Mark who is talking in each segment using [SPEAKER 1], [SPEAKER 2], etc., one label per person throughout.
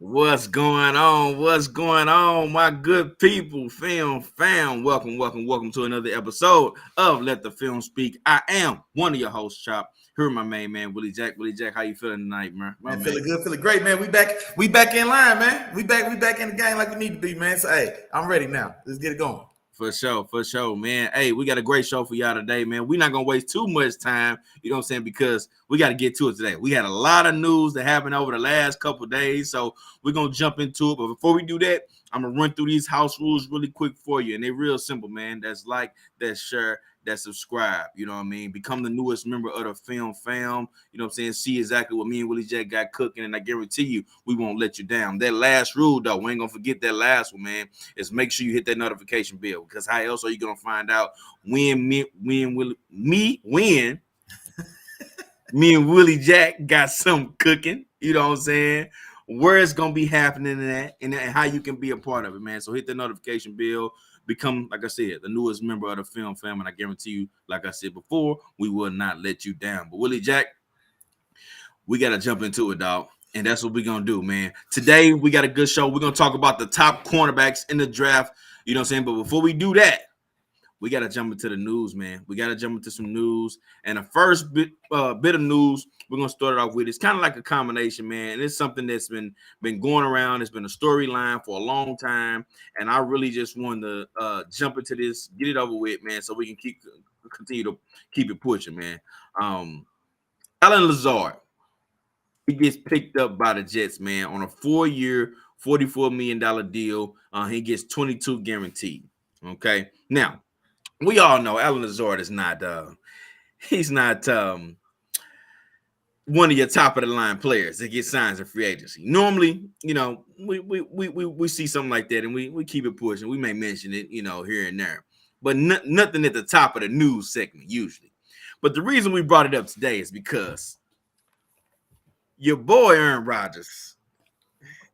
[SPEAKER 1] What's going on? What's going on, my good people? Film fam, welcome to another episode of Let the Film Speak. I am one of your hosts, Chop. Here, my main man, Willie Jack. Willie Jack, how you feeling tonight, man?
[SPEAKER 2] Man, feeling good, feeling great, man. We back in line, man. We back in the game like we need to be, man. So hey, I'm ready now. Let's get it going.
[SPEAKER 1] For sure, man. Hey, we got a great show for y'all today, man. We're not gonna waste too much time, you know what I'm saying, because we got to get to it today. We had a lot of news that happened over the last couple of days, so we're gonna jump into it. But before we do that, I'm gonna run through these house rules really quick for you, and they're real simple, man. That's like, that's share, that subscribe. You know what I mean? Become the newest member of the film fam. You know what I'm saying? See exactly what me and Willie Jack got cooking, and I guarantee you, we won't let you down. That last rule, though, we ain't gonna forget that last one, man. Is make sure you hit that notification bell, because how else are you gonna find out when me and Willie Jack got something cooking? You know what I'm saying? Where it's gonna be happening and how you can be a part of it, man. So hit the notification bell. Become, like I said, the newest member of the film fam, and I guarantee you, like I said before, we will not let you down. But Willie Jack, we got to jump into it, dog. And that's what we're going to do, man. Today, we got a good show. We're going to talk about the top cornerbacks in the draft. You know what I'm saying? But before we do that, we got to jump into the news, man. We got to jump into some news. And the first bit of news we're going to start it off with, it's kind of like a combination, man. And it's something that's been going around. It's been a storyline for a long time. And I really just wanted to jump into this, get it over with, man, so we can continue to keep it pushing, man. Allen Lazard, he gets picked up by the Jets, man, on a 4-year, $44 million deal. He gets 22 guaranteed. Okay. Now, we all know Allen Lazard is not he's not one of your top of the line players that gets signs in free agency. Normally, you know, we see something like that and we keep it pushing. We may mention it, you know, here and there, but nothing at the top of the news segment usually. But the reason we brought it up today is because your boy Aaron Rodgers.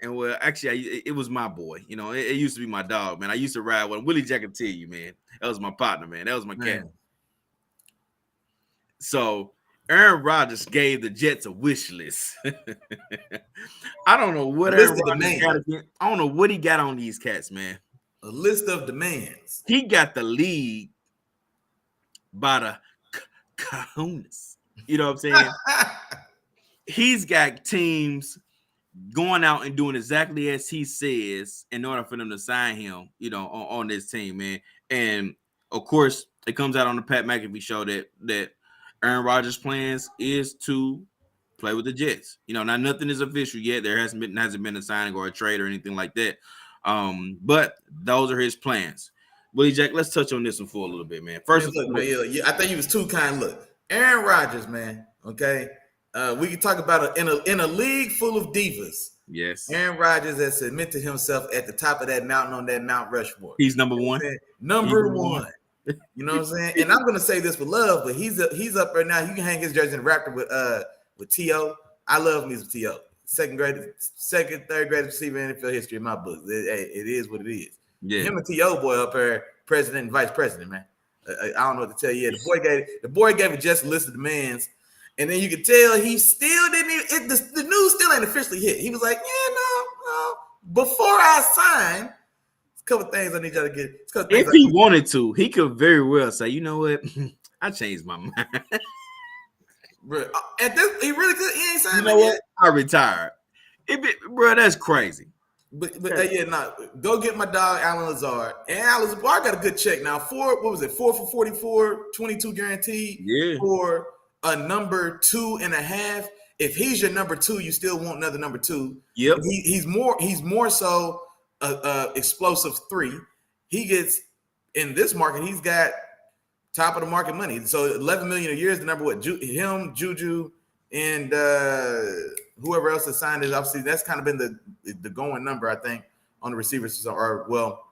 [SPEAKER 1] And well, actually, it was my boy. You know, it used to be my dog, man. I used to ride with him. Willie Jack can tell you, man. That was my partner, man. That was my cat. So Aaron Rodgers gave the Jets a wish list. I don't know what Aaron Rodgers got again. I don't know what he got on these cats, man.
[SPEAKER 2] A list of demands.
[SPEAKER 1] He got the league by the kahunas. You know what I'm saying? He's got teams going out and doing exactly as he says in order for them to sign him, you know, on this team, man. And of course, it comes out on the Pat McAfee show that Aaron Rodgers' plans is to play with the Jets. You know, now nothing is official yet. There hasn't been a signing or a trade or anything like that. But those are his plans. Willie Jack, let's touch on this one for a little bit, man. First,
[SPEAKER 2] look, man, I think he was too kind. Look, Aaron Rodgers, man. Okay. We can talk about in a league full of divas.
[SPEAKER 1] Yes.
[SPEAKER 2] Aaron Rodgers has cemented himself at the top of that mountain on that Mount Rushmore.
[SPEAKER 1] He's number one.
[SPEAKER 2] Number one. You know what I'm saying? And I'm gonna say this with love, but he's up right now. You can hang his jersey in the Raptor with T.O. I love me some T.O. Second, third greatest receiver in NFL history in my book. It is what it is. Yeah. Him and T.O. boy up there, president and vice president, man. I don't know what to tell you. The boy gave it just a list of demands. And then you could tell he still didn't even, the news still ain't officially hit. He was like, yeah, no. Before I sign, a couple things I need y'all to get.
[SPEAKER 1] If he wanted to, he could very well say, you know what? I changed my mind.
[SPEAKER 2] Bro, at this, he really could. He ain't signed.
[SPEAKER 1] You know what? I retired. Bro, that's crazy.
[SPEAKER 2] But go get my dog Allen Lazard. And Allen Lazard got a good check now. 4 for 44, 22 guaranteed.
[SPEAKER 1] Yeah.
[SPEAKER 2] For a number 2.5. If he's your number 2, you still want another number 2.
[SPEAKER 1] Yep.
[SPEAKER 2] He's more so explosive 3. He gets in this market. He's got top of the market money. So $11 million a year is the number. What him, Juju, and whoever else has signed it. Obviously, that's kind of been the going number, I think, on the receivers. Or well,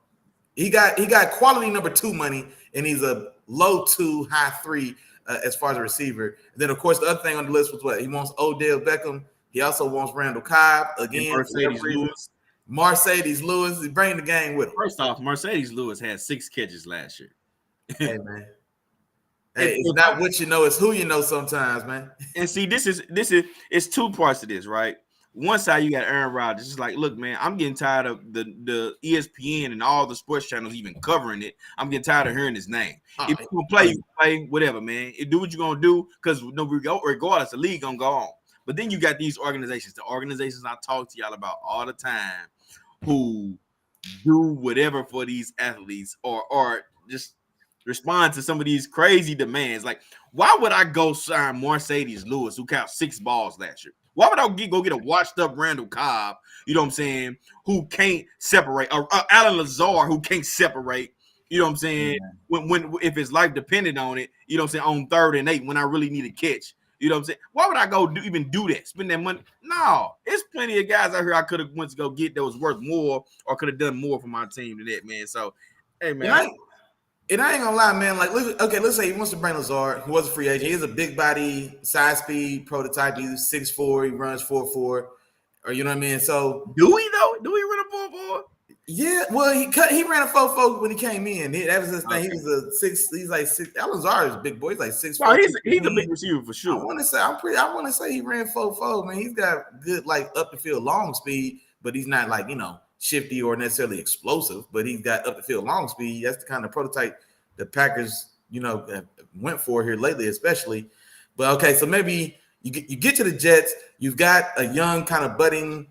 [SPEAKER 2] he got quality number 2 money, and he's a low 2, high 3. As far as a receiver. And then, of course, the other thing on the list was what? He wants Odell Beckham. He also wants Randall Cobb. Again, Mercedes Lewis. He's bringing the game with him.
[SPEAKER 1] First off, Mercedes Lewis had 6 catches last year.
[SPEAKER 2] Hey, man. Hey, it's not what you know, it's who you know sometimes, man.
[SPEAKER 1] And see, this is it's 2 parts to this, right? one side you got Aaron Rodgers. It's like, look, man, I'm getting tired of the ESPN and all the sports channels even covering it. I'm getting tired of hearing his name. If you gonna play, you play, whatever, man. You do what you're gonna do, because regardless, the league gonna go on. But then you got these organizations, the organizations I talk to y'all about all the time, who do whatever for these athletes, or just respond to some of these crazy demands. Like, why would I go sign Mercedes Lewis, who caught 6 balls last year? Why would I go get a washed up Randall Cobb, you know what I'm saying, who can't separate, or Alan Lazard, who can't separate, you know what I'm saying, when if his life depended on it, you know what I'm saying, on 3rd and 8 when I really need a catch. You know what I'm saying? Why would I go even do that? Spend that money? No, it's plenty of guys out here I could have went to go get that was worth more, or could have done more for my team than that, man. So, hey, man.
[SPEAKER 2] And I ain't gonna lie, man. Like, let's say he wants to bring Lazard, who was a free agent. He's a big body, size speed prototype. He's 6'4", he runs 4.4, or you know what I mean. So
[SPEAKER 1] do he though? Do he run a 4.4?
[SPEAKER 2] Yeah, well, he ran a 4.4 when he came in. That was his thing. Okay. He was a 6. He's like 6. Lazard is a big boy. He's like 6'4".
[SPEAKER 1] Well, he's a big receiver for sure.
[SPEAKER 2] I want to say he ran 4.4. Man, he's got good like up the field long speed, but he's not like shifty or necessarily explosive. But he's got up the field long speed. That's the kind of prototype the Packers went for here lately, especially. But okay, so maybe you get to the Jets. You've got a young kind of budding,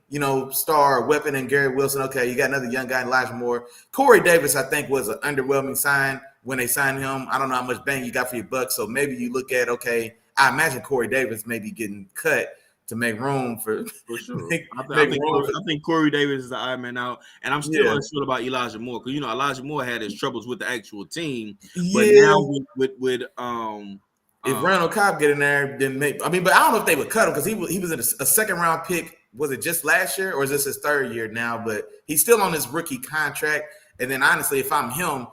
[SPEAKER 2] star weapon in Garrett Wilson. Okay, you got another young guy, Elijah Moore. Corey Davis, I think, was an underwhelming sign when they signed him. I don't know how much bang you got for your buck. So maybe you look at, okay, I imagine Corey Davis may be getting cut to make room for
[SPEAKER 1] sure. I think Corey Davis is the odd man out, and I'm still unsure about Elijah Moore, because Elijah Moore had his troubles with the actual team, but now with
[SPEAKER 2] if Randall Cobb get in there, then maybe. I mean, but I don't know if they would cut him, because he was in a 2nd round pick. Was it just last year, or is this his 3rd year now? But he's still on his rookie contract. And then honestly, if I'm him,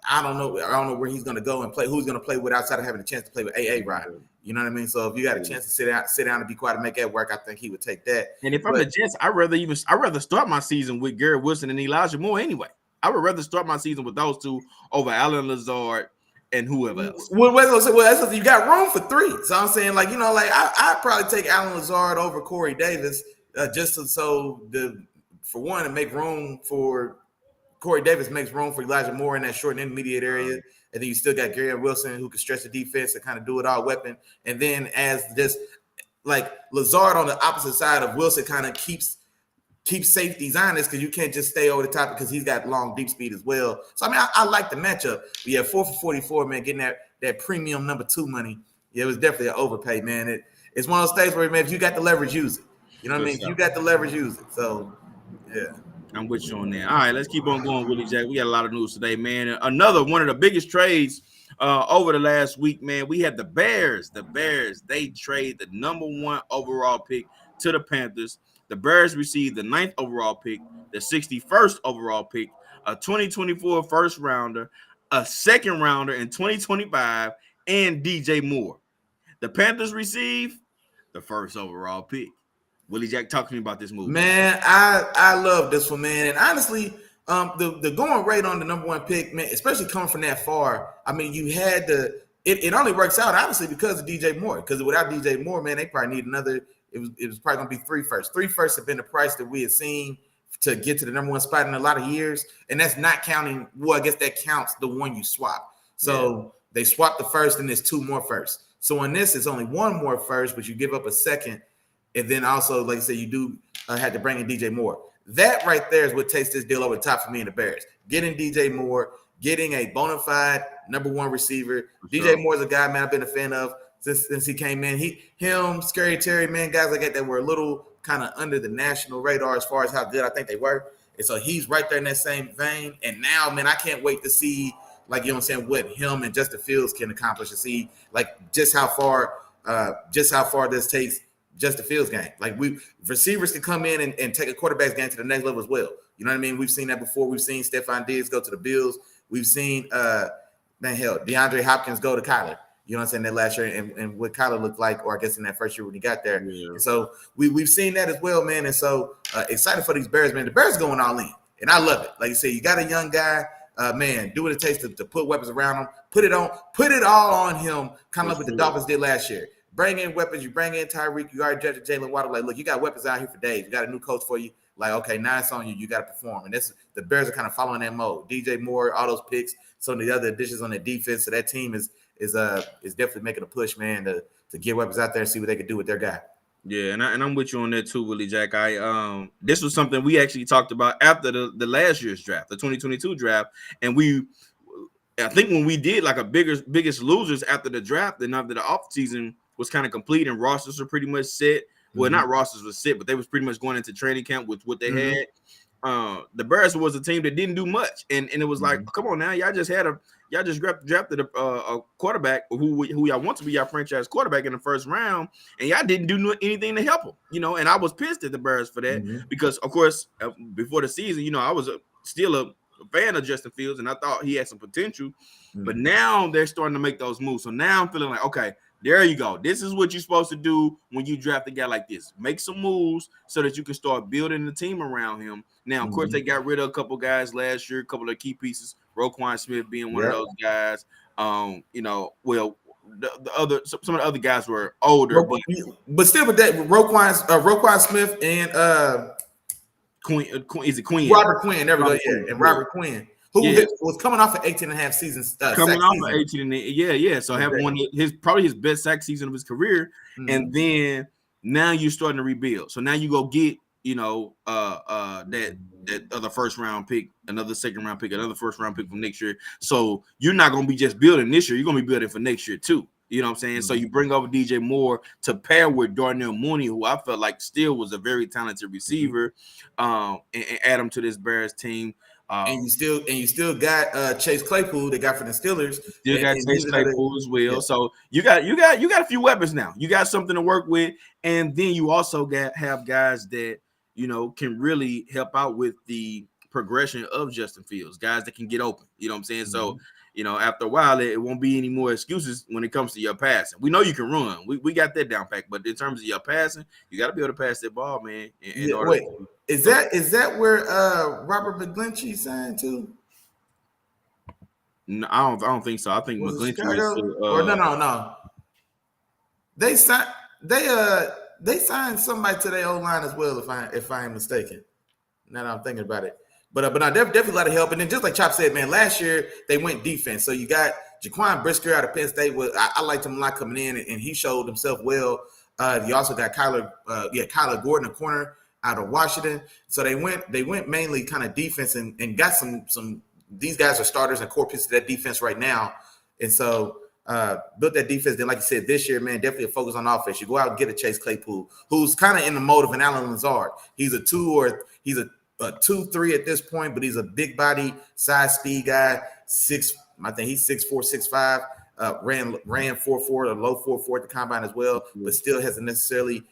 [SPEAKER 2] I don't know where he's going to go and play. Who's going to play with outside of having a chance to play with AA Rod? You know what I mean? So if you got a chance to sit down and be quiet and make that work, I think he would take that.
[SPEAKER 1] And if I'm the Jets, I'd rather start my season with Garrett Wilson and Elijah Moore anyway. I would rather start my season with those two over Alan Lazard and whoever else.
[SPEAKER 2] Well, that's you got room for 3. So I'm saying, I'd probably take Alan Lazard over Corey Davis, just for one, to make room for Corey Davis, makes room for Elijah Moore in that short and intermediate area. And then you still got Garrett Wilson, who can stretch the defense and kind of do it all weapon. And then as just like Lazard on the opposite side of Wilson kind of keeps safeties honest, because you can't just stay over the top, because he's got long, deep speed as well. So, I mean, I like the matchup. But yeah, 4 for 44, man, getting that premium number 2 money. Yeah, it was definitely an overpay, man. It's one of those things where, man, if you got the leverage, use it. You know what I mean? If you got the leverage, use it. So, yeah.
[SPEAKER 1] I'm with you on that. All right, let's keep on going, Willie Jack. We got a lot of news today, man. Another one of the biggest trades over the last week, man. We had the Bears. The Bears, they trade the number 1 overall pick to the Panthers. The Bears received the 9th overall pick, the 61st overall pick, a 2024 first rounder, a 2nd rounder in 2025, and DJ Moore. The Panthers received the 1st overall pick. Willie Jack, talk to me about this move.
[SPEAKER 2] Man, I love this one, man. And honestly, the going rate on the number 1 pick, man, especially coming from that far. I mean, you had it only works out, honestly, because of DJ Moore. Because without DJ Moore, man, they probably need another. It was probably going to be 3 firsts. 3 firsts have been the price that we had seen to get to the number 1 spot in a lot of years. And that's not counting. Well, I guess that counts the one you swap. So they swapped the first, and there's 2 more firsts. So in this, it's only 1 more first, but you give up a 2nd. And then also, like I said, you do have to bring in DJ Moore. That right there is what takes this deal over the top for me and the Bears. Getting DJ Moore, getting a bona fide number 1 receiver. DJ Moore is a guy, man, I've been a fan of since he came in. Him, Scary Terry, man, guys like that were a little kind of under the national radar as far as how good I think they were. And so he's right there in that same vein. And now, man, I can't wait to see, like, you know what I'm saying, what him and Justin Fields can accomplish, and see, like, just how far this takes Justin Fields' game. Like, receivers can come in and take a quarterback's game to the next level as well. You know what I mean? We've seen that before. We've seen Stephon Diggs go to the Bills. We've seen DeAndre Hopkins go to Kyler. You know what I'm saying? That last year, and what Kyler looked like, or I guess in that first year when he got there. Yeah. And so we've seen that as well, man. And so excited for these Bears, man. The Bears going all in, and I love it. Like you said, you got a young guy, man. Do what it takes to put weapons around him. Put it all on him. Kind of like what the Dolphins did last year. bring in weapons. You bring in Tyreek. You already drafted Jalen Waddle. Like, look, you got weapons out here for days. You got a new coach for you. Like, okay, now it's on you. You got to perform. And the Bears are kind of following that mode. DJ Moore, all those picks, some of the other additions on the defense. So that team is definitely making a push, man, to get weapons out there and see what they can do with their guy.
[SPEAKER 1] Yeah, and I'm with you on that too, Willie Jack. This was something we actually talked about after the last year's draft, the 2022 draft, and I think when we did like biggest losers after the draft and after the offseason was kind of complete and rosters were pretty much set. Well, not rosters was set, but they was pretty much going into training camp with what they had. The Bears was a team that didn't do much, and it was like, come on now, y'all just drafted a quarterback who y'all want to be your franchise quarterback in the first round, and y'all didn't do anything to help him, and I was pissed at the Bears for that because, of course, before the season, I was still a fan of Justin Fields, and I thought he had some potential, but now they're starting to make those moves. So now I'm feeling like, okay, there you go. This is what you're supposed to do when you draft a guy like this. Make some moves so that you can start building the team around him. Now, of course, they got rid of a couple guys last year, a couple of key pieces, Roquan Smith being one of those guys. Some of the other guys were older,
[SPEAKER 2] but still with that, Roquan Smith and
[SPEAKER 1] Quinn?
[SPEAKER 2] Robert Quinn. There we go. Yeah, and Robert Quinn, who was coming off of 18.5 seasons.
[SPEAKER 1] Coming off of 18, yeah. So having one probably his best sack season of his career, and then now you're starting to rebuild. So now you go get that other first round pick, another second round pick, another first round pick from next year. So you're not going to be just building this year. You're going to be building for next year too. You know what I'm saying? So you bring over DJ Moore to pair with Darnell Mooney, who I felt like still was a very talented receiver, and add him to this Bears team.
[SPEAKER 2] And you still got Chase Claypool they got from the Steelers.
[SPEAKER 1] Still got Chase Claypool as well. Yeah. So you got a few weapons now. You got something to work with, and then you also have guys that can really help out with the progression of Justin Fields, guys that can get open. You know what I'm saying? So after a while, it won't be any more excuses when it comes to your passing. We know you can run. We got that down pat, but in terms of your passing, you got to be able to pass that ball, man.
[SPEAKER 2] Is that where Robert McGlinchey signed to?
[SPEAKER 1] No, I don't think so. I think McGlinchey is
[SPEAKER 2] no. They signed somebody to their O-line as well, if I am mistaken. Now that I'm thinking about it. But I definitely a lot of help. And then just like Chop said, man, last year they went defense. So you got Jaquan Brisker out of Penn State. I liked him a lot coming in, and he showed himself well. You also got Kyler Gordon, a corner out of Washington. So they went mainly kind of defense and got some. These guys are starters and core pieces of that defense right now, and so built that defense. Then, like you said, this year, man, definitely a focus on offense. You go out and get a Chase Claypool, who's kind of in the mode of an Allen Lazard. He's a 2-3 at this point, but he's a big body, size, speed guy. I think he's 6'4", 6'5". Ran 4.4 or low 4.4 at the combine as well, but still hasn't necessarily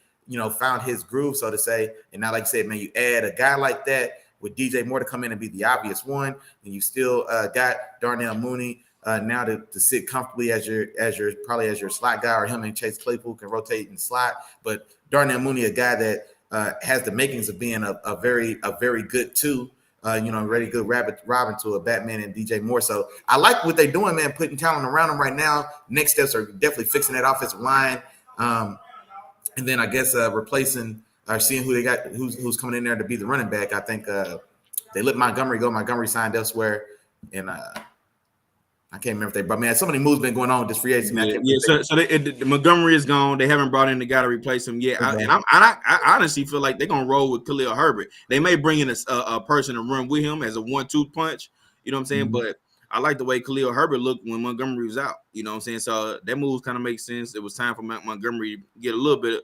[SPEAKER 2] found his groove, so to say. And now, like I said, man, you add a guy like that with DJ Moore to come in and be the obvious one, and you still got Darnell Mooney now to sit comfortably as your slot guy, or him and Chase Claypool can rotate and slot. But Darnell Mooney, a guy that has the makings of being a very good two, ready good Robin to a Batman and DJ Moore. So I like what they're doing, man, putting talent around them right now. Next steps are definitely fixing that offensive line. And then I guess replacing or seeing who they got, who's coming in there to be the running back. I think they let Montgomery go. Montgomery signed elsewhere, and I can't remember if they brought. Man, so many moves been going on with this free agency.
[SPEAKER 1] So Montgomery is gone. They haven't brought in the guy to replace him yet.
[SPEAKER 2] Okay.
[SPEAKER 1] I honestly feel like they're gonna roll with Khalil Herbert. They may bring in a person to run with him as a 1-2 punch. You know what I'm saying? But I like the way Khalil Herbert looked when Montgomery was out. You know what I'm saying? So that move kind of makes sense. It was time for Montgomery to get a little bit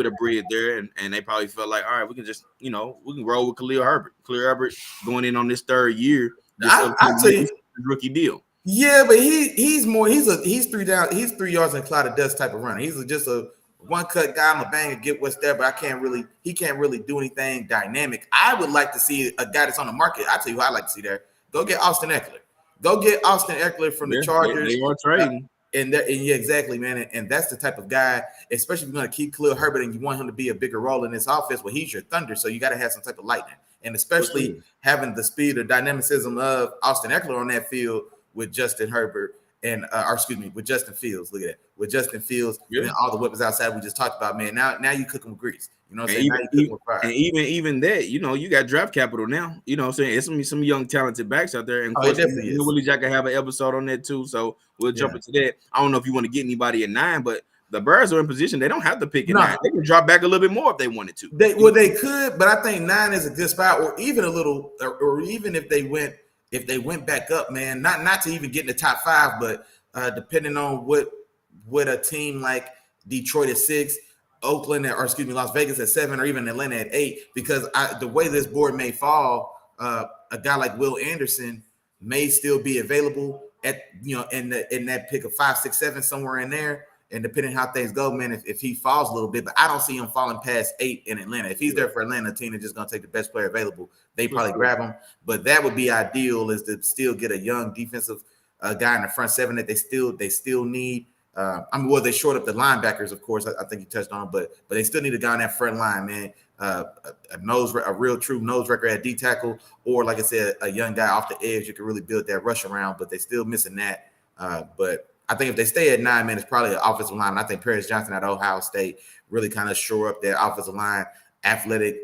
[SPEAKER 1] of bread there, and they probably felt like, all right, we can just we can roll with Khalil Herbert. Khalil Herbert going in on this third year.
[SPEAKER 2] I'll tell you,
[SPEAKER 1] rookie deal.
[SPEAKER 2] Yeah, but he's 3 down. He's 3 yards in a cloud of dust type of runner. He's just a one cut guy. I'm a bang and get what's there, but he can't really do anything dynamic. I would like to see a guy that's on the market. I tell you who I like to see there. Go get Austin Eckler. Go get Austin Eckler from the Chargers.
[SPEAKER 1] They are trading.
[SPEAKER 2] And yeah, exactly, man. And that's the type of guy, especially if you're going to keep Khalil Herbert and you want him to be a bigger role in this offense. Well, he's your thunder, so you got to have some type of lightning. And especially having the speed or dynamicism of Austin Eckler on that field with Justin Herbert with Justin Fields. Look at that. With Justin Fields,
[SPEAKER 1] Yeah.
[SPEAKER 2] and then all the weapons outside we just talked about, man. Now you cooking with grease. You know what I'm
[SPEAKER 1] And
[SPEAKER 2] saying? Now you cooking with fire.
[SPEAKER 1] And even that, you got draft capital now. You know what I'm saying? It's some young talented backs out there. And of course, Willie Jack can have an episode on that too. So we'll jump into that. I don't know if you want to get anybody at 9, but the Bears are in position. They don't have to pick at 9. They can drop back a little bit more if they wanted to.
[SPEAKER 2] They could, but I think 9 is a good spot, or even a little, or even if they went back up, man, not to even get in the top 5, but depending on what a team like Detroit at 6, Las Vegas at 7, or even Atlanta at 8, because the way this board may fall, a guy like Will Anderson may still be available at in that pick of 5, 6, 7, somewhere in there. And depending how things go, man, if he falls a little bit, but I don't see him falling past 8 in Atlanta. If he's there for Atlanta, a team is just going to take the best player available. They probably grab him. But that would be ideal, is to still get a young defensive guy in the front 7 that they still need. They short up the linebackers, of course. I think you touched on it, but they still need a guy on that front line, man. A real true nose record at D tackle, or like I said, a young guy off the edge you can really build that rush around. But they still missing that. But I think if they stay at 9, man, it's probably an offensive line. And I think Paris Johnson at Ohio State really kind of shore up their offensive line, athletic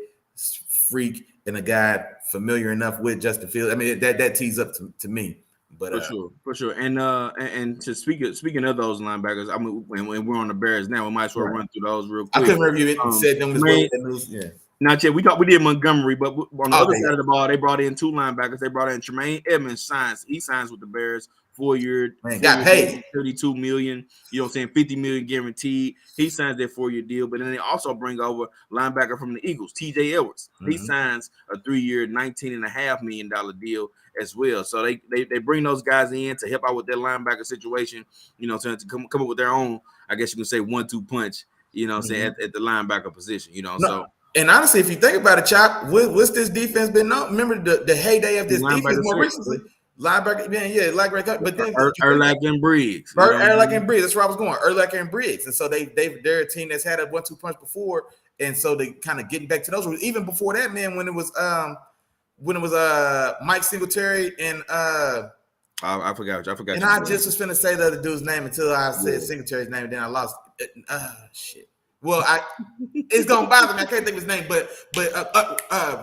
[SPEAKER 2] freak, and a guy familiar enough with Justin Fields. I mean, that tees up to me. But
[SPEAKER 1] for sure. And to speaking of those linebackers, I mean, when we're on the Bears now, we might as well run through those real quick.
[SPEAKER 2] I couldn't remember you said them as well. Yeah.
[SPEAKER 1] Not yet. We did Montgomery, but on the other side of the ball, they brought in 2 linebackers. They brought in Tremaine Edmonds. He signs with the Bears. 4-year,
[SPEAKER 2] got paid
[SPEAKER 1] $32 million. You know what I'm saying? $50 million guaranteed. He signs that 4-year deal, but then they also bring over linebacker from the Eagles, TJ Edwards. He signs a 3-year, $19.5 million deal as well. So they bring those guys in to help out with their linebacker situation. You know what I'm saying? To come up with their own, I guess you can say, 1-2 punch. You know what I'm saying, at the linebacker position. You know, so.
[SPEAKER 2] And honestly, if you think about it, Chop, what's this defense been on? Remember the heyday of this defense more recently? Linebacker, linebacker, but then
[SPEAKER 1] Urlacher and Briggs.
[SPEAKER 2] Urlacher and Briggs. That's where I was going. Urlacher and Briggs, and so they're a team that's had a 1-2 punch before, and so they kind of getting back to those. Even before that, man, when it was Mike Singletary and
[SPEAKER 1] I forgot.
[SPEAKER 2] And I just was finna say the other dude's name until I said Singletary's name, and then I lost it. Shit. Well, it's gonna bother me. I can't think of his name, but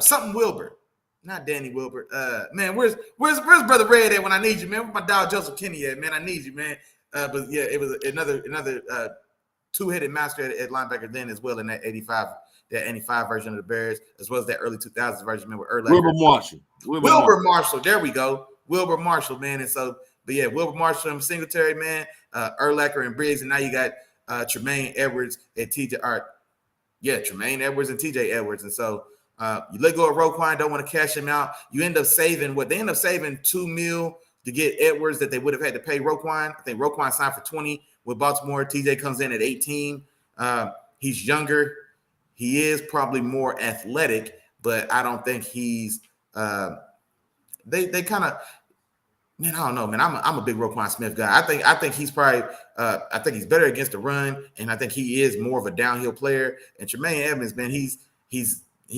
[SPEAKER 2] something Wilbur. Not Danny Wilbert. Man, where's Brother Red at when I need you, man? Where's my dog Joseph Kinney at, man? I need you, man. But yeah, it was another 2-headed master at linebacker then as well in that 85 version of the Bears, as well as that early 2000s version, man, with
[SPEAKER 1] Wilbur Marshall.
[SPEAKER 2] Wilbur Marshall. There we go. Wilbur Marshall, man. And so, but yeah, Wilbur Marshall and Singletary, man, Urlacher and Briggs, and now you got Tremaine Edwards and Tremaine Edwards and TJ Edwards, and so. You let go of Roquan, don't want to cash him out. You end up saving $2 million to get Edwards that they would have had to pay Roquan. I think Roquan signed for 20 with Baltimore. TJ comes in at 18. He's younger. He is probably more athletic, but I don't think he's they kind of, man, I don't know, man. I'm a big Roquan Smith guy. I think he's probably I think he's better against the run, and I think he is more of a downhill player. And Tremaine Edmonds, man, he's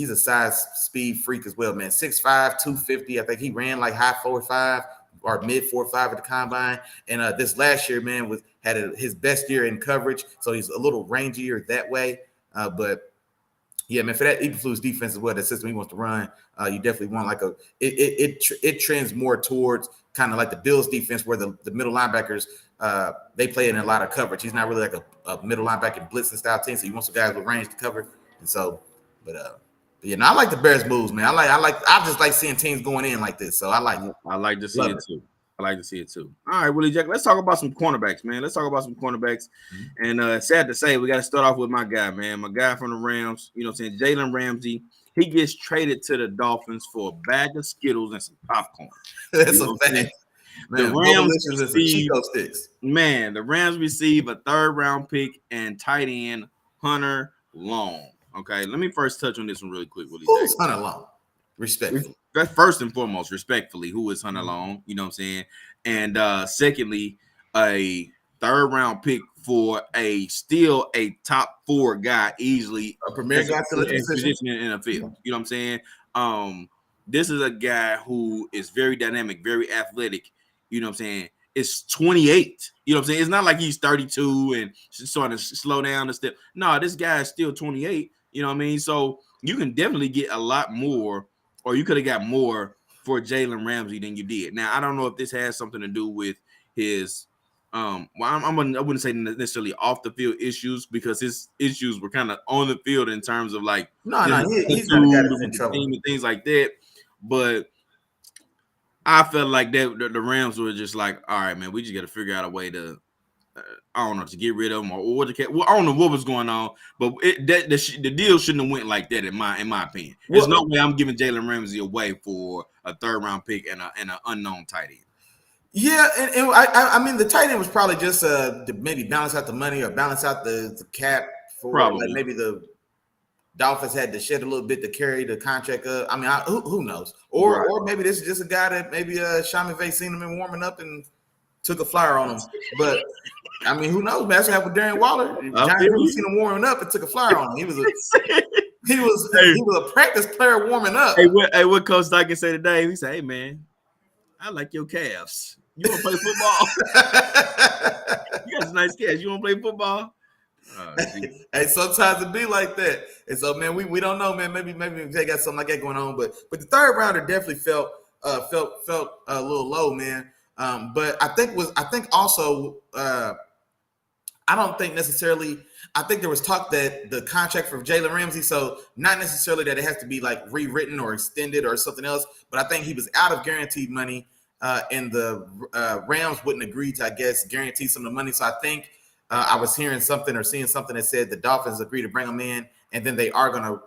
[SPEAKER 2] a size speed freak as well, man. 6'5", 250. I think he ran like high 4.5 or mid 4.5 at the combine. And this last year, man, had his best year in coverage. So he's a little rangier that way. But yeah, man, for that Eberflus defense as well, the system he wants to run, you definitely want like it trends more towards kind of like the Bills defense, where the middle linebackers they play in a lot of coverage. He's not really like a middle linebacker blitzing style team, so he wants some guys with range to cover. And so, but yeah, no, I like the Bears moves, man. I just like seeing teams going in like this. So I like it.
[SPEAKER 1] I like to see it too. I like to see it too. All right, Willie Jack, let's talk about some cornerbacks, man. And sad to say, we got to start off with my guy, man. My guy from the Rams, you know what I'm saying, Jalen Ramsey. He gets traded to the Dolphins for a bag of Skittles and some popcorn.
[SPEAKER 2] That's a fact.
[SPEAKER 1] The Rams receive a 3rd-round pick and tight end Hunter Long. Okay, let me first touch on this one really quick.
[SPEAKER 2] Who's Hunter Long? Respectfully.
[SPEAKER 1] First and foremost, respectfully, who is Hunter Long? You know what I'm saying? And secondly, a 3rd-round pick for still a top 4 guy, easily
[SPEAKER 2] a premier guy to the
[SPEAKER 1] position in the NFL. You know what I'm saying? This is a guy who is very dynamic, very athletic. You know what I'm saying? is 28. You know what I'm saying? It's not like he's 32 and starting to slow down and stuff. No, this guy is still 28. You know what I mean? So you can definitely get a lot more, or you could have got more for Jalen Ramsey than you did. Now, I don't know if this has something to do with his I wouldn't say necessarily off the field issues, because his issues were kind of on the field in terms of like
[SPEAKER 2] he's not a guy that's in trouble
[SPEAKER 1] and things like that. But I felt like that the Rams were just like, all right, man, we just got to figure out a way to, I don't know, to get rid of him or to well, I don't know what was going on, but the deal shouldn't have went like that in my opinion. There's no way I'm giving Jalen Ramsey away for a 3rd round pick and an unknown tight end.
[SPEAKER 2] Yeah, and I mean the tight end was probably just to maybe balance out the money or balance out the cap for like maybe the Dolphins had to shed a little bit to carry the contract up. I mean, who knows? Or maybe this is just a guy that maybe Sean McVay seen him in warming up and took a flyer on him. But I mean, who knows? Man, that's what happened with Darren Waller. Johnny seen him warming up and took a flyer on him. He was a practice player warming up.
[SPEAKER 1] Hey, what Coach Dykes said today? He said, "Hey, man, I like your calves. You want to play football? You got some nice calves. You want to play football?"
[SPEAKER 2] Hey, sometimes it be like that, and so man, we don't know, man. Maybe they got something like that going on, but the 3rd rounder definitely felt a little low, man. But I think also I don't think necessarily. I think there was talk that the contract for Jalen Ramsey, so not necessarily that it has to be like rewritten or extended or something else, but I think he was out of guaranteed money, and the Rams wouldn't agree to, I guess, guarantee some of the money. So I think I was hearing something or seeing something that said the Dolphins agreed to bring him in, and then they are going to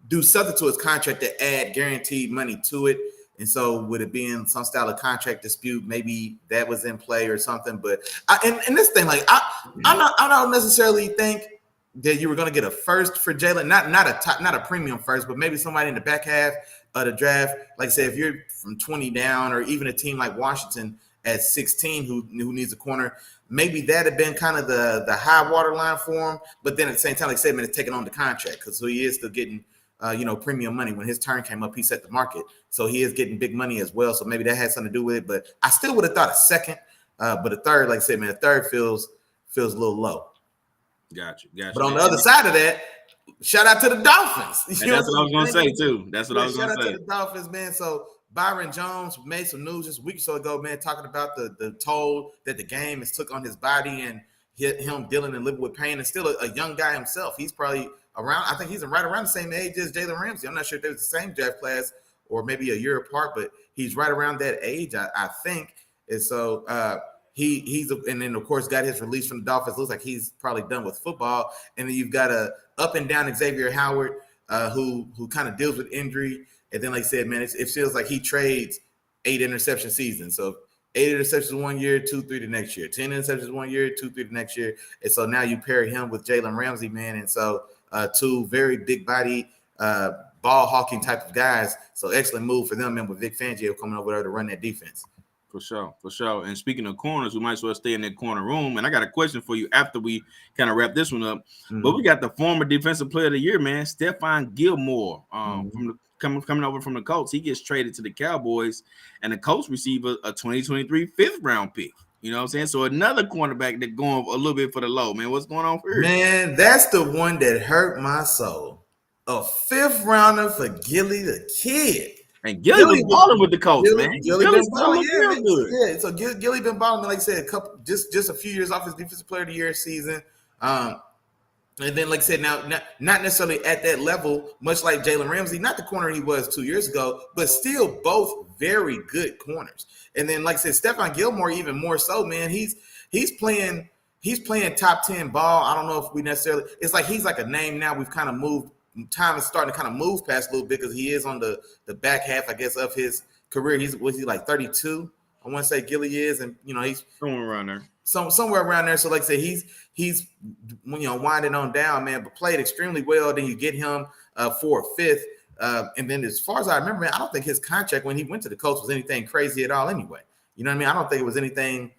[SPEAKER 2] do something to his contract to add guaranteed money to it. And so would it be in some style of contract dispute? Maybe that was in play or something. But and this thing, like I don't necessarily think that you were going to get a first for Jalen, not a premium first, but maybe somebody in the back half of the draft. Like say if you're from 20 down, or even a team like Washington at 16 who needs a corner, maybe that had been kind of the high water line for him. But then at the same time, like I said, man, it's taking on the contract, because so he is still getting premium money. When his turn came up, he set the market. So he is getting big money as well. So maybe that has something to do with it. But I still would have thought a second. But a 3rd, like I said, man, a 3rd feels a little low.
[SPEAKER 1] Gotcha.
[SPEAKER 2] But on the other side of that, shout out to the Dolphins.
[SPEAKER 1] That's what I was going to say, too. That's what I was going to say.
[SPEAKER 2] Shout out to the Dolphins, man. So Byron Jones made some news just a week or so ago, man, talking about the toll that the game has took on his body and him dealing and living with pain. And still a young guy himself. He's probably around, I think he's right around the same age as Jalen Ramsey. I'm not sure if they was the same draft class or maybe a year apart, but he's right around that age, I think. And so and then of course got his release from the Dolphins. Looks like he's probably done with football. And then you've got a up and down Xavier Howard, who kind of deals with injury. And then, like I said, man, it feels like he trades 8 interception seasons. So 8 interceptions 1 year, 2-3 the next year. 10 interceptions 1 year, 2-3 the next year. And so now you pair him with Jalen Ramsey, man. And so 2 very big body, ball hawking type of guys. So excellent move for them, and with Vic Fangio coming over there to run that defense.
[SPEAKER 1] For sure. And speaking of corners, we might as well stay in that corner room. And I got a question for you after we kind of wrap this one up. Mm-hmm. But we got the former defensive player of the year, man, Stephon Gilmore, coming over from the Colts. He gets traded to the Cowboys, and the Colts receive a 2023 5th round pick. You know what I'm saying? So another cornerback that going a little bit for the low, man. What's going on for you?
[SPEAKER 2] Man, that's the one that hurt my soul. A 5th rounder for Gilly the Kid.
[SPEAKER 1] And Gilly was balling with the Colts, man.
[SPEAKER 2] Gilly been balling, good. Yeah, so Gilly been balling, like I said, just a few years off his defensive player of the year season. And then, like I said, now not necessarily at that level, much like Jalen Ramsey, not the corner he was 2 years ago, but still both very good corners. And then, like I said, Stephon Gilmore even more so, man. He's playing top 10 ball. I don't know if we necessarily. It's like he's like a name now. We've kind of moved. Time is starting to kind of move past a little bit because he is on the back half, I guess, of his career. He's like 32? I want to say Gilly is, and he's
[SPEAKER 1] somewhere around there.
[SPEAKER 2] Somewhere around there. So like I said, he's winding on down, man, but played extremely well. Then you get him for a 5th. And then as far as I remember, man, I don't think his contract when he went to the Colts was anything crazy at all anyway. You know what I mean? I don't think it was anything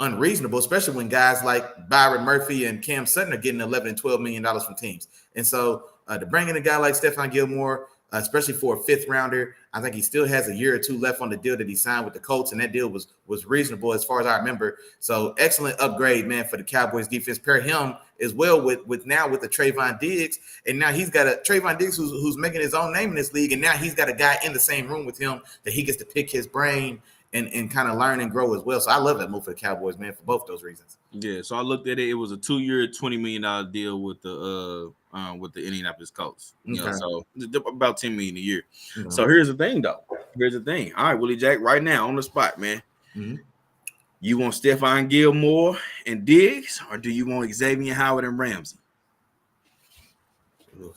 [SPEAKER 2] unreasonable, especially when guys like Byron Murphy and Cam Sutton are getting $11 and $12 million from teams. And so to bring in a guy like Stephon Gilmore, especially for a 5th rounder. I think he still has a year or 2 left on the deal that he signed with the Colts, and that deal was reasonable as far as I remember. So excellent upgrade, man, for the Cowboys defense. Pair him as well with the Trayvon Diggs, and now he's got a Trayvon Diggs who's making his own name in this league, and now he's got a guy in the same room with him that he gets to pick his brain and kind of learn and grow as well. So I love that move for the Cowboys, man, for both those reasons.
[SPEAKER 1] Yeah, so I looked at it. It was a 2-year, $20 million deal with the Indianapolis Colts. You know, so about $10 million a year. Mm-hmm. So here's the thing, though. All right, Willie Jack, right now on the spot, man. Mm-hmm. You want Stephon Gilmore and Diggs, or do you want Xavier Howard and Ramsey? Oof.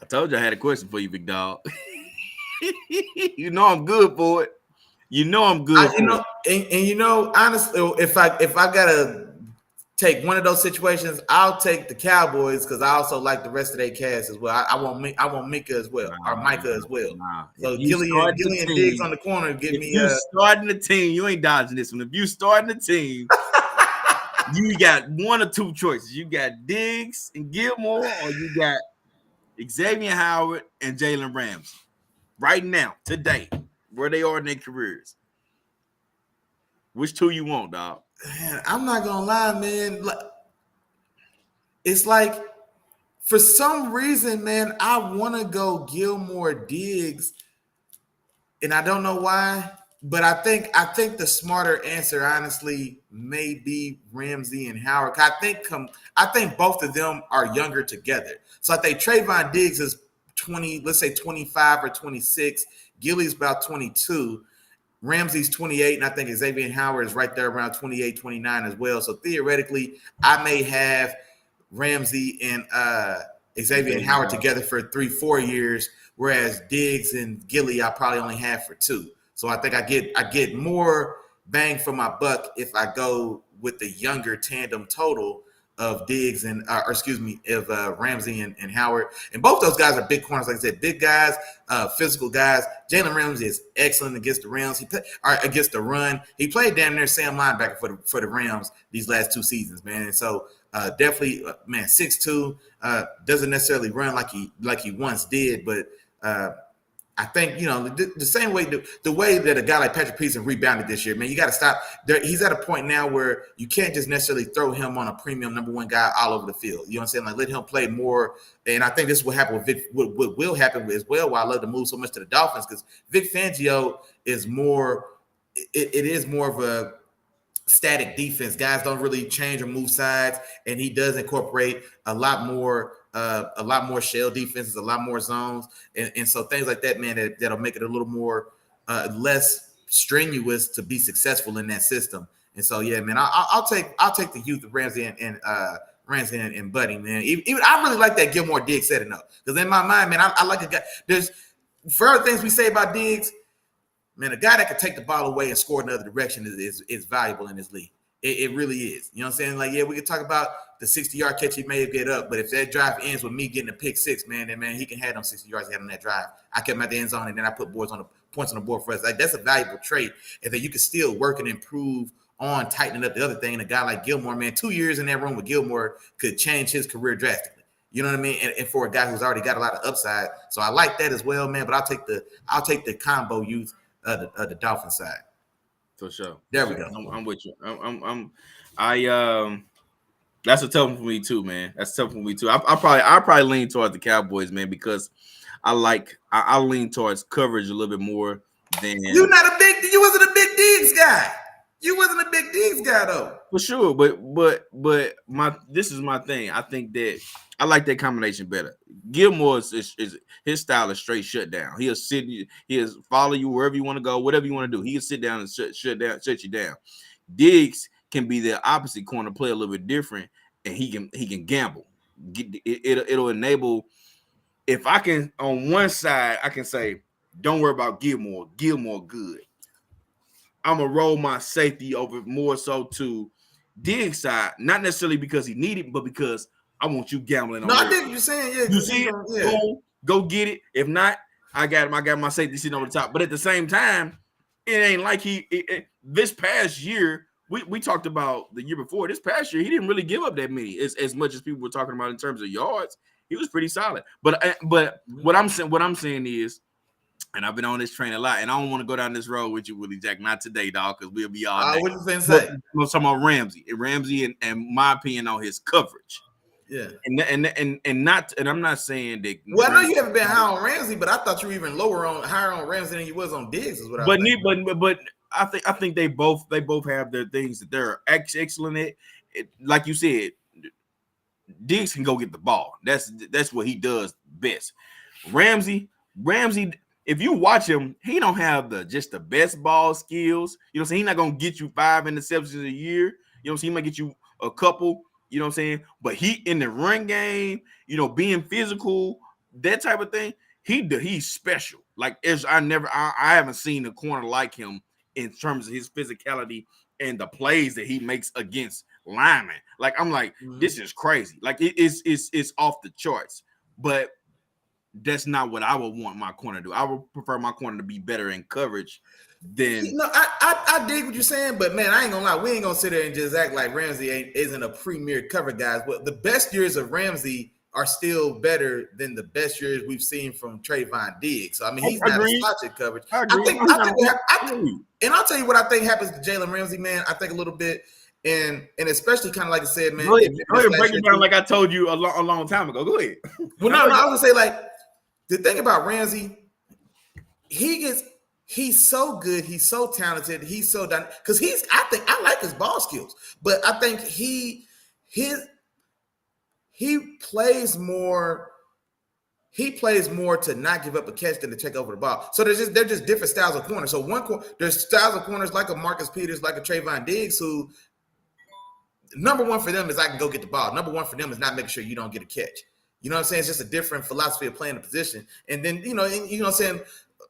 [SPEAKER 1] I told you I had a question for you, big dog. You know I'm good for it. You know I'm good.
[SPEAKER 2] Honestly, if I gotta take one of those situations, I'll take the Cowboys because I also like the rest of their cast as well. I want Micah as well, or Micah as well. So Gillian Diggs on the corner. You
[SPEAKER 1] starting the team. You ain't dodging this one. If you starting the team, you got one or two choices. You got Diggs and Gilmore, or you got Xavier Howard and Jalen Ramsey. Right now, today, where they are in their careers. Which two you want, dog?
[SPEAKER 2] Man, I'm not gonna lie, man. It's like for some reason, man, I want to go Gilmore Diggs, and I don't know why, but I think the smarter answer, honestly, may be Ramsey and Howard. I think both of them are younger together. So I think Trayvon Diggs is 20, let's say 25 or 26. Gilly's about 22. Ramsey's 28, and I think Xavier Howard is right there around 28, 29 as well. So theoretically, I may have Ramsey and Xavier Howard together for 3-4 years, whereas Diggs and Gilly I probably only have for 2. So I think I get more bang for my buck if I go with the younger tandem total of Diggs and Ramsey and Howard. And both those guys are big corners, like I said, big guys, physical guys. Jalen Ramsey is excellent against the Rams. Against the run. He played damn near Sam linebacker for the Rams these last 2 seasons, man. And so definitely, man, 6'2", doesn't necessarily run like he once did, but I think, the same way, the way that a guy like Patrick Peterson rebounded this year, man, you got to stop. He's at a point now where you can't just necessarily throw him on a premium number 1 guy all over the field. You know what I'm saying? Like, let him play more. And I think this is what happened with Vic, what will happen as well, why I love to move so much to the Dolphins, because Vic Fangio is more, it is more of a static defense. Guys don't really change or move sides, and he does incorporate a lot more shell defenses, a lot more zones, and so things like that, man, that'll make it a little more less strenuous to be successful in that system. And so, yeah, man, I'll take the youth of Ramsey and Buddy, man. Even I really like that Gilmore Diggs setting up, because in my mind, man, I like a guy. There's for other things we say about Diggs, man, a guy that can take the ball away and score in the other direction is valuable in this league. It really is. You know what I'm saying? Like, yeah, we can talk about the 60-yard catch he may have get up, but if that drive ends with me getting a pick 6, man, then, man, he can have them 60 yards he had on that drive. I kept him at the end zone, and then I put points on the board for us. Like, that's a valuable trait, and then you can still work and improve on tightening up the other thing. And a guy like Gilmore, man, 2 years in that room with Gilmore could change his career drastically. You know what I mean? And for a guy who's already got a lot of upside, so I like that as well, man. But I'll take the combo youth of the Dolphins side.
[SPEAKER 1] For sure.
[SPEAKER 2] There we go.
[SPEAKER 1] I'm with you. That's a tough one for me too, man. That's tough for me too. I probably lean towards the Cowboys, man, because I lean towards coverage a little bit more than
[SPEAKER 2] you wasn't a big Diggs guy. You wasn't a big Diggs guy though.
[SPEAKER 1] For sure, but this is my thing. I think that I like that combination better. Gilmore is his style is straight shut down. He'll follow you wherever you want to go, whatever you want to do. He'll sit down and shut you down. Diggs can be the opposite corner, play a little bit different, and he can gamble. It'll enable. If I can on one side, I can say, don't worry about Gilmore. Gilmore good. I'm gonna roll my safety over more so to Diggs side, not necessarily because he needed it, but because I want you gambling on
[SPEAKER 2] it. No, I think you're saying, yeah.
[SPEAKER 1] You see it? Yeah. Go get it. If not, I got my safety sitting over the top. But at the same time, it ain't like this past year, we talked about the year before. This past year, he didn't really give up that many as much as people were talking about in terms of yards. He was pretty solid. But what I'm saying is, and I've been on this train a lot, and I don't want to go down this road with you, Willie Jack. Not today, dog, because we'll be all day.
[SPEAKER 2] What you finna say?
[SPEAKER 1] We're talking about Ramsey, and my opinion on his coverage.
[SPEAKER 2] Yeah,
[SPEAKER 1] and I'm not saying that.
[SPEAKER 2] Well, I know you haven't been high on Ramsey, but I thought you were even higher on Ramsey than you was on Diggs. Is what I was
[SPEAKER 1] but I think they both have their things that they're excellent at. Like you said, Diggs can go get the ball. That's what he does best. Ramsey, if you watch him, he don't have the best ball skills. You know what I'm saying? He's not gonna get you 5 interceptions a year. You know what I'm saying? He might get you a couple. You know what I'm saying? But he in the run game, being physical, that type of thing, he's special. Like I haven't seen a corner like him in terms of his physicality and the plays that he makes against linemen. Like I'm like, this is crazy. Like it's off the charts. But that's not what I would want my corner to do. I would prefer my corner to be better in coverage than.
[SPEAKER 2] I dig what you're saying, but man, I ain't gonna lie. We ain't gonna sit there and just act like Ramsey isn't a premier cover guy. But the best years of Ramsey are still better than the best years we've seen from Trayvon Diggs. So I mean, he's not a slouch at coverage. I think, and I'll tell you what I think happens to Jalen Ramsey, man. I think a little bit. And especially kind of like I said, man.
[SPEAKER 1] Go ahead, break it down like I told you a long time ago. Go ahead.
[SPEAKER 2] Well, no, I was gonna say, like, the thing about Ramsey, he's so good, he's so talented, he's so done because I like his ball skills, but I think he plays more. He plays more to not give up a catch than to take over the ball. So they're just different styles of corners. So there's styles of corners like a Marcus Peters, like a Trayvon Diggs, who number one for them is I can go get the ball. Number one for them is not making sure you don't get a catch. You know what I'm saying? It's just a different philosophy of playing the position. And then, you know what I'm saying?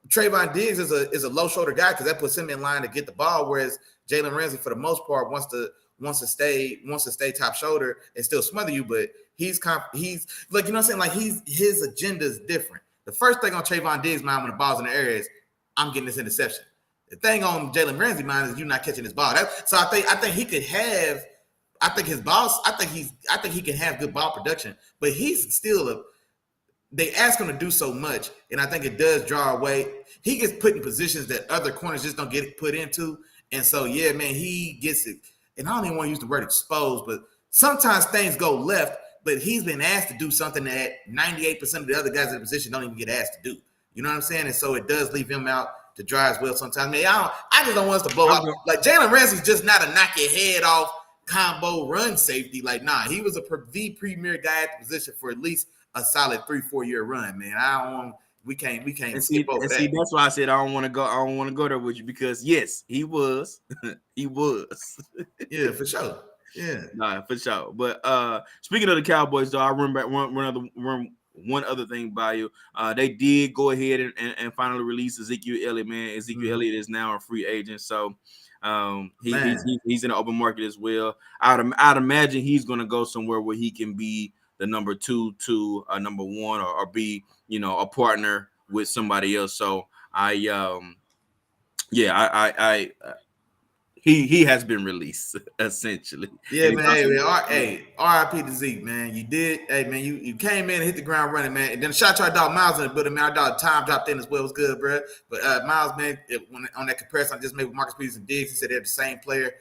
[SPEAKER 2] Trayvon Diggs is a low shoulder guy because that puts him in line to get the ball, whereas Jalen Ramsey, for the most part, wants to stay top shoulder and still smother you, but he's like, you know what I'm saying? Like his agenda is different. The first thing on Trayvon Diggs' mind when the ball's in the air is I'm getting this interception. The thing on Jalen Ramsey's mind is you're not catching this ball. So I think he could have. I think his balls. I think he can have good ball production, but he's still they ask him to do so much, and I think it does draw away. He gets put in positions that other corners just don't get put into, and so yeah, man, he gets it. And I don't even want to use the word exposed, but sometimes things go left. But he's been asked to do something that 98% of the other guys in the position don't even get asked to do. You know what I'm saying? And so it does leave him out to dry as well sometimes. Man, I just don't want us to blow up. Like Jalen Ramsey's just not a knock your head off combo run safety. Like, nah, he was the premier guy at the position for at least a solid 3-4 year run, man. We can't skip over that.
[SPEAKER 1] See, that's why I said I don't want to go there with you because yes, he was. He was.
[SPEAKER 2] Yeah, for sure. Yeah,
[SPEAKER 1] nah, for sure. But speaking of the Cowboys, though, I remember one other thing by you. They did go ahead and finally release Ezekiel Elliott, man. Ezekiel Elliott is now a free agent, so he's in the open market as well. I'd imagine he's going to go somewhere where he can be the number 2 to number 1 or be, a partner with somebody else. So he has been released essentially.
[SPEAKER 2] Yeah, man. Hey, RIP to Zeke, man. You did. Hey, man, you came in and hit the ground running, man. And then shout out to our dog Miles in the building, man. Our dog Tom dropped in as well. It was good, bro. But Miles, man, on that comparison I just made with Marcus Peters and Diggs, he said they're the same player.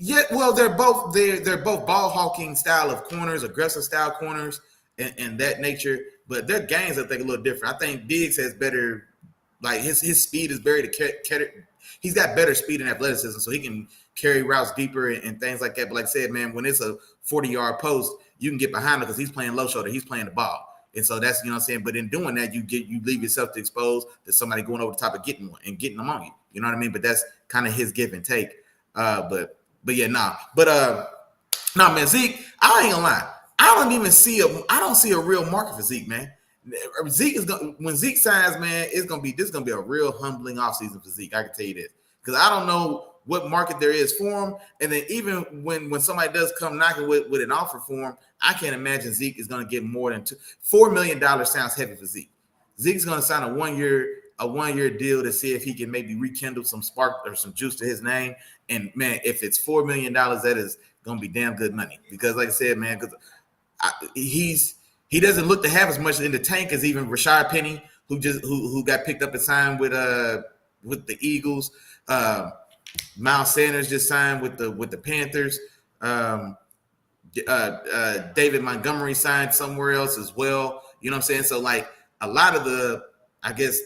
[SPEAKER 2] Yeah, well, they're both ball hawking style of corners, aggressive style corners, and that nature. But their games, I think, a little different. I think Diggs has better, like his speed is very he's got better speed and athleticism, so he can carry routes deeper and things like that. But like I said, man, when it's a 40-yard post, you can get behind him because he's playing low shoulder, he's playing the ball. And so that's, you know what I'm saying? But in doing that, you leave yourself to expose to somebody going over the top of getting one and getting them on you. You know what I mean? But that's kind of his give and take. But yeah, nah. But man, Zeke, I ain't gonna lie. I don't see a real market for Zeke, man. Zeke when Zeke signs, man, this is gonna be a real humbling offseason for Zeke. I can tell you this. Because I don't know what market there is for him. And then even when somebody does come knocking with an offer for him, I can't imagine Zeke is gonna get more than $4 million sounds heavy for Zeke. Zeke's gonna sign a one-year deal to see if he can maybe rekindle some spark or some juice to his name. And man, if it's $4 million, that is gonna be damn good money. Because like I said, man, because he doesn't look to have as much in the tank as even Rashad Penny, who got picked up and signed with the Eagles. Miles Sanders just signed with the Panthers. David Montgomery signed somewhere else as well. You know what I'm saying? So like a lot of the, I guess,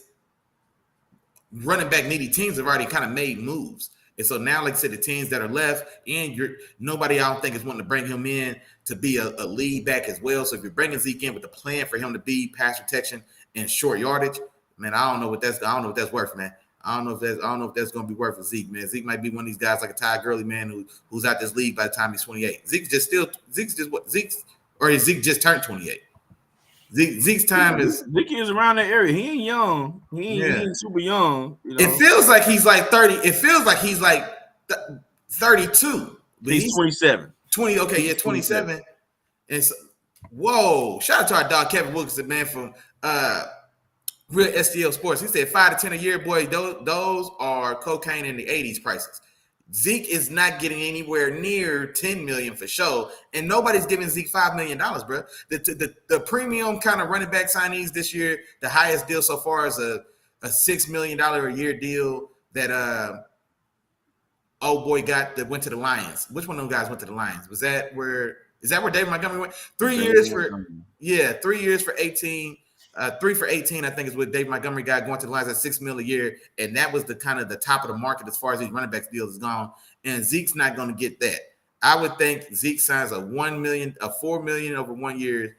[SPEAKER 2] running back needy teams have already kind of made moves. And so now, like I said, the teams that are left, and nobody I don't think is wanting to bring him in to be a lead back as well. So if you're bringing Zeke in with the plan for him to be pass protection and short yardage, man, I don't know what that's worth, man. I don't know if that's going to be worth for Zeke, man. Zeke might be one of these guys like a Ty Gurley, man, who's out this league by the time he's 28. Zeke just turned 28. Zeke's time is
[SPEAKER 1] Zeke is around that area. He ain't young. He ain't super young. You know?
[SPEAKER 2] It feels like he's like 30. It feels like he's like 32.
[SPEAKER 1] He's 27.
[SPEAKER 2] 20. Okay, yeah, 27. And so, whoa! Shout out to our dog Kevin Wilkinson, man, from Real STL Sports. He said 5 to 10 a year, boy. Those are cocaine in the 80s prices. Zeke is not getting anywhere near 10 million for sure, and nobody's giving Zeke $5 million, bro. The premium kind of running back signees this year, the highest deal so far is a $6 million a year deal that old boy got that went to the Lions. Which one of those guys went to the Lions? Is that where David Montgomery went? 3 years for 3 years for 18. 3 for 18, I think, is what Dave Montgomery got going to the Lions at $6 million a year, and that was the kind of the top of the market as far as these running backs deals is gone. And Zeke's not going to get that. I would think Zeke signs a $4 million over 1 year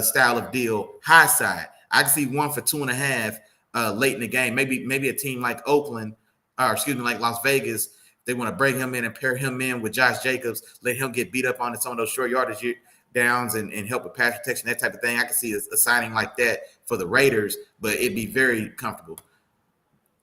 [SPEAKER 2] style of deal, high side. I can see one for 2.5 late in the game. Maybe a team like Oakland, like Las Vegas, they want to bring him in and pair him in with Josh Jacobs, let him get beat up on some of those short yardage downs and help with pass protection, that type of thing. I can see a signing like that for the Raiders, but it'd be very comfortable.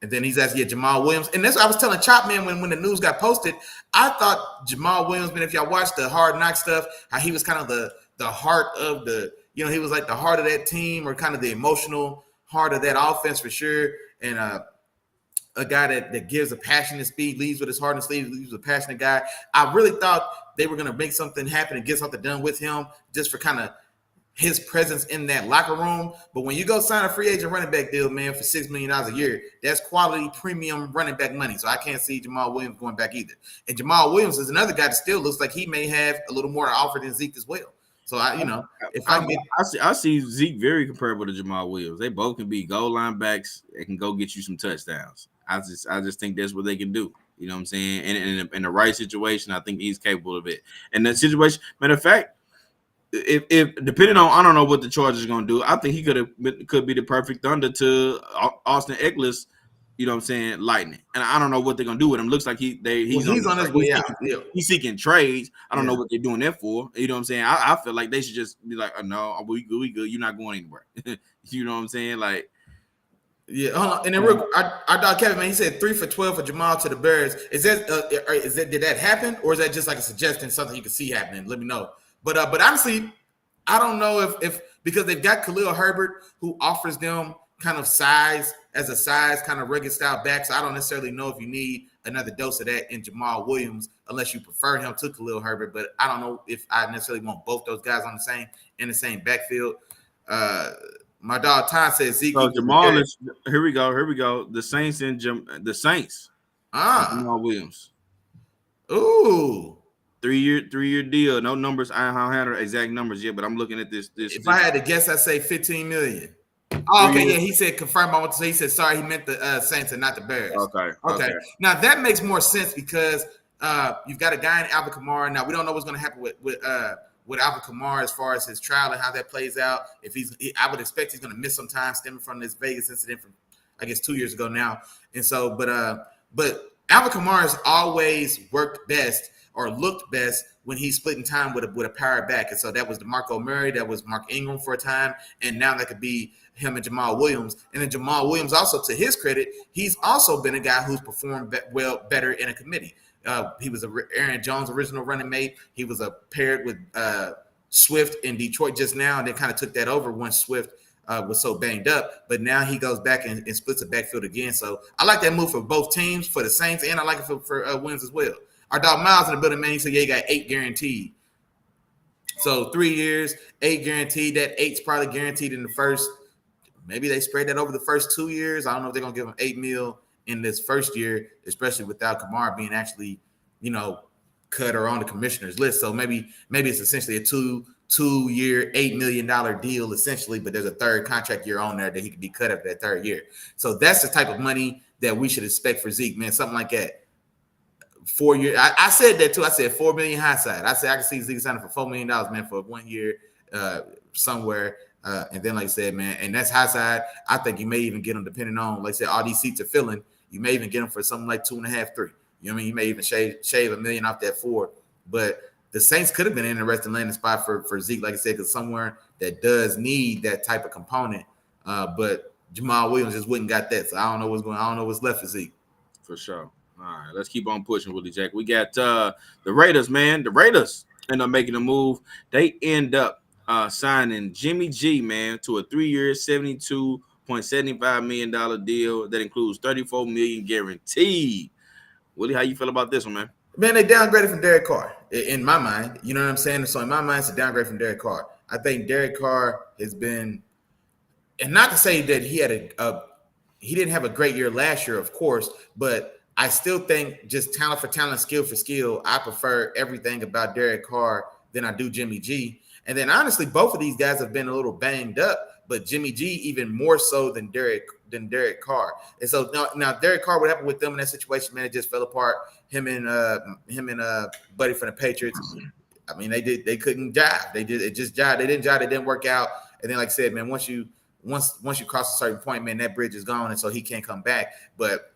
[SPEAKER 2] And then he's asking Jamal Williams. And that's what I was telling Chop, man, when the news got posted. I thought Jamal Williams, man, if y'all watched the Hard Knock stuff, how he was kind of the heart of he was like the heart of that team, or kind of the emotional heart of that offense for sure. And a guy that gives a passionate speed, leads with his heart and sleeve, leads with a passionate guy. I really thought they were going to make something happen and get something done with him just for kind of his presence in that locker room. But when you go sign a free agent running back deal, man, for $6 million a year, that's quality premium running back money. So I can't see Jamal Williams going back either. And Jamal Williams is another guy that still looks like he may have a little more to offer than Zeke as well. So
[SPEAKER 1] I see Zeke very comparable to Jamal Williams. They both can be goal line backs. They can go get you some touchdowns. I just think that's what they can do. You know what I'm saying? And in the right situation, I think he's capable of it. And that situation, matter of fact, if depending on, I don't know what the Chargers are going to do, I think he could be the perfect thunder to Austin Eckler's, you know what I'm saying, Lightning. And I don't know what they're going to do with him. Looks like he's on his way out. He's seeking trades. I don't know what they're doing that for. You know what I'm saying? I feel like they should just be like, oh, no, we good. You're not going anywhere. You know what I'm saying? like.
[SPEAKER 2] Yeah, hold on. And then our dog Kevin, man, he said 3 for 12 for Jamal to the Bears. Is that did that happen, or is that just like a suggestion, something you can see happening? Let me know. But honestly, I don't know if because they've got Khalil Herbert, who offers them kind of size kind of rugged style back. So I don't necessarily know if you need another dose of that in Jamal Williams, unless you prefer him to Khalil Herbert. But I don't know if I necessarily want both those guys in the same backfield. My dog Ty says Zeke.
[SPEAKER 1] So Jamal is here. We go. The Saints and the Saints. Jamal Williams.
[SPEAKER 2] Ooh,
[SPEAKER 1] 3 year deal. No numbers. I don't have the exact numbers yet, but I'm looking at this.
[SPEAKER 2] If I had to guess, I'd say 15 million. Oh, okay, yeah. He said confirm. I want to say. He said sorry. He meant the Saints and not the Bears. Okay. Now that makes more sense because you've got a guy in Alvin Kamara. Now we don't know what's going to happen with Alvin Kamara as far as his trial and how that plays out. I would expect he's going to miss some time stemming from this Vegas incident from, I guess, 2 years ago now. And so, but Alvin Kamara has always worked best or looked best when he's splitting time with a power back. And so that was DeMarco Murray, that was Mark Ingram for a time, and now that could be him and Jamal Williams. And then Jamal Williams, also to his credit, he's also been a guy who's performed better in a committee. He was Aaron Jones' original running mate. He was paired with Swift in Detroit just now, and they kind of took that over once Swift was so banged up. But now he goes back and splits the backfield again. So I like that move for both teams, for the Saints, and I like it for Williams as well. Our dog Miles in the building, man, he said, yeah, he got 8 guaranteed. So 3 years, 8 guaranteed. That 8's probably guaranteed in the first. Maybe they spread that over the first 2 years. I don't know if they're gonna give him 8 mil in this first year, especially without Kamara being actually, cut or on the commissioner's list. So maybe it's essentially a two-year, $8 million deal essentially, but there's a third contract year on there that he could be cut after that third year. So that's the type of money that we should expect for Zeke, man. Something like that. 4 years. I said that too. I said $4 million high side. I said I can see Zeke signing for $4 million, man, for 1 year somewhere. And then, like I said, man, and that's high side. I think you may even get them, depending on, like I said, all these seats are filling. You may even get them for something like 2.5, 3. You know what I mean? You may even shave $1 million off that 4. But the Saints could have been an interesting landing spot for Zeke, like I said, because somewhere that does need that type of component. But Jamal Williams just wouldn't got that. So I don't know what's going. I don't know what's left for Zeke.
[SPEAKER 1] For sure. All right, let's keep on pushing, Willie Jack. We got the Raiders, man. The Raiders end up making a move. They end up signing Jimmy G, man, to a 3-year, $72.75 million deal that includes $34 million guaranteed. Willie, how you feel about this one, man?
[SPEAKER 2] Man, they downgraded from Derek Carr, in my mind. You know what I'm saying? So in my mind, it's a downgrade from Derek Carr. I think Derek Carr has been, and not to say that he had he didn't have a great year last year, of course, but I still think just talent for talent, skill for skill, I prefer everything about Derek Carr than I do Jimmy G. And then honestly, both of these guys have been a little banged up, but Jimmy G even more so than Derek Carr. And so now Derek Carr, what happened with them in that situation, man, it just fell apart. Him and Buddy from the Patriots. I mean, they couldn't jive. It just jived. They didn't work out. And then, like I said, man, once you cross a certain point, man, that bridge is gone, and so he can't come back. But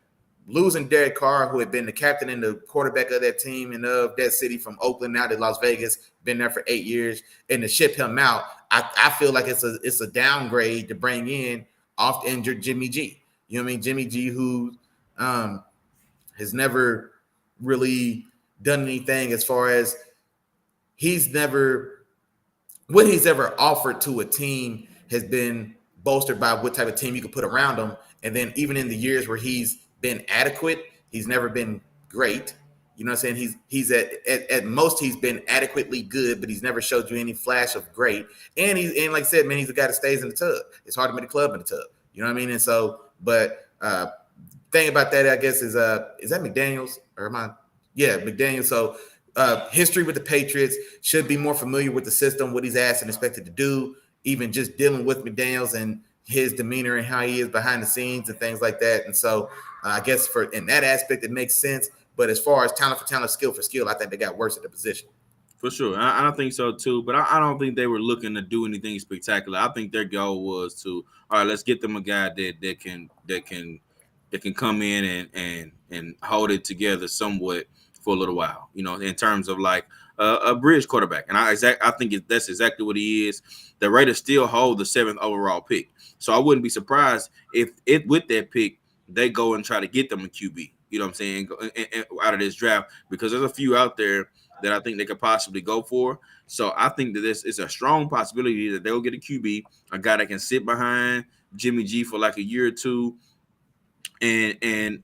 [SPEAKER 2] losing Derek Carr, who had been the captain and the quarterback of that team and of that city from Oakland now to Las Vegas, been there for 8 years, and to ship him out, I feel like it's a downgrade to bring in oft injured Jimmy G. You know what I mean? Jimmy G, who has never really done anything as far as what he's ever offered to a team has been bolstered by what type of team you can put around him. And then even in the years where he's been adequate, he's never been great. You know what I'm saying? He's at most he's been adequately good, but he's never showed you any flash of great. And like I said, man, he's a guy that stays in the tub. It's hard to make a club in the tub. You know what I mean? And so, but thing about that, I guess, is that McDaniels or am I? Yeah, McDaniels. So history with the Patriots, should be more familiar with the system, what he's asked and expected to do, even just dealing with McDaniels and his demeanor and how he is behind the scenes and things like that. And so I guess in that aspect, it makes sense. But as far as talent for talent, skill for skill, I think they got worse at the position.
[SPEAKER 1] For sure. I don't think so too, but I don't think they were looking to do anything spectacular. I think their goal was to, all right, let's get them a guy that can come in and hold it together somewhat for a little while, you know, in terms of like a bridge quarterback. And I think that's exactly what he is. The Raiders still hold the 7th overall pick. So I wouldn't be surprised if with that pick, they go and try to get them a QB, you know what I'm saying, out of this draft, because there's a few out there that I think they could possibly go for. So I think that this is a strong possibility that they'll get a QB, a guy that can sit behind Jimmy G for like a year or two, and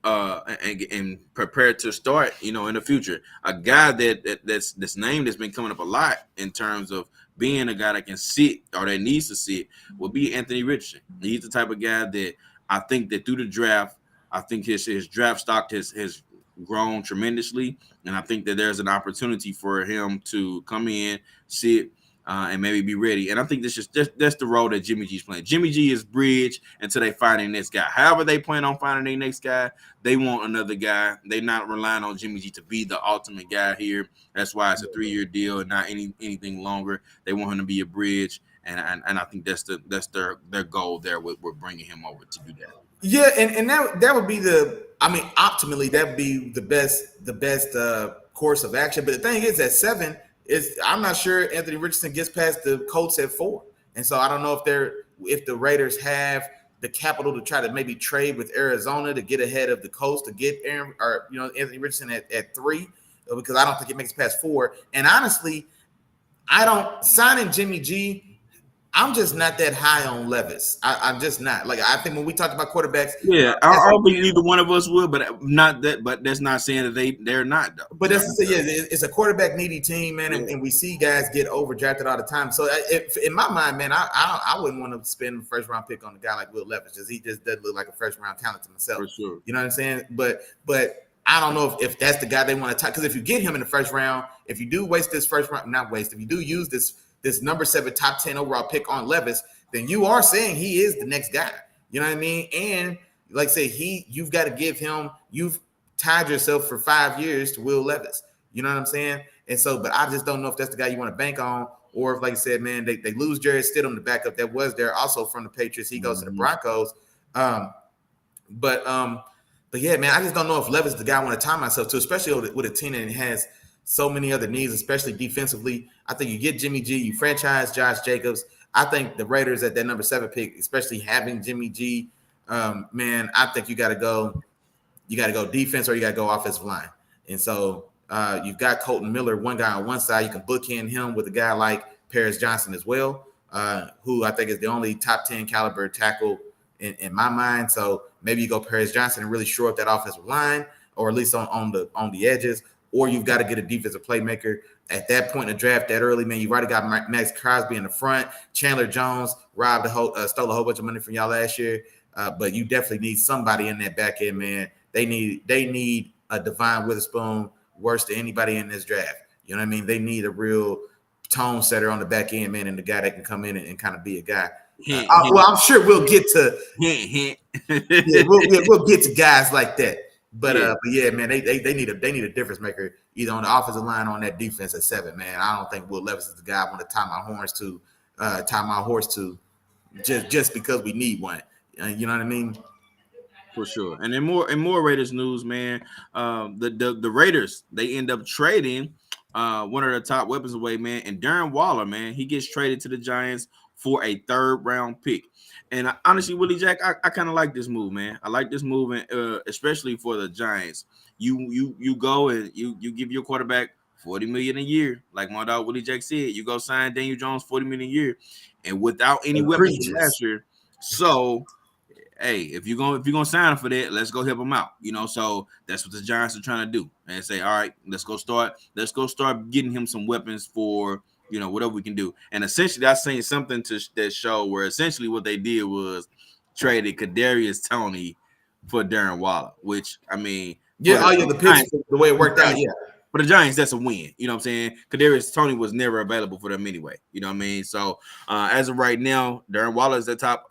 [SPEAKER 1] prepare to start, you know, in the future. A guy that's this name that's been coming up a lot in terms of being a guy that can sit or that needs to sit will be Anthony Richardson. He's the type of guy that I think that through the draft, I think his draft stock has grown tremendously, and I think that there's an opportunity for him to come in, sit, and maybe be ready. And I think that's the role that Jimmy G's playing. Jimmy G is bridge until they find their next guy. However they plan on finding their next guy, they want another guy. They're not relying on Jimmy G to be the ultimate guy here. That's why it's a 3-year deal and not anything longer. They want him to be a bridge, and I think that's their goal there with bringing him over to do that.
[SPEAKER 2] Yeah, and that would be optimally that would be the best course of action. But the thing is, at 7, I'm not sure Anthony Richardson gets past the Colts at 4, and so I don't know if the Raiders have the capital to try to maybe trade with Arizona to get ahead of the Colts to get Anthony Richardson at 3, because I don't think it makes it past 4. And honestly, signing Jimmy G, I'm just not that high on Levis. I'm just not. Like, I think when we talked about quarterbacks,
[SPEAKER 1] Yeah, I don't think neither one of us would, but not that. But that's not saying that they're not though.
[SPEAKER 2] but that's to say, yeah, it's a quarterback needy team, man, and we see guys get overdrafted all the time. So in my mind, man, I wouldn't want to spend a first round pick on a guy like Will Levis, because he just doesn't look like a first round talent to myself.
[SPEAKER 1] For sure.
[SPEAKER 2] You know what I'm saying? But I don't know if that's the guy they want to talk. Because if you get him in the first round, if you do waste this first round, not waste, if you do use this number 7 top 10 overall pick on Levis, then you are saying he is the next guy. You know what I mean? And like I say, you've got to give him, you've tied yourself for 5 years to Will Levis. You know what I'm saying? And so, but I just don't know if that's the guy you want to bank on, or if, like I said, man, they lose Jared Stidham, the backup that was there also from the Patriots. He goes to the Broncos. But yeah, man, I just don't know if Levis is the guy I want to tie myself to, especially with a team that has so many other needs, especially defensively. I think you get Jimmy G, you franchise Josh Jacobs. I think the Raiders at that number 7 pick, especially having Jimmy G, man, I think you got to go defense, or you got to go offensive line. And so you've got Colton Miller, one guy on one side. You can bookend him with a guy like Paris Johnson as well, who I think is the only top 10 caliber tackle in my mind. So maybe you go Paris Johnson and really shore up that offensive line, or at least on the edges. Or you've got to get a defensive playmaker at that point in the draft that early, man. You've already got Max Crosby in the front. Chandler Jones stole a whole bunch of money from y'all last year, but you definitely need somebody in that back end, man. They need a Devon Witherspoon worse than anybody in this draft. You know what I mean? They need a real tone setter on the back end, man, and the guy that can come in and kind of be a guy. Well, I'm sure we'll get to we'll get to guys like that. But yeah, man, they need a difference maker either on the offensive line or on that defense at 7, man. I don't think Will Levis is the guy I want to tie my horse to, just because we need one. You know what I mean?
[SPEAKER 1] For sure. And in more Raiders news, man, the Raiders, they end up trading one of their top weapons away, man, and Darren Waller, man, he gets traded to the Giants for a 3rd round pick. And honestly, Willie Jack, I kind of like this move, man. I like this move, especially for the Giants. You go and you give your quarterback $40 million a year, like my dog Willie Jack said. You go sign Daniel Jones $40 million a year, and without any weapons from last year. So, hey, if you're gonna sign him for that, let's go help him out. You know, so that's what the Giants are trying to do, and say, all right, let's go start getting him some weapons for, you know, whatever we can do. And essentially, I seen something to that show where essentially what they did was traded Kadarius Toney for Darren Waller, which, I mean,
[SPEAKER 2] the pitch, the way it worked out, yeah.
[SPEAKER 1] For the Giants, that's a win. You know what I'm saying? Kadarius Toney was never available for them anyway. You know what I mean? So as of right now, Darren Waller is their top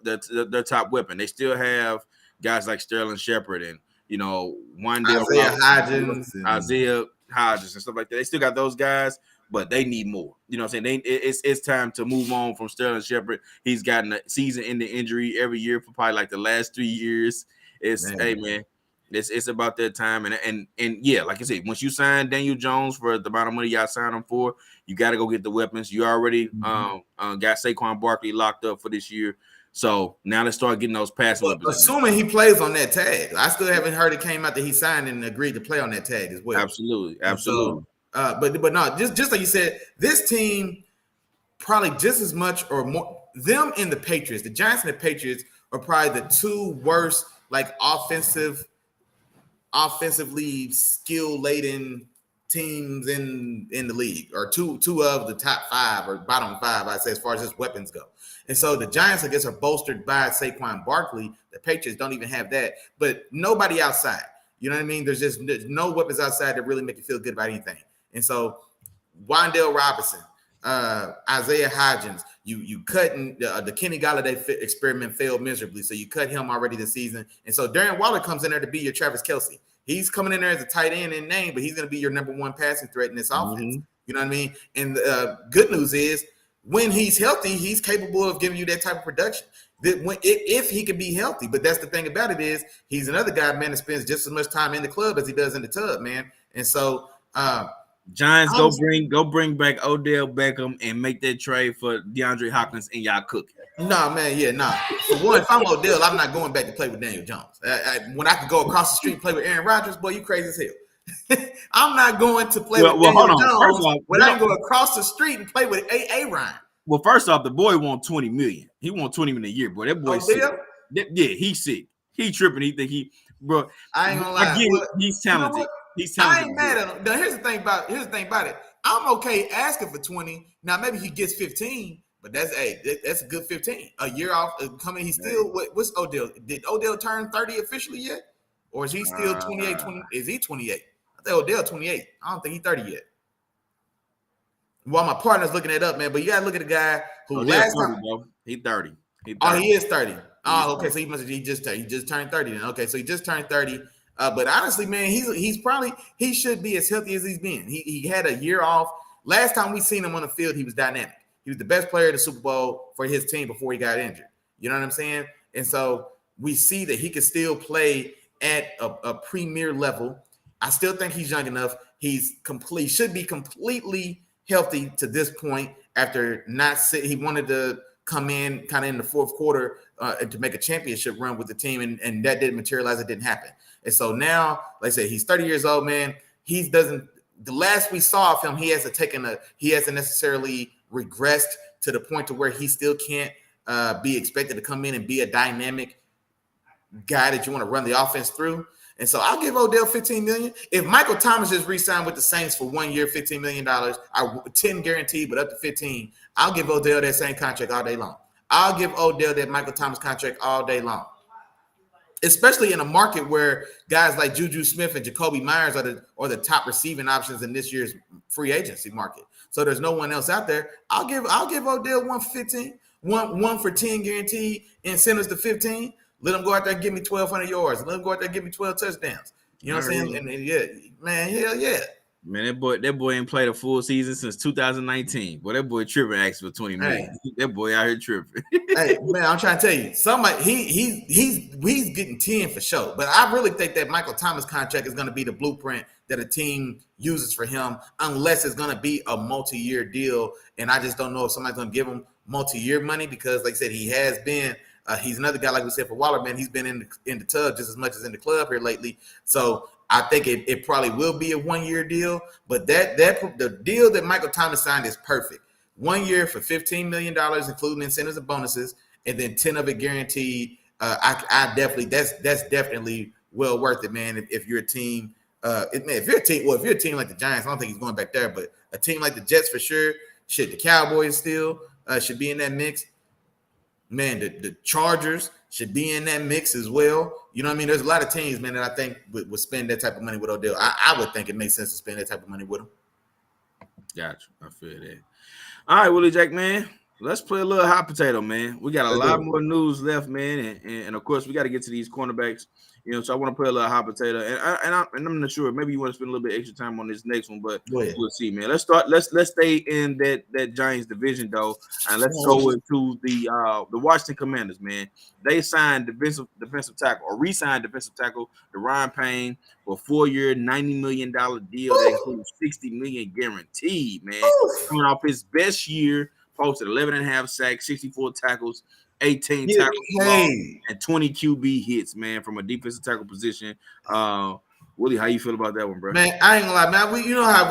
[SPEAKER 1] weapon. They still have guys like Sterling Shepard and, you know, Isaiah Hodgins and stuff like that. They still got those guys, but they need more. You know what I'm saying? It's time to move on from Sterling Shepard. He's gotten a season-ending injury every year for probably like the last 3 years. It's about that time. And yeah, like I said, once you sign Daniel Jones for the amount of money y'all signed him for, you got to go get the weapons. You already got Saquon Barkley locked up for this year. So now let's start getting those passing weapons.
[SPEAKER 2] Assuming he plays on that tag. I still haven't heard it came out that he signed and agreed to play on that tag as well.
[SPEAKER 1] Absolutely.
[SPEAKER 2] So, but no, just like you said, this team probably just as much or more, them and the Patriots, the Giants and the Patriots are probably the 2 worst, like offensively skill-laden teams in the league, or two of the top 5 or bottom 5, I'd say, as far as just weapons go. And so the Giants, I guess, are bolstered by Saquon Barkley. The Patriots don't even have that, but nobody outside. You know what I mean? There's no weapons outside that really make you feel good about anything. And so Wan'Dale Robinson, Isaiah Hodgins, you cutting the Kenny Golladay experiment failed miserably, so you cut him already this season. And so Darren Waller comes in there to be your Travis Kelce. He's coming in there as a tight end in name, but he's going to be your number 1 passing threat in this offense. You know what I mean? And the good news is, when he's healthy, he's capable of giving you that type of production. If he can be healthy. But that's the thing about it is, he's another guy, man, that spends just as much time in the club as he does in the tub, man. And so
[SPEAKER 1] Giants go bring back Odell Beckham and make that trade for DeAndre Hopkins, and y'all cook.
[SPEAKER 2] Nah, man, yeah, nah. For one, if I'm Odell, I'm not going back to play with Daniel Jones. When I could go across the street and play with Aaron Rodgers, boy, you crazy as hell. I'm not going to play with Daniel Jones when I can go across the street and play with A. Ryan.
[SPEAKER 1] Well, first off, the boy want 20 million. He want 20 million a year, boy. That boy sick.
[SPEAKER 2] Odell?
[SPEAKER 1] Yeah, he's sick. He tripping. He think bro.
[SPEAKER 2] I ain't gonna
[SPEAKER 1] I
[SPEAKER 2] lie.
[SPEAKER 1] get
[SPEAKER 2] Well,
[SPEAKER 1] it. He's
[SPEAKER 2] you know
[SPEAKER 1] talented.
[SPEAKER 2] what?
[SPEAKER 1] He's
[SPEAKER 2] I
[SPEAKER 1] talented.
[SPEAKER 2] ain't mad at him. Now, here's the thing about it. I'm okay asking for 20. Now maybe he gets 15, but that's a good 15. A year off coming. He's still what's Odell? Did Odell turn 30 officially yet? Or is he still 28? 20? Is he 28? I think Odell 28. I don't think he's 30 yet. While my partner's looking it up, man, but you gotta look at the guy who last
[SPEAKER 1] 30,
[SPEAKER 2] time.
[SPEAKER 1] bro. He 30.
[SPEAKER 2] Oh, he is 30. Oh, okay. So he just turned 30 then. Okay, so he just turned 30. But honestly, man, he should be as healthy as he's been. He had a year off. Last time we seen him on the field, he was dynamic. He was the best player in the Super Bowl for his team before he got injured. You know what I'm saying? And so we see that he can still play at a premier level. I still think he's young enough. Should be completely healthy to this point after not sit. He wanted to come in kind of in the fourth quarter to make a championship run with the team, and that didn't materialize. It didn't happen. And so now, like I said, he's 30 years old, man. The last we saw of him, he hasn't necessarily regressed to the point to where he still can't be expected to come in and be a dynamic guy that you want to run the offense through. And so I'll give Odell $15 million. If Michael Thomas just re-signed with the Saints for 1 year, $15 million, 10 guaranteed, but up to 15, I'll give Odell that same contract all day long. I'll give Odell that Michael Thomas contract all day long. Especially in a market where guys like Juju Smith and Jacoby Myers are the top receiving options in this year's free agency market. So there's no one else out there. I'll give Odell 1 for 15, one for 10 guaranteed, incentives to 15. Let him go out there and give me 1,200 yards. Let him go out there and give me 12 touchdowns. You know what I'm saying? And yeah, man, hell yeah.
[SPEAKER 1] Man, that boy ain't played a full season since 2019. Boy, that boy tripping asking for 20 million. Hey. That boy out here tripping.
[SPEAKER 2] Hey, man, I'm trying to tell you, somebody he's getting 10 for sure. But I really think that Michael Thomas contract is going to be the blueprint that a team uses for him, unless it's going to be a multi-year deal. And I just don't know if somebody's going to give him multi-year money because, like I said, he has been. He's another guy, like we said, for Waller, man. He's been in the tub just as much as in the club here lately. So I think it probably will be a 1 year deal. But the deal that Michael Thomas signed is perfect. 1 year for $15 million, including incentives and bonuses, and then 10 of it guaranteed. I definitely that's definitely well worth it, man. If you're a team, if you're a team like the Giants, I don't think he's going back there, but a team like the Jets for sure. Shit, the Cowboys still should be in that mix. Man, the Chargers should be in that mix as well. You know what I mean? There's a lot of teams, man, that I think would spend that type of money with Odell. I would think it makes sense to spend that type of money with him.
[SPEAKER 1] Gotcha. I feel that. All right, Willie Jack, man. Let's play a little hot potato, man. We got a lot more news left, man, and of course we got to get to these cornerbacks. You know, so I want to play a little hot potato, and I'm not sure. Maybe you want to spend a little bit extra time on this next one, but we'll see, man. Let's stay in that Giants division though, and let's go into the Washington Commanders, man. They signed defensive tackle or re-signed defensive tackle Deron Payne for a 4-year, $90 million deal that includes $60 million guaranteed, man. Coming off his best year, posted 11.5 sacks, 64 tackles. 18 tackles and 20 QB hits, man, from a defensive tackle position. Willie, how you feel about that one, bro?
[SPEAKER 2] Man, I ain't gonna lie, man. You know how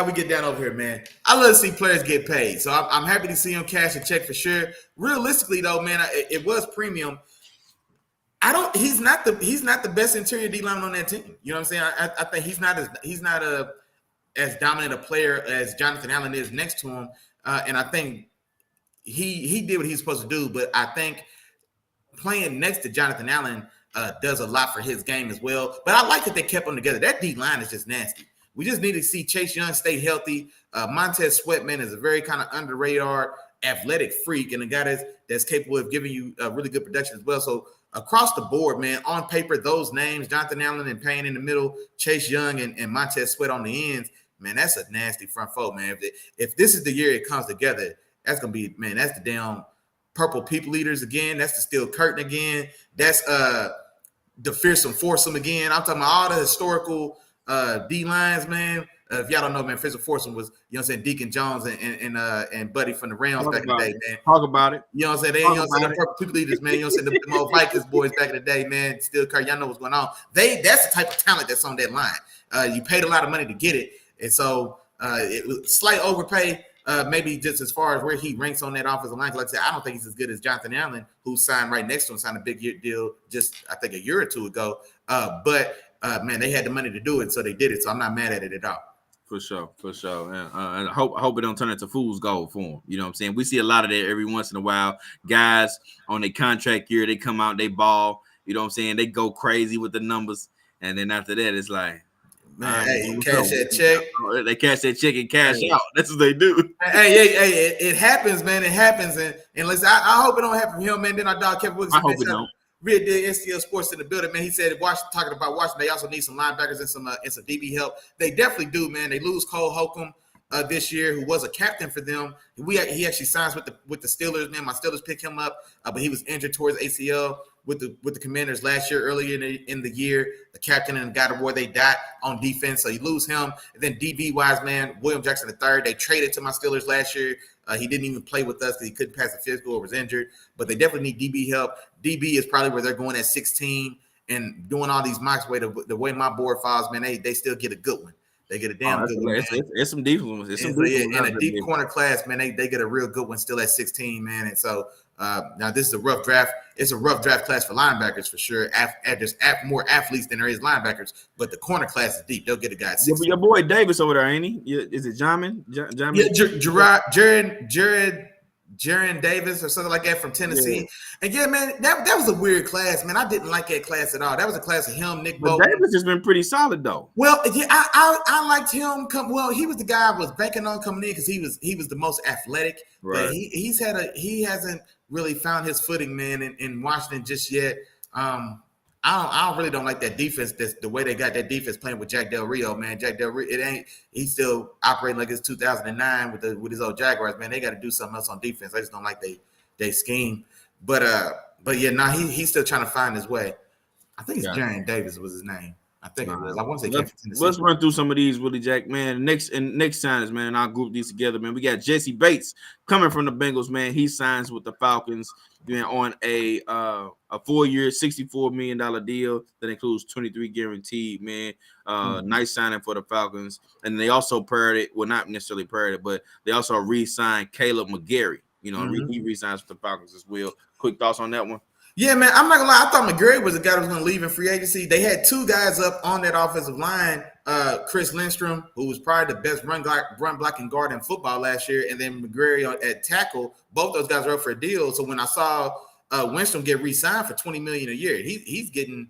[SPEAKER 2] we get down over here, man. I love to see players get paid, so I'm happy to see him cash a check for sure. Realistically, though, man, it was premium. He's not the best interior D lineman on that team. You know what I'm saying? I think he's not as dominant a player as Jonathan Allen is next to him, and I think. He did what he's supposed to do, but I think playing next to Jonathan Allen does a lot for his game as well. But I like that they kept them together. That D line is just nasty. We just need to see Chase Young stay healthy. Montez Sweat, man, is a very kind of under radar athletic freak and a guy that's capable of giving you really good production as well. So across the board, man, on paper, those names, Jonathan Allen and Payne in the middle, Chase Young and Montez Sweat on the ends, man, that's a nasty front four, man. If this is the year it comes together, that's going to be, man, that's the damn purple people eaters again. That's the steel curtain again. That's the fearsome foursome again. I'm talking about all the historical D-lines, man. If y'all don't know, man, fearsome foursome was, you know what I'm saying, Deacon Jones and Buddy from the Rams back in the day, man.
[SPEAKER 1] Talk about it.
[SPEAKER 2] You know what I'm saying? The purple people eaters, man. You know what I'm saying? The old Vikings boys back in the day, man. Steel curtain. Y'all know what's going on. That's the type of talent that's on that line. You paid a lot of money to get it. And so it was slight overpay. maybe just as far as where he ranks on that offensive line. Like I said, I don't think he's as good as Jonathan Allen, who signed right next to him, signed a big deal just I think a year or two ago. But man, they had the money to do it, so they did it. So I'm not mad at it at all.
[SPEAKER 1] For sure. And I hope it don't turn into fool's gold for him. You know what I'm saying? We see a lot of that every once in a while. Guys on their contract year, they come out, they ball. You know what I'm saying? They go crazy with the numbers, and then after that, it's like,
[SPEAKER 2] man, hey, cash that check.
[SPEAKER 1] They cash that check and cash out. That's what they do.
[SPEAKER 2] Hey, it happens, man. It happens, and listen, I hope it don't happen for him, man. Then our dog Kevin Wilson.
[SPEAKER 1] I hope it don't.
[SPEAKER 2] Real deal STL Sports in the building, man. He said talking about Washington, they also need some linebackers and some DB help. They definitely do, man. They lose Cole Holcomb this year, who was a captain for them. He actually signs with the Steelers, man. My Steelers picked him up, but he was injured towards ACL with the Commanders last year, earlier in the year. The captain and the guy where they died on defense, so you lose him. And then DB wise, man, William Jackson III. They traded to my Steelers last year. He didn't even play with us because he couldn't pass the physical or was injured. But they definitely need DB help. DB is probably where they're going at 16 and doing all these mocks. The way my board files, man, they still get a good one. They get a damn good one.
[SPEAKER 1] It's some deep ones.
[SPEAKER 2] And a deep corner class, man. They get a real good one still at 16, man. And so now this is a rough draft. It's a rough draft class for linebackers for sure. There's more athletes than there is linebackers, but the corner class is deep. They'll get a guy at 16.
[SPEAKER 1] Your boy Davis over there, ain't he? Is it Jamin?
[SPEAKER 2] Yeah, Jaron Davis or something like that from Tennessee. Yeah. And yeah, man, that was a weird class, man. I didn't like that class at all. That was a class of him, Nick Bolton.
[SPEAKER 1] Davis has been pretty solid though.
[SPEAKER 2] Well, yeah, I liked him. He was the guy I was banking on coming in because he was the most athletic.
[SPEAKER 1] Right.
[SPEAKER 2] But he hasn't really found his footing, man, in Washington just yet. I really don't like that defense. The way they got that defense playing with Jack Del Rio, man. Jack Del Rio, he's still operating like it's 2009 with his old Jaguars, man. They got to do something else on defense. I just don't like they scheme. But yeah, he's still trying to find his way. I think it's Jaron Davis was his name. I think it was. I want to say
[SPEAKER 1] let's run through some of these, Willie Jack, man. Next signings, man. I'll group these together, man. We got Jesse Bates coming from the Bengals, man. He signs with the Falcons, on a 4-year, $64 million deal that includes 23 guaranteed, man. Nice signing for the Falcons, and they also paired it. Well, not necessarily paired it, but they also re-signed Caleb McGarry. He re-signs with the Falcons as well. Quick thoughts on that one?
[SPEAKER 2] Yeah, man, I'm not gonna lie. I thought McGarry was the guy that was gonna leave in free agency. They had two guys up on that offensive line, Chris Lindstrom, who was probably the best run blocking guard in football last year, and then McGarry at tackle. Both those guys are up for a deal. So when I saw Lindstrom get re-signed for $20 million a year, he's getting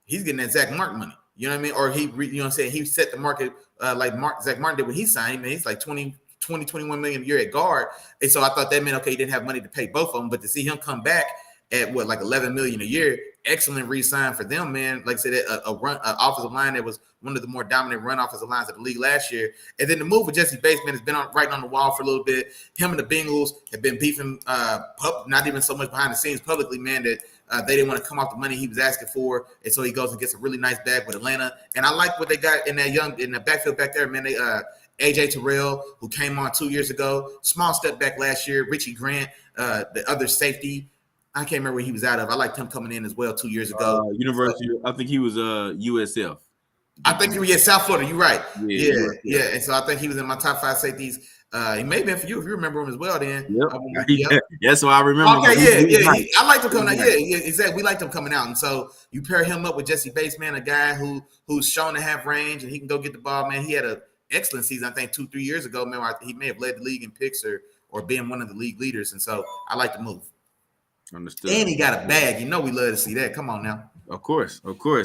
[SPEAKER 2] that Zach Martin money. You know what I mean? Or he set the market like Zach Martin did when he signed. Man, he's like 21 million a year at guard. And so I thought that meant okay, he didn't have money to pay both of them, but to see him come back at like 11 million a year, excellent re-sign for them, man. Like I said, an offensive line that was one of the more dominant run offensive lines of the league last year. And then the move with Jesse Bates, man, has been right on the wall for a little bit. Him and the Bengals have been beefing, not even so much behind the scenes publicly, man, that they didn't want to come off the money he was asking for. And so he goes and gets a really nice bag with Atlanta. And I like what they got in the backfield back there, man. They AJ Terrell, who came on 2 years ago, small step back last year. Richie Grant, the other safety. I can't remember where he was out of. I liked him coming in as well 2 years ago.
[SPEAKER 1] University. I think he was USF.
[SPEAKER 2] I think you were South Florida. You're right.
[SPEAKER 1] Yeah.
[SPEAKER 2] And so I think he was in my top 5 safeties. He may have been for you if you remember him as well. Then.
[SPEAKER 1] Yep. Yeah, so I remember.
[SPEAKER 2] Okay. Yeah. I liked him coming out. Yeah. Exactly. We liked him coming out, and so you pair him up with Jesse Bates, man, a guy who's shown to have range and he can go get the ball, man. He had an excellent season, I think 2-3 years ago, man. He may have led the league in picks or been one of the league leaders, and so I like the move.
[SPEAKER 1] Understood.
[SPEAKER 2] And he got a bag. We love to see that. Come on now.
[SPEAKER 1] Of course.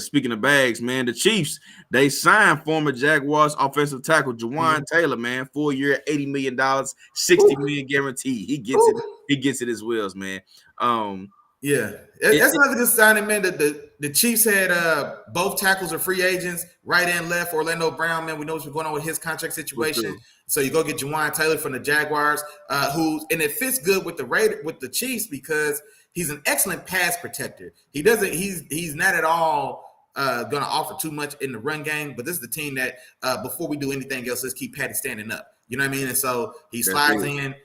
[SPEAKER 1] Speaking of bags, man, the Chiefs, they signed former Jaguars offensive tackle Jawan Taylor, man, 4-year, $80 million, $60 million guaranteed. He gets it. He gets it as well, man.
[SPEAKER 2] Yeah, that's another good signing, man. The Chiefs had both tackles are free agents, right and left. Orlando Brown, man, we know what's going on with his contract situation. So you go get Jawan Taylor from the Jaguars, and it fits good with the Chiefs because he's an excellent pass protector. He's not at all going to offer too much in the run game, but this is the team that before we do anything else, let's keep Patty standing up. You know what I mean? And so he slides in.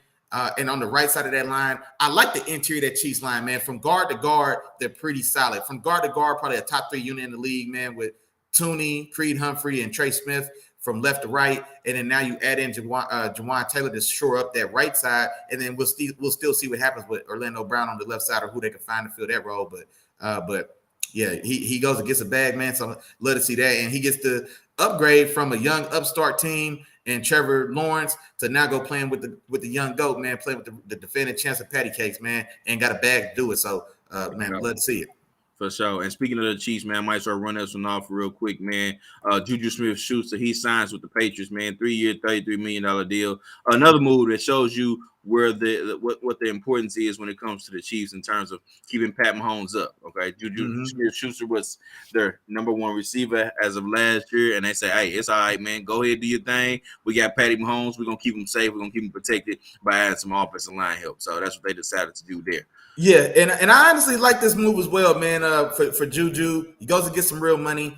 [SPEAKER 2] And on the right side of that line, I like the interior of that Chiefs line, man. From guard to guard, they're pretty solid. From guard to guard, probably a top 3 unit in the league, man, with Tooney, Creed Humphrey, and Trey Smith. from left to right, and then now you add in Jawan Taylor to shore up that right side, and then we'll still see what happens with Orlando Brown on the left side or who they can find to fill that role. But yeah, he goes and gets a bag, man. So love to see that, and he gets to upgrade from a young upstart team and Trevor Lawrence to now go playing with the young GOAT, man, playing with the defending chance of patty cakes, man, and got a bag to do it. So man, love to see it.
[SPEAKER 1] For sure. And speaking of the Chiefs, man, I might start running this one off real quick, man. Juju Smith-Schuster, he signs with the Patriots, man. 3-year, $33 million deal. Another move that shows you where what the importance is when it comes to the Chiefs in terms of keeping Pat Mahomes up. Okay, Juju Smith-Schuster was their number one receiver as of last year, and they say, hey, it's all right, man. Go ahead, do your thing. We got Patty Mahomes. We're gonna keep him safe. We're gonna keep him protected by adding some offensive line help. So that's what they decided to do there.
[SPEAKER 2] Yeah, and I honestly like this move as well, man. For Juju, he goes to get some real money.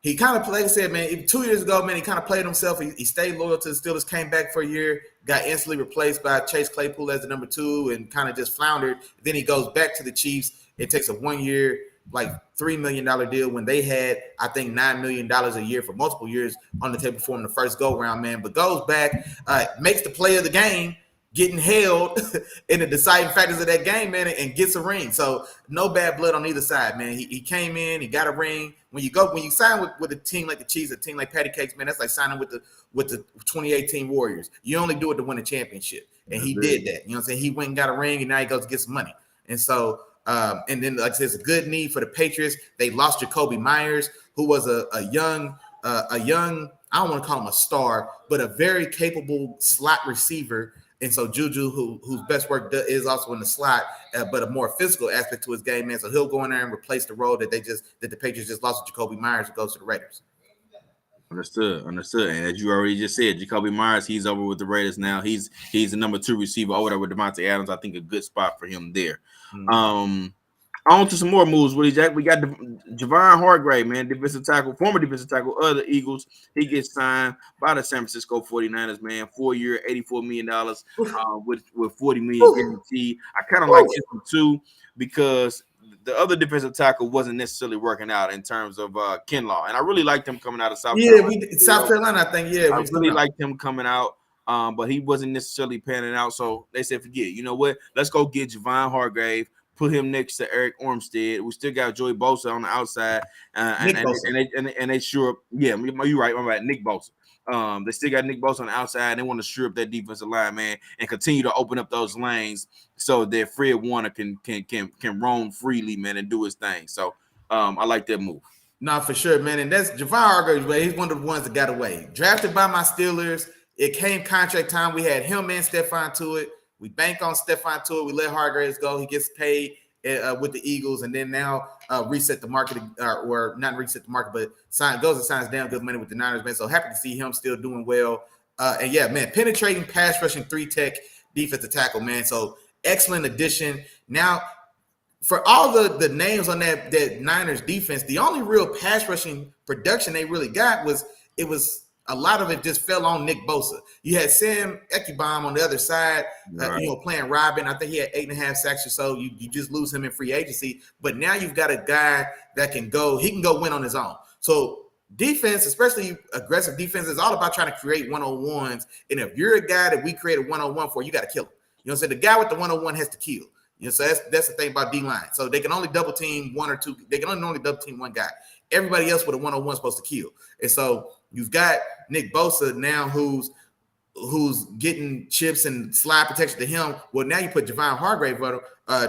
[SPEAKER 2] He kind of, like I said, man, 2 years ago, man, he kind of played himself. He stayed loyal to the Steelers, came back for a year, got instantly replaced by Chase Claypool as the number 2, and kind of just floundered. Then he goes back to the Chiefs. It takes a 1 year, like $3 million deal when they had, I think, $9 million a year for multiple years on the table for him the first go round, man. But goes back, makes the play of the game, getting held in the deciding factors of that game, man, and gets a ring. So no bad blood on either side, man. He came in, he got a ring. When you sign with a team like the Chiefs, a team like Patty Cakes, man, that's like signing with the 2018 Warriors. You only do it to win a championship. And he did that. You know what I'm saying? He went and got a ring, and now he goes to get some money. And so, and then, like I said, it's a good need for the Patriots. They lost Jacoby Myers, who was a young, I don't want to call him a star, but a very capable slot receiver. And so Juju, whose best work is also in the slot, but a more physical aspect to his game, man. So he'll go in there and replace the role that the Patriots just lost to Jacoby Myers, who goes to the Raiders.
[SPEAKER 1] Understood. And as you already just said, Jacoby Myers, he's over with the Raiders now. He's the number 2 receiver over there with Devontae Adams. I think a good spot for him there. On to some more moves, Willie Jack. We got Javon Hargrave, man, former defensive tackle of the Eagles. He gets signed by the San Francisco 49ers, man. 4-year, $84 million with $40 million guaranteed. I kind of like this one too because the other defensive tackle wasn't necessarily working out in terms of Kinlaw, and I really liked him coming out of South Carolina.
[SPEAKER 2] South Carolina, I think. Yeah,
[SPEAKER 1] I really liked him coming out. But he wasn't necessarily panning out, so they said, forget. You know what? Let's go get Javon Hargrave. Put him next to Eric Armstead. We still got Joey Bosa on the outside, and they sure up. Yeah, you're right. I'm right. Nick Bosa. They still got Nick Bosa on the outside. They want to shore up that defensive line, man, and continue to open up those lanes so that Fred Warner can roam freely, man, and do his thing. So I like that move.
[SPEAKER 2] No, for sure, man. And that's Javon Hargrave. He's one of the ones that got away. Drafted by my Steelers. It came contract time. We had him and Stephon Tuitt. We bank on Stephon Tuitt. We let Hargraves go. He gets paid with the Eagles, and then now reset the market, or not reset the market, but goes and signs damn good money with the Niners, man. So happy to see him still doing well. And yeah, man, penetrating, pass rushing, 3-tech defensive tackle, man. So excellent addition. Now, for all the names on that Niners defense, the only real pass rushing production they really got was a lot of it just fell on Nick Bosa. You had Sam Ekibom on the other side, playing Robin. I think he had 8.5 sacks or so. You just lose him in free agency. But now you've got a guy that can go win on his own. So defense, especially aggressive defense, is all about trying to create one-on-ones. And if you're a guy that we create a one-on-one for, you got to kill him. You know what I'm saying? The guy with the one-on-one has to kill. You know, so that's the thing about D-line. So they can only double team one or two. They can only double team one guy. Everybody else with a one-on-one is supposed to kill. And so you've got Nick Bosa now who's getting chips and slide protection to him. Well, now you put Javon Hargrave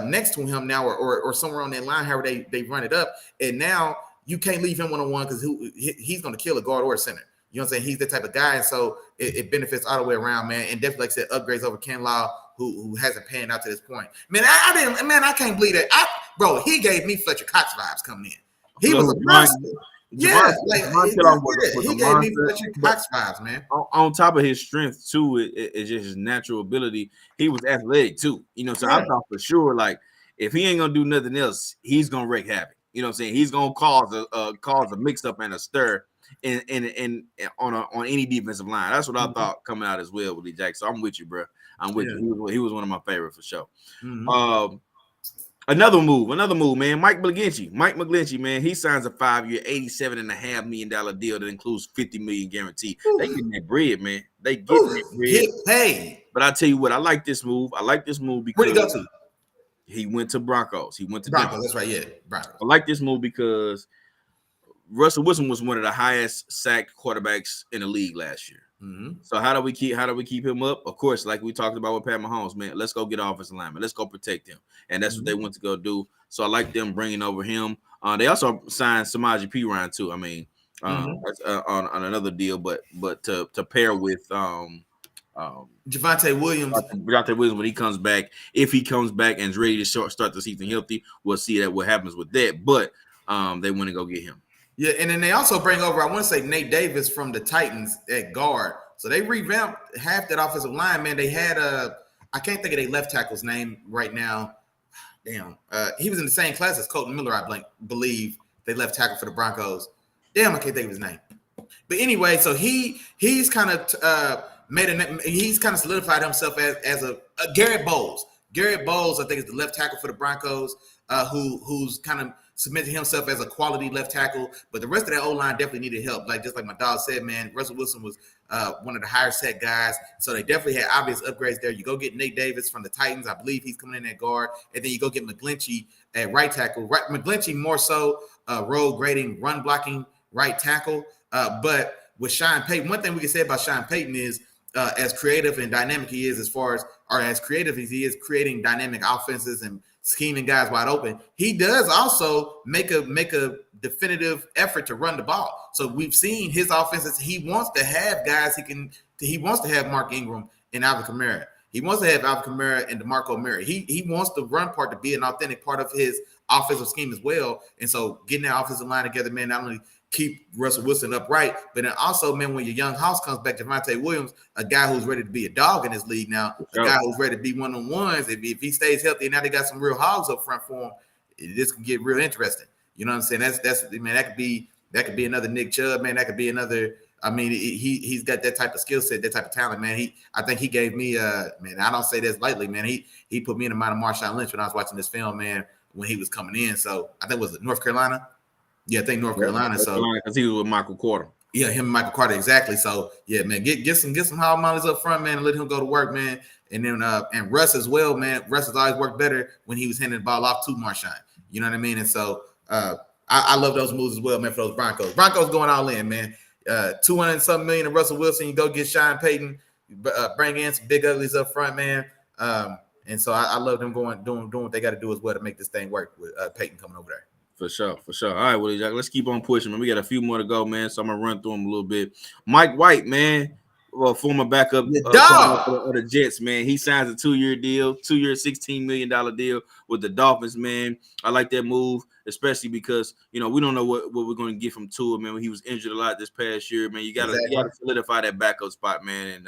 [SPEAKER 2] next to him now or somewhere on that line, however they run it up. And now you can't leave him one-on-one because he's going to kill a guard or a center. You know what I'm saying? He's the type of guy. And so it benefits all the way around, man. And definitely, like I said, upgrades over Kinlaw, who hasn't panned out to this point. Man, I can't believe that. Bro, he gave me Fletcher Cox vibes coming in. He was a monster. Yeah, he gave me Fletcher Cox vibes, man.
[SPEAKER 1] On top of his strength too, it's just his natural ability. He was athletic too, you know. So I thought for sure, like if he ain't gonna do nothing else, he's gonna wreak havoc. You know what I'm saying? He's gonna cause a mix up and a stir in on any defensive line. That's what I thought coming out as well, Willie Jack. So I'm with you, bro. I'm with you. He was one of my favorites for sure. Another move, man. Mike McGlinchey, man. He signs a 5-year, $87.5 million deal that includes $50 million guaranteed. They getting that bread, man. They getting that bread.
[SPEAKER 2] Get paid.
[SPEAKER 1] But I tell you what, I like this move.
[SPEAKER 2] Where'd he
[SPEAKER 1] Because
[SPEAKER 2] go to?
[SPEAKER 1] he went to Broncos. He went to
[SPEAKER 2] Broncos.
[SPEAKER 1] Denver.
[SPEAKER 2] That's right. Yeah, Broncos.
[SPEAKER 1] I like this move because Russell Wilson was one of the highest sacked quarterbacks in the league last year.
[SPEAKER 2] Mm-hmm.
[SPEAKER 1] So how do we keep him up? Of course, like we talked about with Pat Mahomes, man. Let's go get offensive lineman. Let's go protect him, and that's what they went to go do. So I like them bringing over him. They also signed Samaje Perine too. I mean, on another deal, but to pair with
[SPEAKER 2] Javonte Williams.
[SPEAKER 1] When he comes back, if he comes back and is ready to start the season healthy, we'll see that what happens with that. But they want to go get him.
[SPEAKER 2] Yeah, and then they also bring over, I want to say, Nate Davis from the Titans at guard. So they revamped half that offensive line, man. They had I can't think of their left tackle's name right now. Damn. He was in the same class as Colton Miller, I believe. They left tackle for the Broncos. Damn, I can't think of his name. But anyway, so he's kind of he's kind of solidified himself as a Garrett Bowles. Garrett Bowles, I think, is the left tackle for the Broncos, who's kind of cemented himself as a quality left tackle. But the rest of that O-line definitely needed help. Just like my dog said, man, Russell Wilson was one of the higher set guys. So they definitely had obvious upgrades there. You go get Nate Davis from the Titans. I believe he's coming in at guard. And then you go get McGlinchey at right tackle. McGlinchey more so road grading, run blocking right tackle. But with Sean Payton, one thing we can say about Sean Payton is as creative and dynamic he is as creative as he is creating dynamic offenses and scheming guys wide open, he does also make a definitive effort to run the ball. So we've seen his offenses. He wants to have guys he wants to have Mark Ingram and Alvin Kamara. He wants to have Alvin Kamara and DeMarco Murray. He wants the run part to be an authentic part of his offensive scheme as well. And so getting that offensive line together, man, not only keep Russell Wilson upright, but then also, man, when your young house comes back, Javonte Williams, a guy who's ready to be a dog in this league now, a guy who's ready to be one-on-ones. If he stays healthy, and now they got some real hogs up front for him, this can get real interesting. You know what I'm saying? That's man, that could be another Nick Chubb, man. That could be another. I mean, he's got that type of skill set, that type of talent, man. I think he gave me man. I don't say this lightly, man. He put me in the mind of Marshawn Lynch when I was watching this film, man, when he was coming in. So I think it was North Carolina. Yeah, I think North Carolina. So
[SPEAKER 1] because he was with Michael Carter.
[SPEAKER 2] Yeah, him and Michael Carter, exactly. So yeah, man, get some high mileage up front, man, and let him go to work, man. And then and Russ as well, man. Russ has always worked better when he was handing the ball off to Marshawn. You know what I mean? And so I love those moves as well, man, for those Broncos. Broncos going all in, man. 200-something million of Russell Wilson. You go get Sean Payton, bring in some big uglies up front, man. And so I love them doing what they got to do as well to make this thing work with Payton coming over there.
[SPEAKER 1] For sure. All right, Willie Jack, let's keep on pushing, man. We got a few more to go, man, so I'm going to run through them a little bit. Mike White, man, former backup of the Jets, man. He signs a 2-year deal, $16 million deal with the Dolphins, man. I like that move, especially because, we don't know what we're going to get from Tua, man. He was injured a lot this past year, man. You got to solidify that backup spot, man,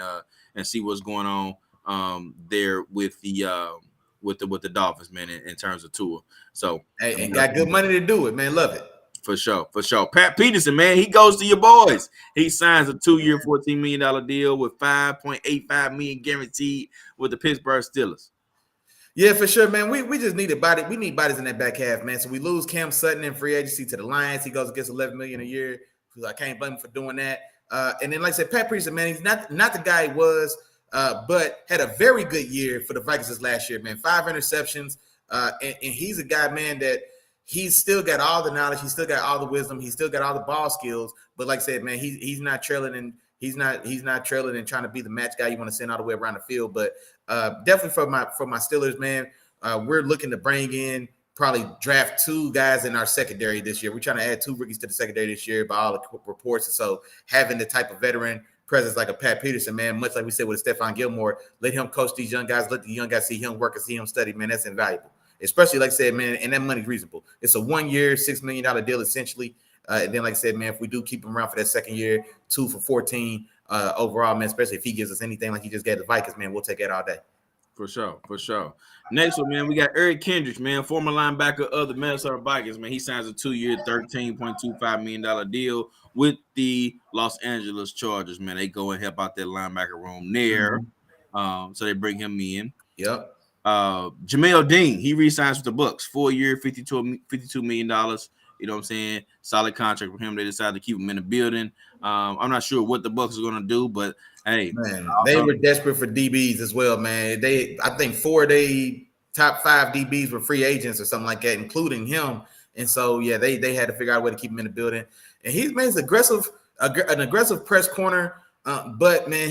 [SPEAKER 1] and see what's going on there with the Dolphins, man, in terms of Tua. So
[SPEAKER 2] and got good money to do it, man. Love it.
[SPEAKER 1] For sure. Pat Peterson, man, he goes to your boys. He signs a 2-year, $14 million deal with $5.85 million guaranteed with the Pittsburgh Steelers.
[SPEAKER 2] Yeah, for sure, man. We just needed body. We need bodies in that back half, man. So we lose Cam Sutton in free agency to the Lions. He goes against $11 million a year. I can't blame him for doing that. And then, like I said, Pat Peterson, man, he's not the guy he was. But had a very good year for the Vikings this last year, man. 5 interceptions. And he's a guy, man, that he's still got all the knowledge. He's still got all the wisdom. He's still got all the ball skills. But like I said, man, he's not trailing and he's not trailing and trying to be the match guy you want to send all the way around the field. But definitely for my Steelers, man, we're looking to bring in probably draft 2 guys in our secondary this year. We're trying to add 2 rookies to the secondary this year by all the reports. And so having the type of veteran presence like a Pat Peterson, man, much like we said with Stephon Gilmore, let him coach these young guys, let the young guys see him work and see him study, man. That's invaluable. Especially, like I said, man, and that money's reasonable. It's a 1-year, $6 million deal, essentially. And then, like I said, man, if we do keep him around for that second year, 2 for 14 overall, man, especially if he gives us anything like he just gave the Vikings, man, we'll take that all day.
[SPEAKER 1] For sure. Next one, man, we got Eric Kendricks, man, former linebacker of the Minnesota Vikings, man. He signs a 2-year, $13.25 million deal with the Los Angeles Chargers, man. They go and help out that linebacker room there. So they bring him in.
[SPEAKER 2] Yep.
[SPEAKER 1] Jamel Dean, he re-signs with the Bucks, 4 year, $52 million. You know what I'm saying? Solid contract for him. They decided to keep him in the building. I'm not sure what the Bucks are going to do, but hey,
[SPEAKER 2] man, they were desperate for DBs as well, man. I think 4 of they top 5 DBs were free agents or something like that, including him. And so, yeah, they had to figure out a way to keep him in the building. And he's made an aggressive press corner. But man,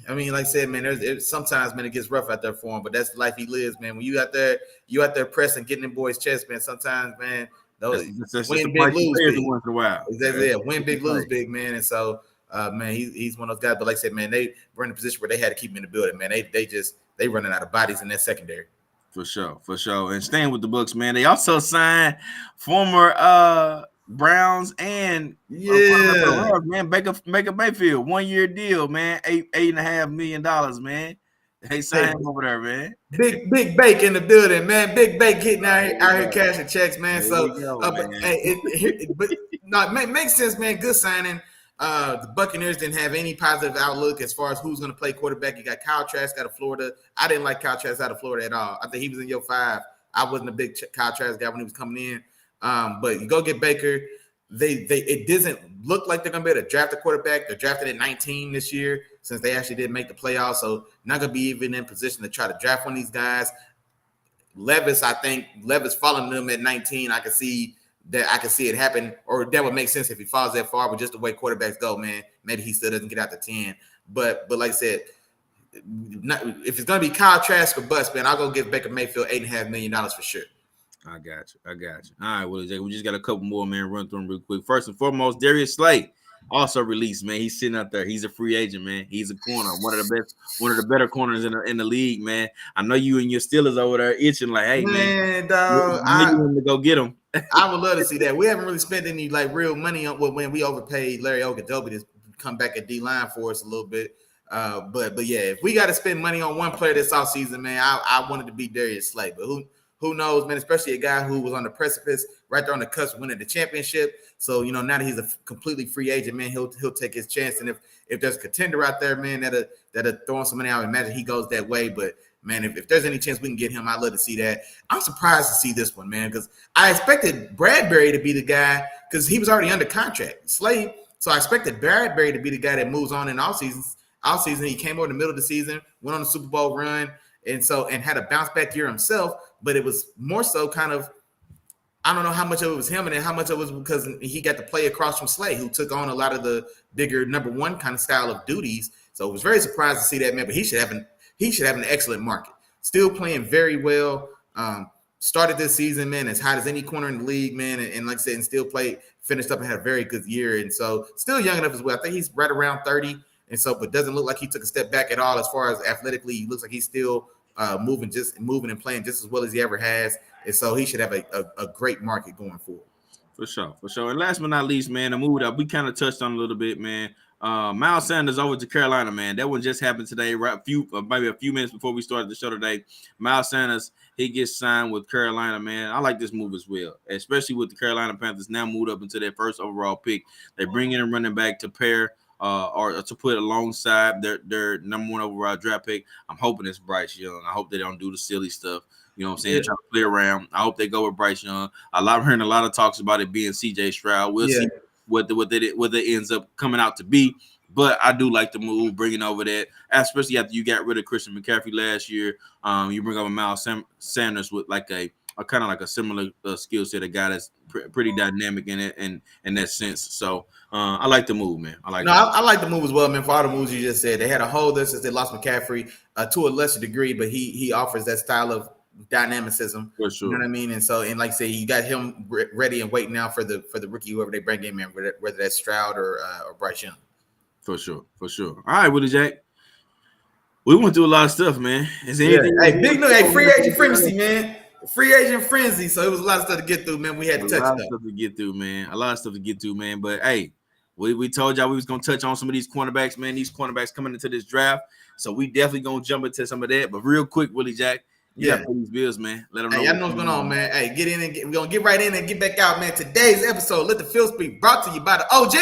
[SPEAKER 2] like I said, man, sometimes, man, it gets rough out there for him. But that's the life he lives, man. When you out there pressing, getting in boys' chest, man. Sometimes, man, those win big, lose big.
[SPEAKER 1] Once in a while.
[SPEAKER 2] Exactly, yeah. Win big, lose big, man. And so, man, he's one of those guys. But like I said, man, they were in a position where they had to keep him in the building, man. They running out of bodies in that secondary.
[SPEAKER 1] For sure. And staying with the Bucks, man, they also signed former Browns and man, Baker Mayfield, 1 year deal, man, $8.5 million, man. They signed him over there, man.
[SPEAKER 2] Big Bake in the building, man. Big Bake getting out here cashing checks, man. It makes sense, man. Good signing. The Buccaneers didn't have any positive outlook as far as who's going to play quarterback. You got Kyle Trask out of Florida. I didn't like Kyle Trask out of Florida at all. I think he was in your 5. I wasn't a big Kyle Trask guy when he was coming in. But you go get Baker. It doesn't look like they're going to be able to draft a quarterback. They're drafted at 19 this year since they actually didn't make the playoffs. So not going to be even in position to try to draft one of these guys. Levis following them at 19. I can see it happen, or that would make sense if he falls that far. But just the way quarterbacks go, man, maybe he still doesn't get out to 10. But like I said, if it's going to be Kyle Trask or bust, man, I'll go give Baker Mayfield $8.5 million for sure.
[SPEAKER 1] I got you. All right, Willie J. We just got a couple more, man. Run through them real quick. First and foremost, Darius Slay also released, man. He's sitting out there. He's a free agent, man. He's a corner, one of the better corners in the league, man. I know you and your Steelers over there itching like, hey, man,
[SPEAKER 2] dog,
[SPEAKER 1] I need him to go get him.
[SPEAKER 2] I would love to see that. We haven't really spent any like real money on when we overpaid Larry Ogunjobi to come back at D-line for us a little bit. But yeah, if we got to spend money on one player this offseason, man, I wanted to be Darius Slay. But who knows, man, especially a guy who was on the precipice right there on the cusp of winning the championship. So, now that he's a completely free agent, man, he'll take his chance. And if there's a contender out there, man, that'll throw some money out, I imagine he goes that way. But, man, if there's any chance we can get him, I'd love to see that. I'm surprised to see this one, man, because I expected Bradbury to be the guy because he was already under contract, Slade. So I expected Bradbury to be the guy that moves on in all seasons. He came over in the middle of the season, went on the Super Bowl run, and had a bounce back year himself. But it was more so kind of, I don't know how much of it was him and then how much of it was because he got to play across from Slay, who took on a lot of the bigger number one kind of style of duties. So I was very surprised to see that, man. But he should have an excellent market. Still playing very well. Started this season, man, as hot as any corner in the league, man. And like I said, and still finished up and had a very good year. And so still young enough as well. I think he's right around 30. And so, but doesn't look like he took a step back at all as far as athletically. He looks like he's still moving and playing just as well as he ever has. And so he should have a great market going forward.
[SPEAKER 1] For sure. And last but not least, man, the move that we kind of touched on a little bit, man. Miles Sanders over to Carolina, man. That one just happened today, right? Maybe a few minutes before we started the show today. Miles Sanders, he gets signed with Carolina, man. I like this move as well, especially with the Carolina Panthers now moved up into their first overall pick. They bring in a running back to pair or to put alongside their number one overall draft pick. I'm hoping it's Bryce Young. I hope they don't do the silly stuff. You know what I'm saying? Yeah. Trying to play around. I hope they go with Bryce Young. I'm hearing a lot of talks about it being C.J. Stroud. We'll see what it ends up coming out to be. But I do like the move, bringing over that, especially after you got rid of Christian McCaffrey last year. You bring over Miles Sanders with like a kind of like a similar skill set, a guy that's pretty dynamic in it and in that sense. So I like the move, man. I
[SPEAKER 2] like the move as well, man. For all the moves you just said, they had a holder since they lost McCaffrey to a lesser degree, but he offers that style of dynamicism.
[SPEAKER 1] For sure.
[SPEAKER 2] You know what I mean? And like I say, you got him ready and waiting now for the rookie, whoever they bring in, man, whether that's Stroud or Bryce Young.
[SPEAKER 1] For sure. All right, Willie Jack. We went through a lot of stuff, man. Is there anything?
[SPEAKER 2] Hey, big news. Hey, free agent frenzy, man. Free agent frenzy. So it was a lot of stuff to get through, man. We had to touch
[SPEAKER 1] a lot of stuff to get through, man. But hey, we told y'all we was gonna touch on some of these cornerbacks, man. These cornerbacks coming into this draft. So we definitely gonna jump into some of that. But real quick, Willie Jack. You gotta pay these bills, man. Let them know.
[SPEAKER 2] Hey, y'all know what's going on, man. Hey, get in and we're gonna get right in and get back out, man. Today's episode, Let the Field Speak, brought to you by the OG.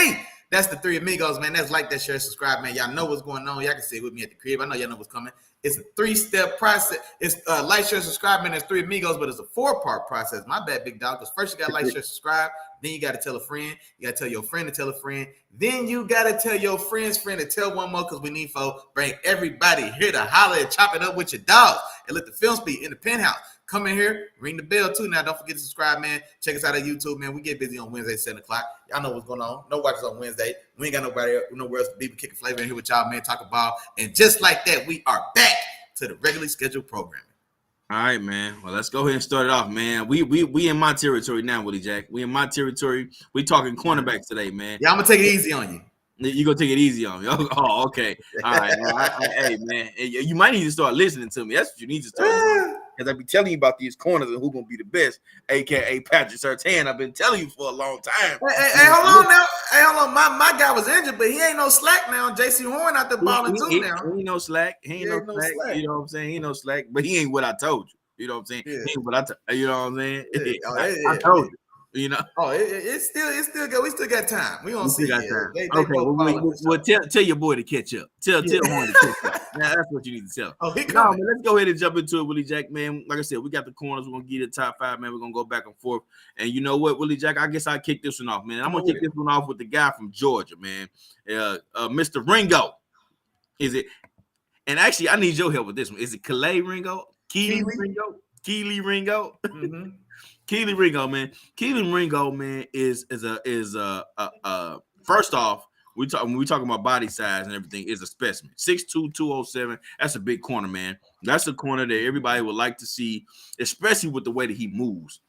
[SPEAKER 2] That's the Three Amigos, man. That's like, that, share, subscribe, man. Y'all know what's going on. Y'all can see it with me at the crib. I know y'all know what's coming. It's a 3-step process. It's like, share, subscribe, man. There's 3 amigos, but it's a 4-part process. My bad, big dog. Because first you got to like, share, subscribe. Then you got to tell a friend. You got to tell your friend to tell a friend. Then you got to tell your friend's friend to tell one more, because we need folk. Bring everybody here to holler and chop it up with your dogs and let the film speak in the penthouse. Come in here, ring the bell too. Now, don't forget to subscribe, man. Check us out on YouTube, man. We get busy on Wednesday, 7 o'clock. Y'all know what's going on. No watches on Wednesday. We ain't got nowhere else to be but kicking flavor in here with y'all, man. Talk about. And just like that, we are back to the regularly scheduled programming.
[SPEAKER 1] All right, man. Well, let's go ahead and start it off, man. We in my territory now, Willie Jack. We in my territory. We talking cornerbacks today, man.
[SPEAKER 2] Yeah, I'm gonna take it easy on you.
[SPEAKER 1] You gonna take it easy on me? Oh, okay. All right. Hey, man, you might need to start listening to me. That's what you need to start doing. Because I be telling you about these corners and who gonna be the best, aka Patrick Surtain. I've been telling you for a long time.
[SPEAKER 2] Hey, hold on now. Hey, hold on. My guy was injured, but he ain't no slack now. JC Horn out there balling too now.
[SPEAKER 1] He ain't no slack. He ain't no slack. You know what I'm saying? He ain't no slack, but he ain't what I told you. You know what I'm saying?
[SPEAKER 2] Yeah.
[SPEAKER 1] He ain't what you know what I'm saying?
[SPEAKER 2] Yeah.
[SPEAKER 1] I told you. You know.
[SPEAKER 2] Oh, it's still good. We still got time. We gonna see.
[SPEAKER 1] Got time. Well, tell your boy to catch up. Tell Horn to catch up. Now that's what you need to tell.
[SPEAKER 2] Oh, he
[SPEAKER 1] coming. Man, let's go ahead and jump into it, Willie Jack, man. Like I said, we got the corners. We're gonna get the top 5, man. We're gonna go back and forth. And you know what, Willie Jack? I guess I kick this one off, man. I'm gonna kick this one off with the guy from Georgia, man. Mr. Ringo. Is it? And actually, I need your help with this one. Is it Kelee Ringo? Kelee Ringo? Mm-hmm. Kelee Ringo, man. Kelee Ringo, man, is first off, when we talking about body size and everything, is a specimen. 6'2", 207. That's a big corner, man. That's a corner that everybody would like to see, especially with the way that he moves.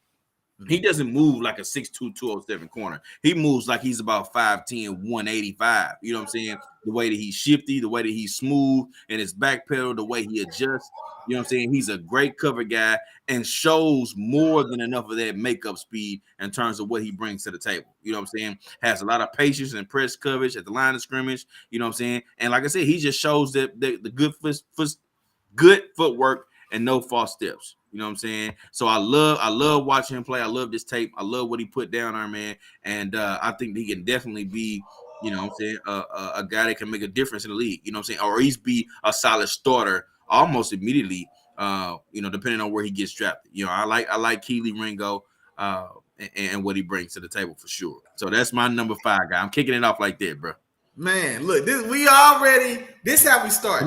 [SPEAKER 1] He doesn't move like a 6'2", 207 corner. He moves like he's about 5'10", 185. You know what I'm saying? The way that he's shifty, the way that he's smooth, and his back pedal, the way he adjusts. You know what I'm saying? He's a great cover guy and shows more than enough of that makeup speed in terms of what he brings to the table. You know what I'm saying? Has a lot of patience and press coverage at the line of scrimmage. You know what I'm saying? And like I said, he just shows that the good footwork and no false steps. You know what I'm saying? So I love watching him play. I love this tape. I love what he put down there, man. And I think he can definitely be, you know what I'm saying, a guy that can make a difference in the league. You know what I'm saying? Or at least be a solid starter almost immediately, you know, depending on where he gets drafted. You know, I like Kelee Ringo and what he brings to the table for sure. So that's my number 5 guy. I'm kicking it off like that, bro.
[SPEAKER 2] Man, look, this is how we start.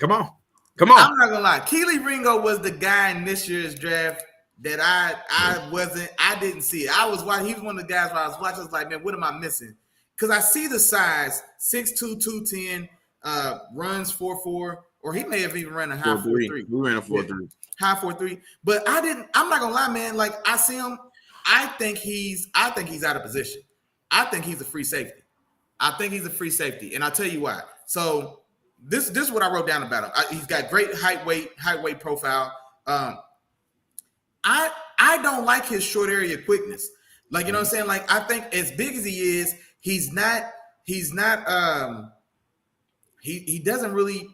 [SPEAKER 1] Come on.
[SPEAKER 2] I'm not gonna lie. Kelee Ringo was the guy in this year's draft that I didn't see. He was one of the guys where I was watching. I was like, man, what am I missing? Because I see the size, 6'2", 210, runs 4.4, or he may have even ran a high 4.3.
[SPEAKER 1] We ran a 4.3.
[SPEAKER 2] High 4.3. But I'm not gonna lie, man. Like, I see him. I think he's out of position. I think he's a free safety. And I'll tell you why. So this is what I wrote down about him. He's got great height weight profile. I don't like his short area quickness. Like, you know what I'm saying? Like, I think as big as he is, he doesn't really.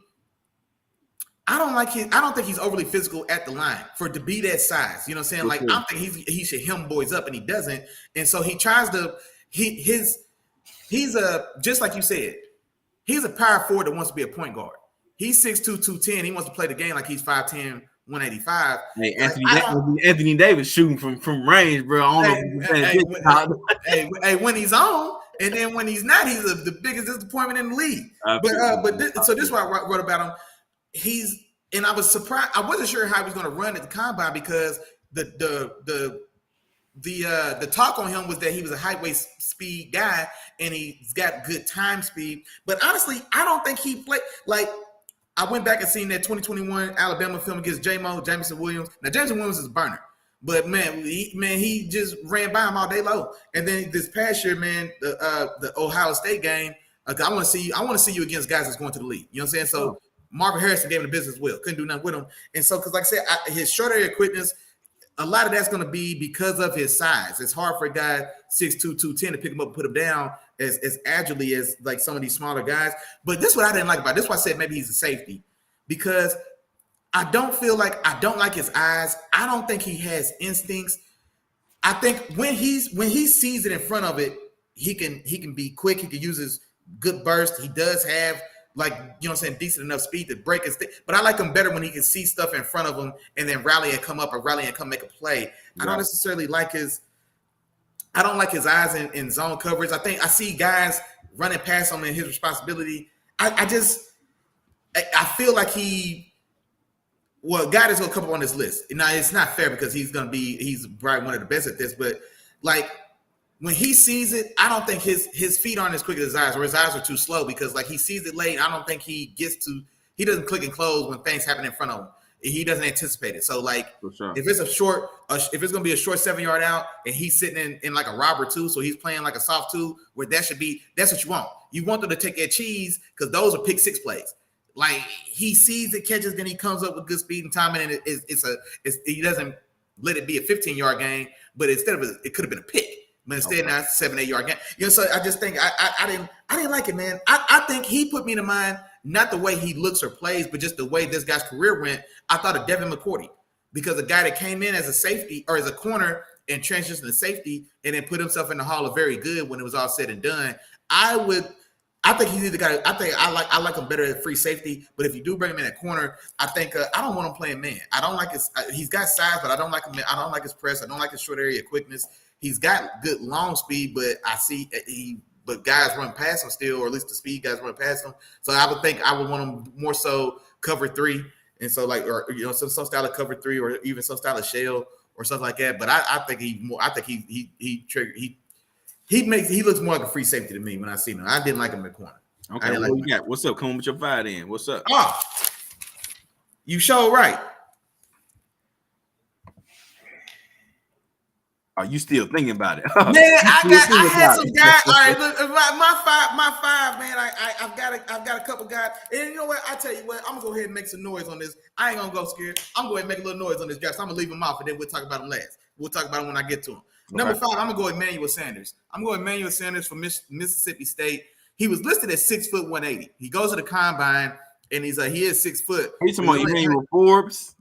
[SPEAKER 2] I don't think he's overly physical at the line to be that size. You know what I'm saying? Like, I think he should hem boys up, and he doesn't. And so he tries to. He's just like you said. He's a power forward that wants to be a point guard. He's 6'2", 210. He wants to play the game like he's 5'10", 185.
[SPEAKER 1] Hey, Anthony Davis shooting from range, bro.
[SPEAKER 2] When he's on, and then when he's not, he's the biggest disappointment in the league. So this is what I wrote about him. And I was surprised. I wasn't sure how he was going to run at the combine because the talk on him was that he was a highway speed guy and he's got good time speed. But honestly, I don't think he played. Like, I went back and seen that 2021 Alabama film against Jameson Williams. Now, Jameson Williams is a burner. But, man, he just ran by him all day long. And then this past year, man, the Ohio State game, I want to see you against guys that's going to the league. You know what I'm saying? So Marvin Harrison gave him the business well. Couldn't do nothing with him. And so, because like I said, his short area quickness, a lot of that's going to be because of his size. It's hard for a guy 6'2", 210 to pick him up and put him down as agilely as like some of these smaller guys. But this is what I didn't like about it. This is why I said maybe he's a safety, because I don't like his eyes. I don't think he has instincts. I think when he sees it in front of it, he can be quick. He can use his good burst. He does have like, you know what I'm saying, decent enough speed to break his thing. But I like him better when he can see stuff in front of him and then rally and come up or rally and come make a play. I don't necessarily like his eyes in zone coverage. I think I see guys running past him in his responsibility. I feel like God is going to come up on this list. Now, it's not fair because he's probably one of the best at this, but like when he sees it, I don't think his feet aren't as quick as his eyes, or his eyes are too slow because like he sees it late. I don't think he doesn't click and close when things happen in front of him. He doesn't anticipate it. So like if it's if it's going to be a short 7-yard out and he's sitting in like a robber two, so he's playing like a soft two where that's what you want. You want them to take that cheese because those are pick six plays. Like he sees it, catches, then he comes up with good speed and timing, and he doesn't let it be a 15-yard game, but instead of it could have been a pick, but instead now it's a 7-8-yard game. You know, so I just think I didn't like it, man. I think he put me to mind not the way he looks or plays, but just the way this guy's career went. I thought of Devin McCourty because a guy that came in as a safety or as a corner and transitioned to safety and then put himself in the Hall of Very Good when it was all said and done. I think he's either got. I like him better at free safety. But if you do bring him in at corner, I think I don't want him playing man. I don't like his. He's got size, but I don't like him. I don't like his press. I don't like his short area quickness. He's got good long speed, but But guys run past him still, or at least the speed guys run past him. So I would think I would want him more so cover three, and so like or some style of cover three, or even some style of shell or something like that. But I think he looks more like a free safety to me when I see him. I didn't like him in the corner.
[SPEAKER 1] Okay, what you got? What's up? Come on with your fire then. What's up?
[SPEAKER 2] Oh, you sure right.
[SPEAKER 1] Are you still thinking about it?
[SPEAKER 2] Man, I had some guys. All right, look, my five, man. I've got a couple guys. And you know what? I tell you what, I'm gonna go ahead and make some noise on this. I ain't gonna go scared. I'm gonna go ahead and make a little noise on this draft. So I'm gonna leave him off, and then we'll talk about him last. We'll talk about him when I get to him. Number 5, I'm gonna go with Emmanuel Sanders. I'm going Emmanuel Sanders from Mississippi State. He was listed at 6'180". He goes to the combine, and he is 6 foot.
[SPEAKER 1] Are you talking about Emmanuel Forbes?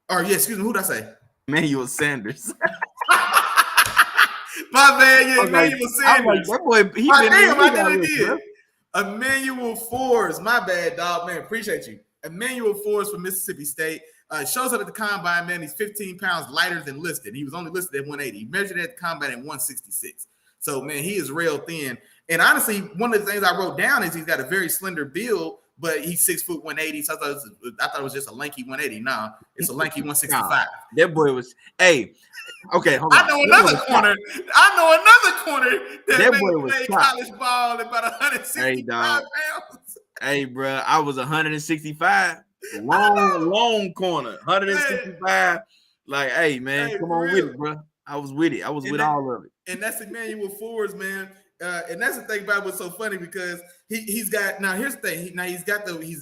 [SPEAKER 2] Or yeah, excuse me, who did I say?
[SPEAKER 1] Emmanuel Sanders.
[SPEAKER 2] My bad, yeah, Emmanuel Sanders.
[SPEAKER 1] That boy,
[SPEAKER 2] I did. Emmanuel Forbes, my bad, dog, man. Appreciate you. Emmanuel Forbes from Mississippi State shows up at the combine, man. He's 15 pounds lighter than listed. He was only listed at 180. He measured at the combine at 166. So, man, he is real thin. And honestly, one of the things I wrote down is he's got a very slender build, but he's 6 foot 180. So I thought it was just a lanky 180. No, it's a lanky 165.
[SPEAKER 1] That boy was, hey. Okay, hold on.
[SPEAKER 2] I know another corner that boy play college ball at about 165 pounds.
[SPEAKER 1] Hey, bro, I was 165. Long corner. 165. Like, hey, man, come on with it, bro. I was with it. I was with all of it.
[SPEAKER 2] And that's Emmanuel Forbes, man. And that's the thing about what's so funny because he's got now. Here's the thing.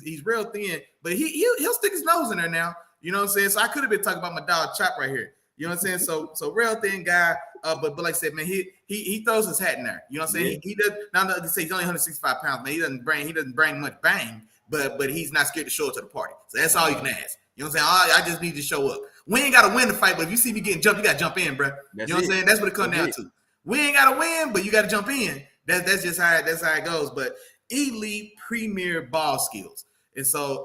[SPEAKER 2] He's real thin, but he'll stick his nose in there now. You know what I'm saying? So I could have been talking about my dog Chop right here. You know what I'm saying? So real thin guy. But like I said, man, he throws his hat in there. You know what I'm saying? He does. Now to say he's only 165 pounds, man. He doesn't bring much bang, but he's not scared to show up to the party. So that's all you can ask. You know what I'm saying? I just need to show up. We ain't got to win the fight, but if you see me getting jumped, you got to jump in, bro. You know what I'm saying? That's what it comes down to. We ain't got to win, but you got to jump in. That's just how it goes. But elite premier ball skills. And so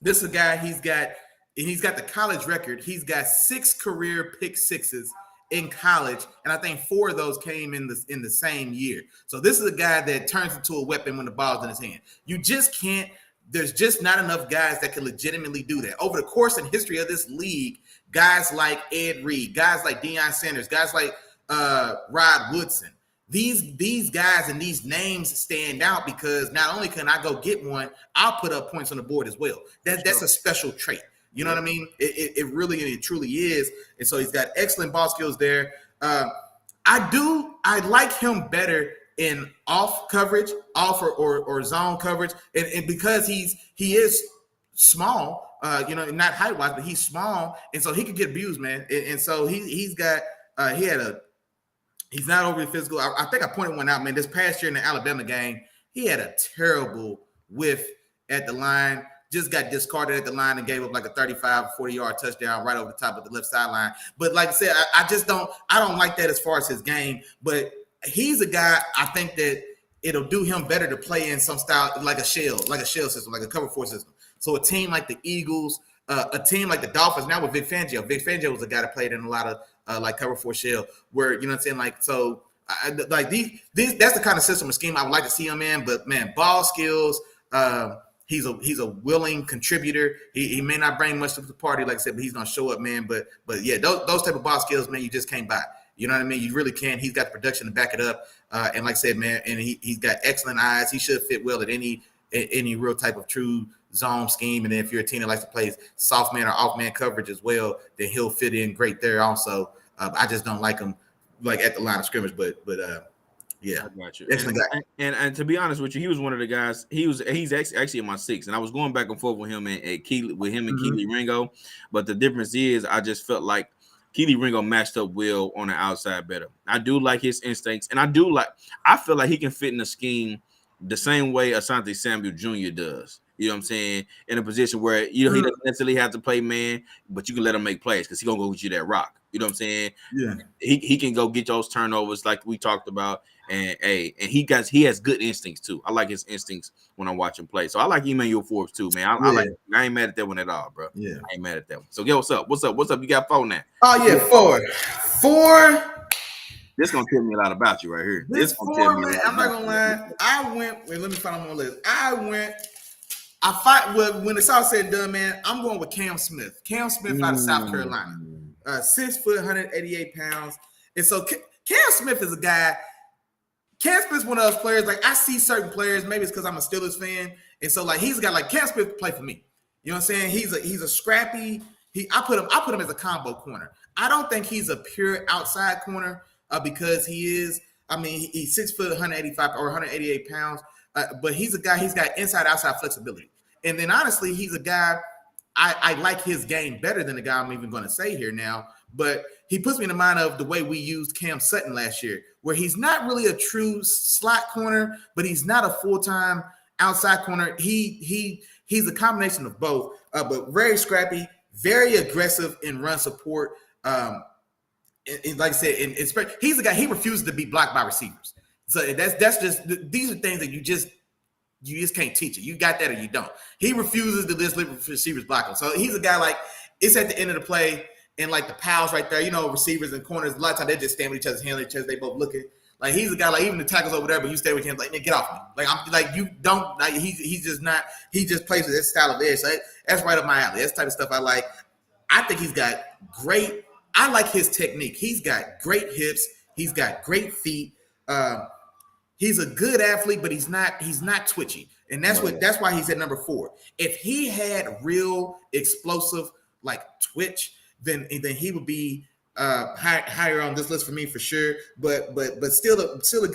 [SPEAKER 2] this is a guy, he's got the college record. He's got 6 career pick sixes in college, and I think 4 of those came in the same year. So this is a guy that turns into a weapon when the ball's in his hand. You just can't. There's just not enough guys that can legitimately do that. Over the course and history of this league, guys like Ed Reed, guys like Deion Sanders, guys like Rod Woodson, these guys and these names stand out because not only can I go get one, I'll put up points on the board as well. That's a special trait. You know what I mean? It really and it truly is. And so he's got excellent ball skills there. I like him better in off coverage, off or zone coverage, and because he is small, not height wise, but he's small, and so he could get abused, man. And so he's not overly physical. I think I pointed one out, man. This past year in the Alabama game, he had a terrible whiff at the line. Just got discarded at the line and gave up like a 35, 40-yard touchdown right over the top of the left sideline. But like I said, I don't like that as far as his game. But he's a guy I think that it'll do him better to play in some style like a shell system, like a cover 4 system. So a team like the Eagles, a team like the Dolphins, now with Vic Fangio. Vic Fangio was a guy that played in a lot of like cover 4 shell, where you know what I'm saying. Like so, like these that's the kind of system or scheme I would like to see him in. But man, ball skills. He's a willing contributor. He may not bring much to the party, like I said, but he's gonna show up, man. But yeah, those type of ball skills, man, you just can't buy. You know what I mean? You really can't. He's got the production to back it up. And like I said, man, and he's got excellent eyes. He should fit well at any real type of true zone scheme. And then if you're a team that likes to play soft man or off man coverage as well, then he'll fit in great there also. I just don't like him like at the line of scrimmage, but yeah,
[SPEAKER 1] I got you.
[SPEAKER 2] Excellent guy.
[SPEAKER 1] And to be honest with you, he was one of the guys. He's actually in my 6, and I was going back and forth with him and Keely Ringo. But the difference is, I just felt like Keely Ringo matched up well on the outside better. I do like his instincts, and I feel like he can fit in the scheme the same way Asante Samuel Jr. does. You know what I'm saying? In a position where he doesn't necessarily have to play man, but you can let him make plays because he's gonna go get you that rock. You know what I'm saying?
[SPEAKER 2] Yeah.
[SPEAKER 1] He can go get those turnovers like we talked about. And he has good instincts too. I like his instincts when I watch him play. So I like Emmanuel Forbes too, man. I ain't mad at that one at all, bro.
[SPEAKER 2] Yeah,
[SPEAKER 1] I ain't mad at that one. So what's up? What's up? You got 4 now?
[SPEAKER 2] Oh yeah, 4.
[SPEAKER 1] This gonna tell me a lot about you right here.
[SPEAKER 2] This gonna 4, man. I'm not gonna lie. I went. Wait, let me find on my list. When it's all said and done, man. I'm going with Cam Smith. Cam Smith out of South Carolina, 6 foot, 188 pounds. And so Cam Smith is a guy. Cam Smith's one of those players. Like I see certain players. Maybe it's because I'm a Steelers fan, and so like he's a guy like Cam Smith play for me. You know what I'm saying? He's a scrappy. I put him as a combo corner. I don't think he's a pure outside corner because he is. I mean, he's 6 foot, 185 or 188 pounds. But he's a guy. He's got inside-outside flexibility. And then honestly, he's a guy. I like his game better than the guy I'm even going to say here now. But he puts me in the mind of the way we used Cam Sutton last year, where he's not really a true slot corner, but he's not a full-time outside corner. He's a combination of both, but very scrappy, very aggressive in run support. Like I said, he's a guy. He refuses to be blocked by receivers. So that's just these are things that you just can't teach it. You got that or you don't. He refuses to just let receivers block him. So he's a guy like it's at the end of the play. And like the pals right there, receivers and corners, a lot of times they just stand with each other's hands, they both looking. Like he's a guy, like even the tackles over there, but you stay with him, like, man, get off me. Like I'm like you don't like he's just not, he just plays with this style of edge. So that's right up my alley. That's the type of stuff I like. I think he's got I like his technique. He's got great hips, he's got great feet. He's a good athlete, but he's not twitchy. And that's why he's at number 4. If he had real explosive like twitch, then he would be higher on this list for me for sure. But still a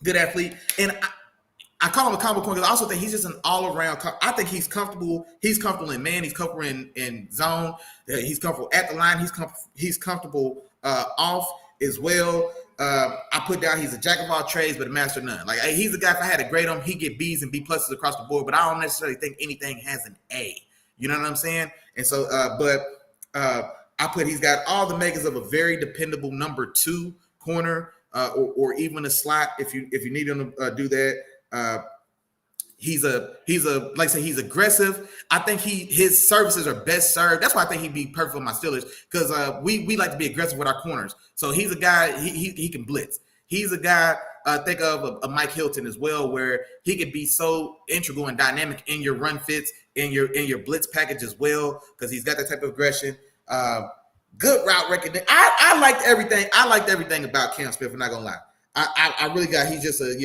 [SPEAKER 2] good athlete. And I call him a combo corner because I also think he's just an all around. I think he's comfortable. He's comfortable in man. He's comfortable in zone. He's comfortable at the line. He's comfortable off as well. I put down he's a jack of all trades, but a master of none. Like he's a guy. If I had to grade him, he'd get B's and B pluses across the board. But I don't necessarily think anything has an A. You know what I'm saying? And so, he's got all the makings of a very dependable number 2 corner, or even a slot if you need him to do that. He's like I said, he's aggressive. I think his services are best served. That's why I think he'd be perfect for my Steelers because we like to be aggressive with our corners. So he's a guy he can blitz. He's a guy. Think of a Mike Hilton as well, where he could be so integral and dynamic in your run fits, in your blitz package as well, because he's got that type of aggression. Good route recognition. I liked everything. I liked everything about Cam Smith. I'm not gonna lie. I really got. He's just a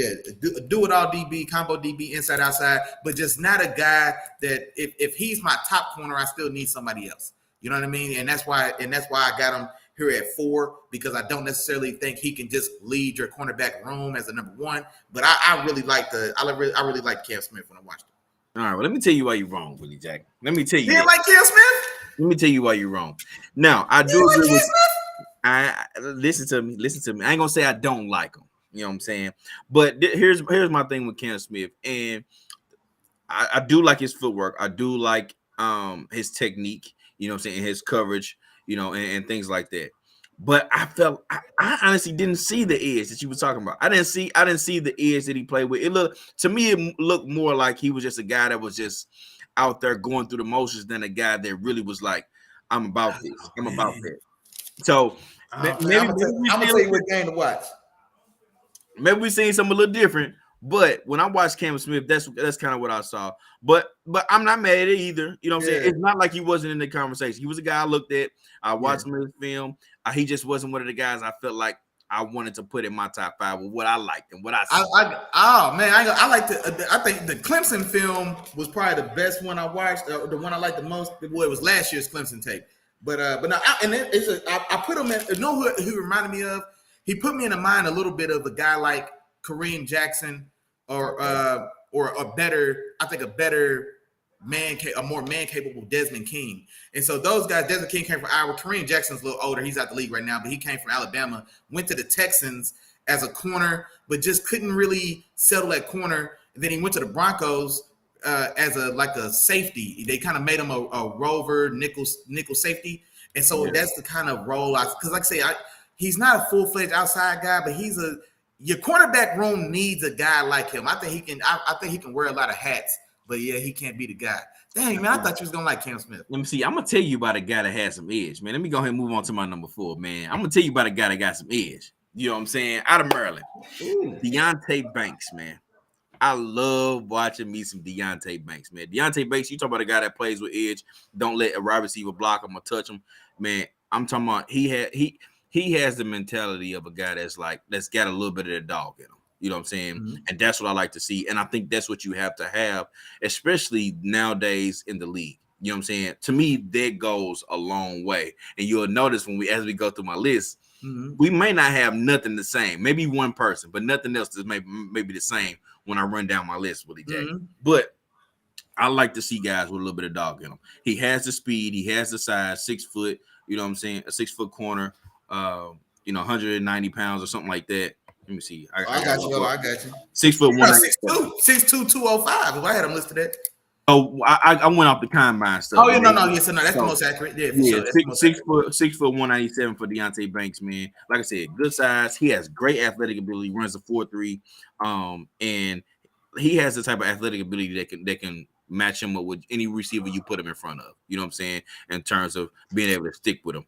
[SPEAKER 2] do it all DB, combo DB, inside outside, but just not a guy that if he's my top corner, I still need somebody else. You know what I mean? And that's why I got him here at 4, because I don't necessarily think he can just lead your cornerback room as a number 1. But I really like Cam Smith when I watched him.
[SPEAKER 1] All right, well, let me tell you why you're wrong, Willie Jack. Let me tell you.
[SPEAKER 2] You didn't like Cam Smith?
[SPEAKER 1] Let me tell you why you're wrong. Now, I do agree with. Listen to me. I ain't gonna say I don't like him. You know what I'm saying? But here's my thing with Cam Smith, and I do like his footwork. I do like his technique. You know what I'm saying? His coverage. And things like that. But I honestly didn't see the edge that you were talking about. I didn't see the edge that he played with. It looked more like he was just a guy that was just out there going through the motions than a guy that really was like, I'm about this.
[SPEAKER 2] Oh,
[SPEAKER 1] I'm about
[SPEAKER 2] man.
[SPEAKER 1] that. So maybe
[SPEAKER 2] I'm gonna tell you what game to watch.
[SPEAKER 1] maybe we seen something a little different. But when I watched Cam Smith, that's kind of what I saw. But I'm not mad at it either. You know what I'm saying? It's not like he wasn't in the conversation. He was a guy I looked at. I watched him in his film. He just wasn't one of the guys I felt like I wanted to put in my top 5 with what I liked and what I saw.
[SPEAKER 2] I like the. I think the Clemson film was probably the best one I watched. The one I liked the most. Well, it was last year's Clemson tape. But no, I put him in. You know who he reminded me of? He put me in the mind a little bit of a guy like Kareem Jackson, or a better. I think a better a more man capable Desmond King. And so those guys, Desmond King came from Iowa. Kareem Jackson's a little older. He's out the league right now, but he came from Alabama, went to the Texans as a corner, but just couldn't really settle at corner. And then he went to the Broncos as a safety. They kind of made him a rover nickel safety. And so that's the kind of role because like I say, he's not a full-fledged outside guy, but your cornerback room needs a guy like him. I think he can wear a lot of hats. But yeah, he can't be the guy. Dang, man, I thought you was gonna like Cam Smith.
[SPEAKER 1] Let me see. I'm gonna tell you about a guy that has some edge, man. Let me go ahead and move on to my number 4, man. I'm gonna tell you about a guy that got some edge. You know what I'm saying? Out of Maryland, Deontay Banks, man. I love watching me some Deontay Banks, man. Deontay Banks, you talk about a guy that plays with edge. Don't let a wide receiver block him or touch him, man. I'm talking about he has the mentality of a guy that's got a little bit of the dog in him. You know what I'm saying? Mm-hmm. And that's what I like to see. And I think that's what you have to have, especially nowadays in the league. You know what I'm saying? To me, that goes a long way. And you'll notice as we go through my list, we may not have nothing the same. Maybe one person, but nothing else is maybe the same when I run down my list, Willie Jack. But I like to see guys with a little bit of dog in them. He has the speed. He has the size, 6 foot, you know what I'm saying? A 6 foot corner, 190 pounds or something like that. Let me see. I got you. 6 foot 192.
[SPEAKER 2] 6'2", 205. If I had him listed at.
[SPEAKER 1] Oh, I went off the combine stuff.
[SPEAKER 2] Oh yeah, no, that's the most accurate. Yeah, sure.
[SPEAKER 1] 6 foot 197 for Deontay Banks, man. Like I said, good size. He has great athletic ability. Runs a 4.3, and he has the type of athletic ability that can match him up with any receiver you put him in front of. You know what I'm saying? In terms of being able to stick with him.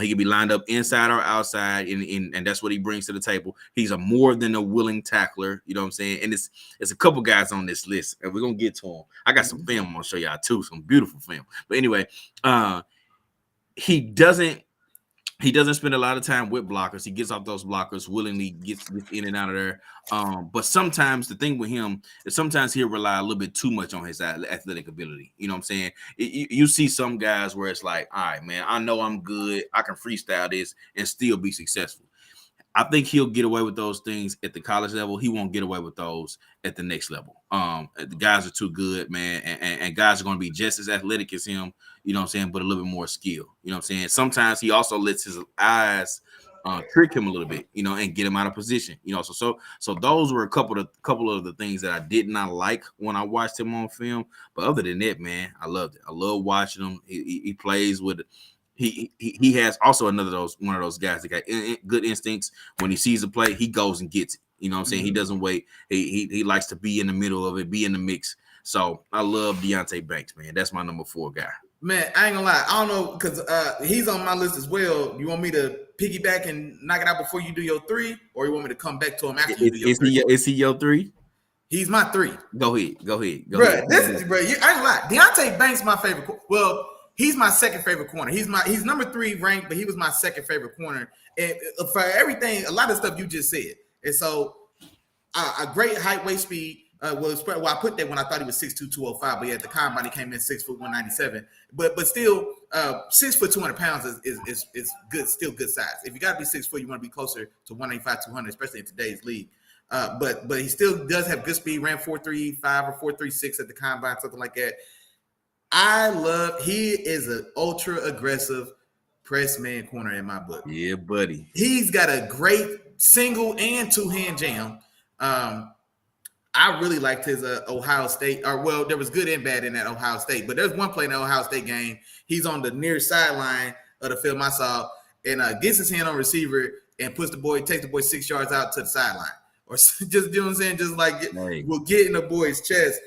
[SPEAKER 1] He can be lined up inside or outside, and that's what he brings to the table. He's a more than a willing tackler. You know what I'm saying? And it's a couple guys on this list, and we're going to get to him. I got some film I'm going to show y'all too, some beautiful film. But anyway, he doesn't spend a lot of time with blockers. He gets off those blockers willingly, gets in and out of there. But sometimes the thing with him is sometimes he'll rely a little bit too much on his athletic ability. You know what I'm saying? You see some guys where it's like, all right, man, I know I'm good. I can freestyle this and still be successful. I think he'll get away with those things at the college level. He won't get away with those at the next level. The guys are too good, man, and guys are going to be just as athletic as him, you know what I'm saying, but a little bit more skill. You know what I'm saying? Sometimes he also lets his eyes trick him a little bit, you know, and get him out of position. You know, so those were a couple of the things that I did not like when I watched him on film. But other than that, man, I loved it. I love watching him. He plays with. He has also one of those guys that got good instincts. When he sees a play, he goes and gets it. You know what I'm saying? He doesn't wait. He likes to be in the middle of it, be in the mix. So I love Deontay Banks, man. That's my number 4 guy.
[SPEAKER 2] Man, I ain't gonna lie. I don't know because he's on my list as well. You want me to piggyback and knock it out before you do your 3, or you want me to come back to him after you do your 3?
[SPEAKER 1] Is he your 3?
[SPEAKER 2] He's my 3.
[SPEAKER 1] Go ahead.
[SPEAKER 2] Bro, I ain't gonna lie. Deontay Banks my favorite. Well, he's my second favorite corner. He's number 3 ranked, but he was my second favorite corner. And for everything, a lot of stuff you just said. And so a great height, weight, speed. I put that when I thought he was 6'2", 205, but yeah, at the combine he came in 6 foot 197. But still, 6 foot 200 pounds is good, still good size. If you got to be 6 foot, you want to be closer to 185, 200, especially in today's league. But he still does have good speed. Ran 4.35 or 4.36 at the combine, something like that. He is an ultra aggressive press man corner in my book.
[SPEAKER 1] Yeah, buddy.
[SPEAKER 2] He's got a great single and 2-hand jam. I really liked his Ohio State, there was good and bad in that Ohio State, but there's one play in the Ohio State game. He's on the near sideline of the film I saw, and gets his hand on receiver and takes the boy 6 yards out to the sideline. Or just, you know what I'm saying? Just like will get in the boy's chest.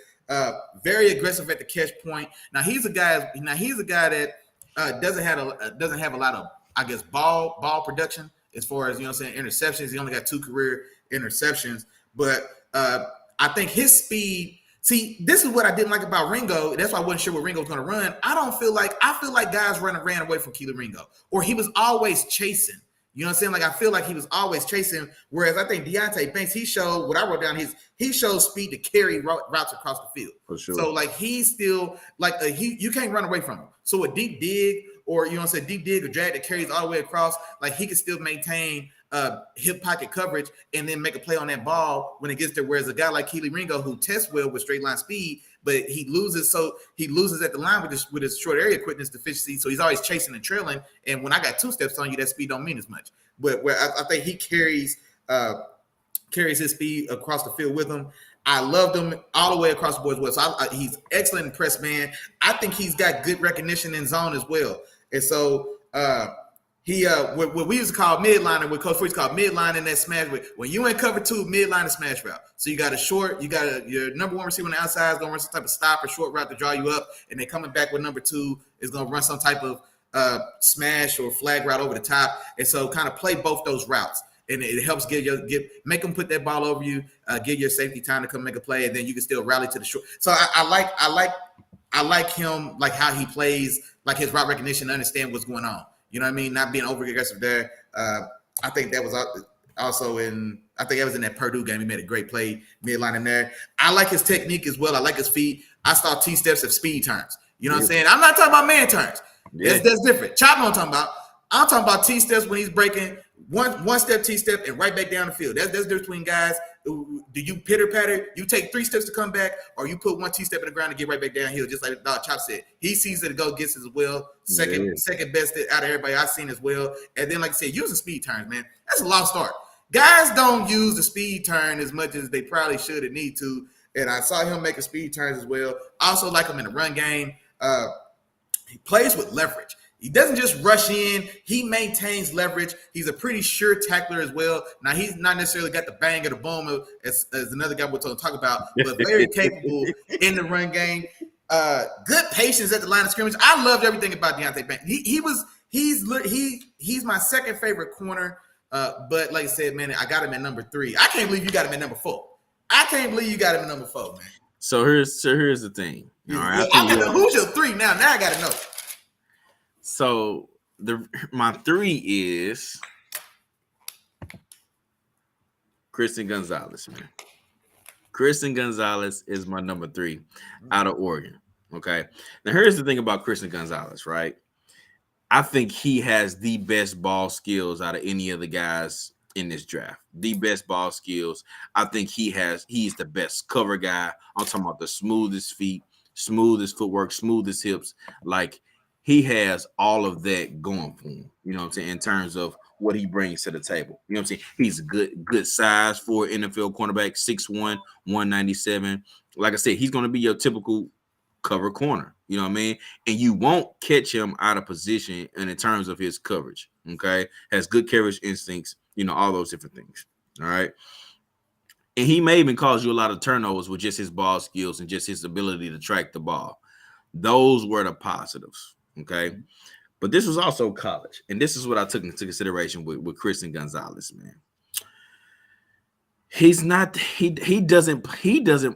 [SPEAKER 2] Very aggressive at the catch point. Now he's a guy that doesn't have a lot of, I guess, ball production as far as, you know what I'm saying, interceptions. He only got 2 career interceptions, but I think his speed. See, this is what I didn't like about Ringo. That's why I wasn't sure what Ringo was going to run. I feel like guys ran away from Keely Ringo, or he was always chasing. You know what I'm saying? Like, I feel like he was always chasing. Whereas I think Deontay Banks, he showed what I wrote down. He shows speed to carry routes across the field.
[SPEAKER 1] For sure.
[SPEAKER 2] So like he's still like you can't run away from him. So a deep dig, or you know what I'm saying, deep dig or drag that carries all the way across, like he can still maintain hip pocket coverage and then make a play on that ball when it gets there. Whereas a guy like Keely Ringo, who tests well with straight line speed, but he loses at the line with his short area quickness deficiency. So he's always chasing and trailing. And when I got 2 steps on you, that speed don't mean as much. But where I think he carries his speed across the field with him. I loved him all the way across the board as well. So he's excellent in press man. I think he's got good recognition in zone as well. And so he what we used to call midliner, what Coach Freeze called midline in that smash. When you in cover 2, midline a smash route. So you got your number 1 receiver on the outside is gonna run some type of stop or short route to draw you up, and then coming back with number 2 is gonna run some type of smash or flag route over the top. And so kind of play both those routes. And it helps make them put that ball over you, give your safety time to come make a play, and then you can still rally to the short. So I like him, like how he plays, like his route recognition, understand what's going on. You know what I mean? Not being over aggressive there. I think that was also in that Purdue game. He made a great play midline in there. I like his technique as well. I like his feet. I saw T-steps of speed turns. You know what I'm saying? I'm not talking about man turns. Yeah. That's different. Chop what I'm talking about. I'm talking about T-steps when he's breaking one step T-step and right back down the field. That's the difference between guys. Do you pitter patter? You take 3 steps to come back, or you put 1 T-step in the ground and get right back downhill, just like Chop said. He sees it to go, gets as well. Second best out of everybody I've seen as well. And then, like I said, using speed turns, man, that's a lost art. Guys don't use the speed turn as much as they probably should and need to. And I saw him make a speed turns as well. Also like him in the run game. He plays with leverage. He doesn't just rush in. He maintains leverage. He's a pretty sure tackler as well. Now, he's not necessarily got the bang or the boom as another guy we're going to talk about, but very capable in the run game. Good patience at the line of scrimmage. I loved everything about Deontay Banks. He's my second favorite corner. But like I said, man, I got him at number 3. I can't believe you got him at number 4. I can't believe you got him at number 4, man.
[SPEAKER 1] So here's the thing. All right,
[SPEAKER 2] who's your 3 now? Now I got to know.
[SPEAKER 1] So my 3 is Christian Gonzalez, man. Christian Gonzalez is my number 3 out of Oregon. Okay. Now here's the thing about Christian Gonzalez, right? I think he has the best ball skills out of any of the guys in this draft. The best ball skills. I think he's the best cover guy. I'm talking about the smoothest feet, smoothest footwork, smoothest hips. Like, he has all of that going for him, you know what I'm saying, in terms of what he brings to the table. You know what I'm saying? He's a good size for NFL cornerback, 6'1", 197. Like I said, he's going to be your typical cover corner, you know what I mean? And you won't catch him out of position and in terms of his coverage, okay? Has good coverage instincts, you know, all those different things, all right? And he may even cause you a lot of turnovers with just his ball skills and just his ability to track the ball. Those were the positives. Okay, but this was also college, and this is what I took into consideration with Christian Gonzalez, man. He doesn't.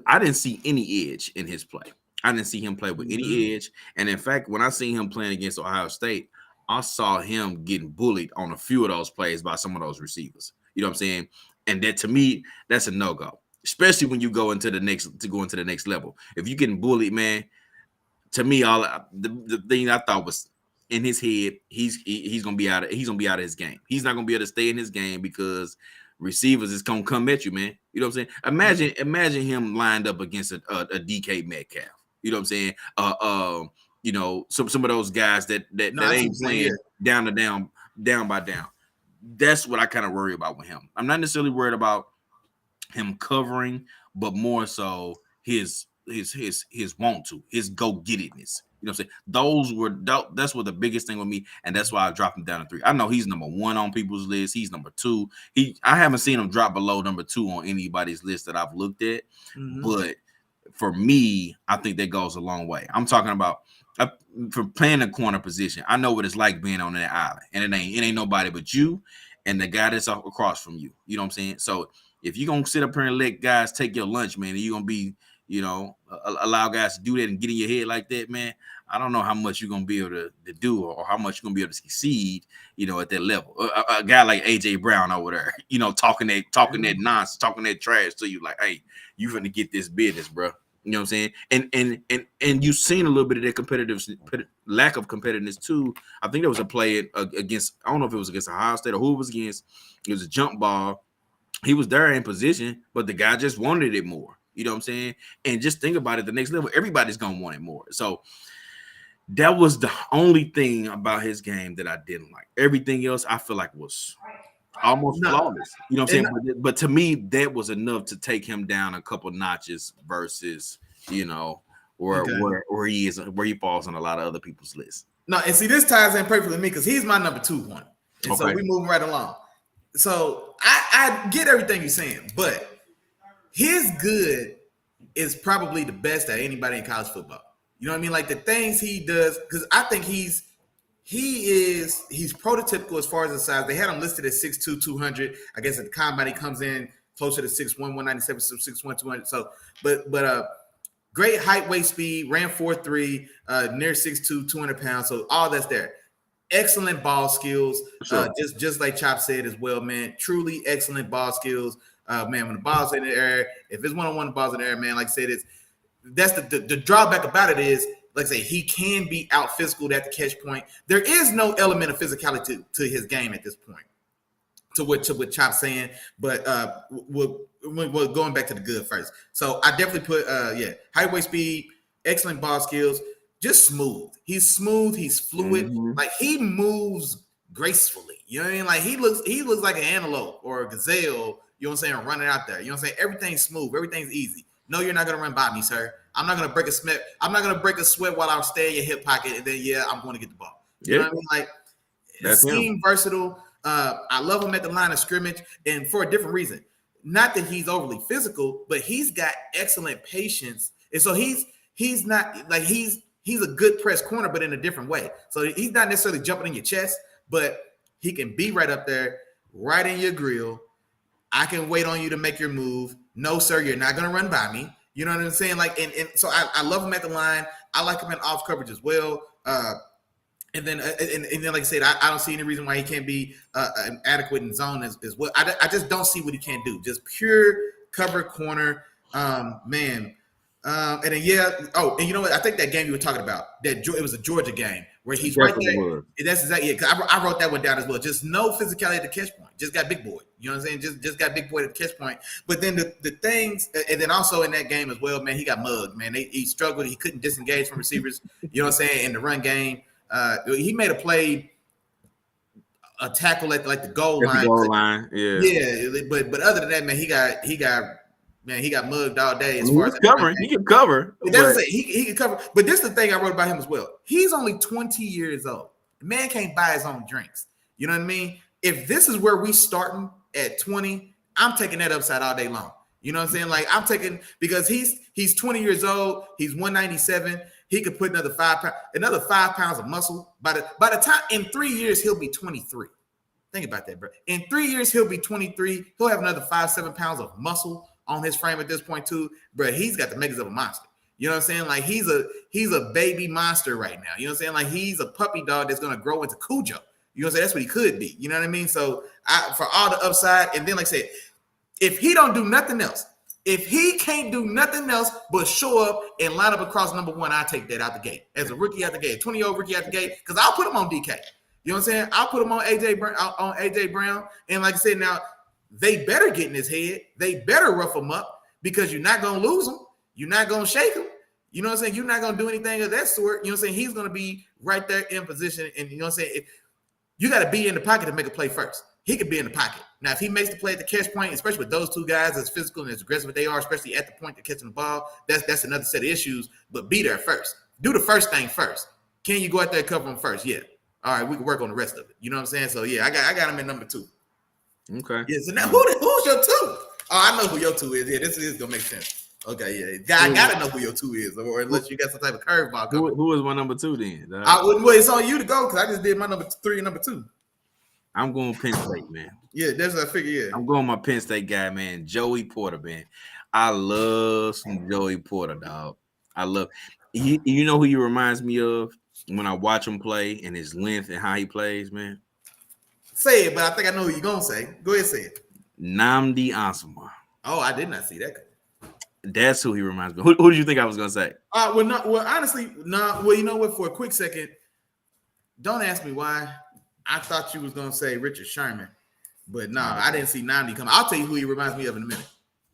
[SPEAKER 1] I didn't see any edge in his play. I didn't see him play with any edge, and in fact, when I seen him playing against Ohio State, I saw him getting bullied on a few of those plays by some of those receivers. You know what I'm saying? And that, to me, that's a no-go, especially when you go into the next level. If you're getting bullied, man. To me, the thing I thought was in his head, he's gonna be out of his game. He's not gonna be able to stay in his game because receivers is gonna come at you, man. You know what I'm saying? Imagine him lined up against a DK Metcalf. You know what I'm saying? You know, some of those guys that ain't playing down by down. That's what I kind of worry about with him. I'm not necessarily worried about him covering, but more so his want to, his go get itness. You know what I'm saying? That's what the biggest thing with me, and that's why I dropped him down to 3. I know he's number 1 on people's list. He's number 2. I haven't seen him drop below number 2 on anybody's list that I've looked at. But for me, I think that goes a long way. I'm talking about for playing the corner position. I know what it's like being on that island, and it ain't nobody but you and the guy that's across from you. You know what I'm saying? So if you're gonna sit up here and let guys take your lunch, man, and you're gonna be, allow guys to do that and get in your head like that, man, I don't know how much you're gonna be able to do or how much you're gonna be able to succeed, at that level. A guy like AJ Brown over there, talking that nonsense, talking that trash to you, like, hey, you finna get this business, bro. You know what I'm saying? And you've seen a little bit of that lack of competitiveness too. I think there was a play against, I don't know if it was against Ohio State or who it was against. It was a jump ball. He was there in position, but the guy just wanted it more. You know what I'm saying? And just think about it, the next level, everybody's gonna want it more. So that was the only thing about his game that I didn't like. Everything else I feel like was almost flawless. You know what I'm saying? But to me, that was enough to take him down a couple notches versus, where he falls on a lot of other people's lists.
[SPEAKER 2] No, and see, this ties in perfectly with me because he's my number 2 one. And so we're moving right along. So I get everything you're saying, but his good is probably the best at anybody in college football. You know what I mean? Like the things he does, because I think he's prototypical as far as the size. They had him listed at 6'2", 200. I guess at the combine he comes in closer to 6'1", 197, 6'1", 200. So, but great height, weight, speed, ran 4.3, near 6'2", 200 pounds. So all that's there. Excellent ball skills. Sure. Just like Chop said as well, man. Truly excellent ball skills. Man, when the ball's in the air, if it's one-on-one, the ball's in the air, man, like I said, that's the drawback about it is, like I say, he can be out physical at the catch point. There is no element of physicality to his game at this point, to what Chop's saying. But we're going back to the good first. So I definitely put height, weight, speed, excellent ball skills, just smooth. He's smooth. He's fluid. Like he moves gracefully. You know what I mean? Like he looks like an antelope or a gazelle. You know what I'm saying? Running out there. You know what I'm saying? Everything's smooth. Everything's easy. No, you're not gonna run by me, sir. I'm not gonna break a sweat. I'm not gonna break a sweat while I'm staying in your hip pocket, and then I'm going to get the ball. You know what I mean? Like that's scheme versatile. I love him at the line of scrimmage, and for a different reason. Not that he's overly physical, but he's got excellent patience, and so he's not like he's a good press corner, but in a different way. So he's not necessarily jumping in your chest, but he can be right up there, right in your grill. I can wait on you to make your move. No, sir, you're not going to run by me. You know what I'm saying? Like, and so I love him at the line. I like him in off coverage as well. And then, like I said, I don't see any reason why he can't be an adequate in zone as well. I just don't see what he can do. Just pure cover corner, man. And then and you know what? I think that game you were talking about, it was a Georgia game where he's right there. That's exactly it. Because I wrote that one down as well. Just no physicality at the catch point. Just got big boy. You know what I'm saying? Just got big boy at the catch point. But then the things, and then also in that game as well, man, he got mugged. Man, he struggled. He couldn't disengage from receivers. You know what I'm saying? In the run game, he made a play, a tackle at the goal line.
[SPEAKER 1] The goal line, yeah.
[SPEAKER 2] Yeah, but other than that, man, he got mugged all day. As far as
[SPEAKER 1] covering, he can cover.
[SPEAKER 2] He can cover. But this is the thing I wrote about him as well. He's only 20 years old. The man can't buy his own drinks. You know what I mean? If this is where we starting at 20, I'm taking that upside all day long. You know what I'm saying? Like I'm taking, because he's 20 years old. He's 197. He could put another 5 pounds of muscle. By the time in 3 years he'll be 23. Think about that, bro. In 3 years he'll be 23. He'll have another 5-7 pounds of muscle on his frame at this point too, bro. He's got the makings of a monster. You know what I'm saying? Like he's a baby monster right now. You know what I'm saying? Like he's a puppy dog that's gonna grow into Cujo. You know what I'm saying? That's what he could be. You know what I mean? So for all the upside, and then like I said, if he don't do nothing else, if he can't do nothing else but show up and line up across number 1, I take that out the gate as a rookie out the gate, 20-year-old rookie out the gate, because I'll put him on DK. You know what I'm saying? I'll put him on AJ Brown, and like I said, now they better get in his head. They better rough him up because you're not gonna lose him. You're not gonna shake him. You know what I'm saying? You're not gonna do anything of that sort. You know what I'm saying? He's gonna be right there in position, and you know what I'm saying? You got to be in the pocket to make a play first. He could be in the pocket. Now, if he makes the play at the catch point, especially with those two guys as physical and as aggressive as they are, especially at the point they're catching the ball, that's another set of issues. But be there first. do the first thing first. Can you go out there and cover him first? Yeah. All right, we can work on the rest of it. You know what I'm saying? So yeah, I got him at number 2.
[SPEAKER 1] Okay.
[SPEAKER 2] Yeah. So now who's your 2? Oh, I know who your 2 is. Yeah, this is gonna make sense. Okay, yeah. I gotta know who your 2 is, or unless you got some type of curveball coming.
[SPEAKER 1] Who is my number 2 then?
[SPEAKER 2] I wouldn't. Well, it's on you to go because I just did my number 3 and number 2.
[SPEAKER 1] I'm going Penn State, man.
[SPEAKER 2] Yeah, that's what I figure. Yeah,
[SPEAKER 1] I'm going my Penn State guy, man. Joey Porter, man. I love some Joey Porter, dog. I love. You know who he reminds me of when I watch him play and his length and how he plays, man.
[SPEAKER 2] Say it, but I think I know who you're gonna say. Go ahead, say it.
[SPEAKER 1] Nnamdi Asomugha.
[SPEAKER 2] Oh, I did not see that.
[SPEAKER 1] That's who he reminds me. Who did you think I was gonna say?
[SPEAKER 2] Honestly, no. Well, you know what? For a quick second, don't ask me why. I thought you was gonna say Richard Sherman, but no, I didn't see Nnamdi come. I'll tell you who he reminds me of in a minute.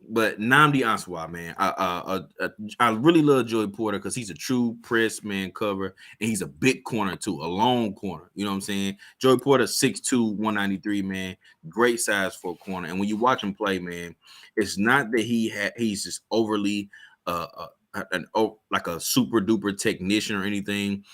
[SPEAKER 1] But Nnamdi Asomugha, man, I really love Joey Porter because he's a true press man cover, and he's a big corner too, a long corner. You know what I'm saying? Joey Porter, 6'2", 193, man, great size for a corner. And when you watch him play, man, it's not that he's just overly like a super duper technician or anything.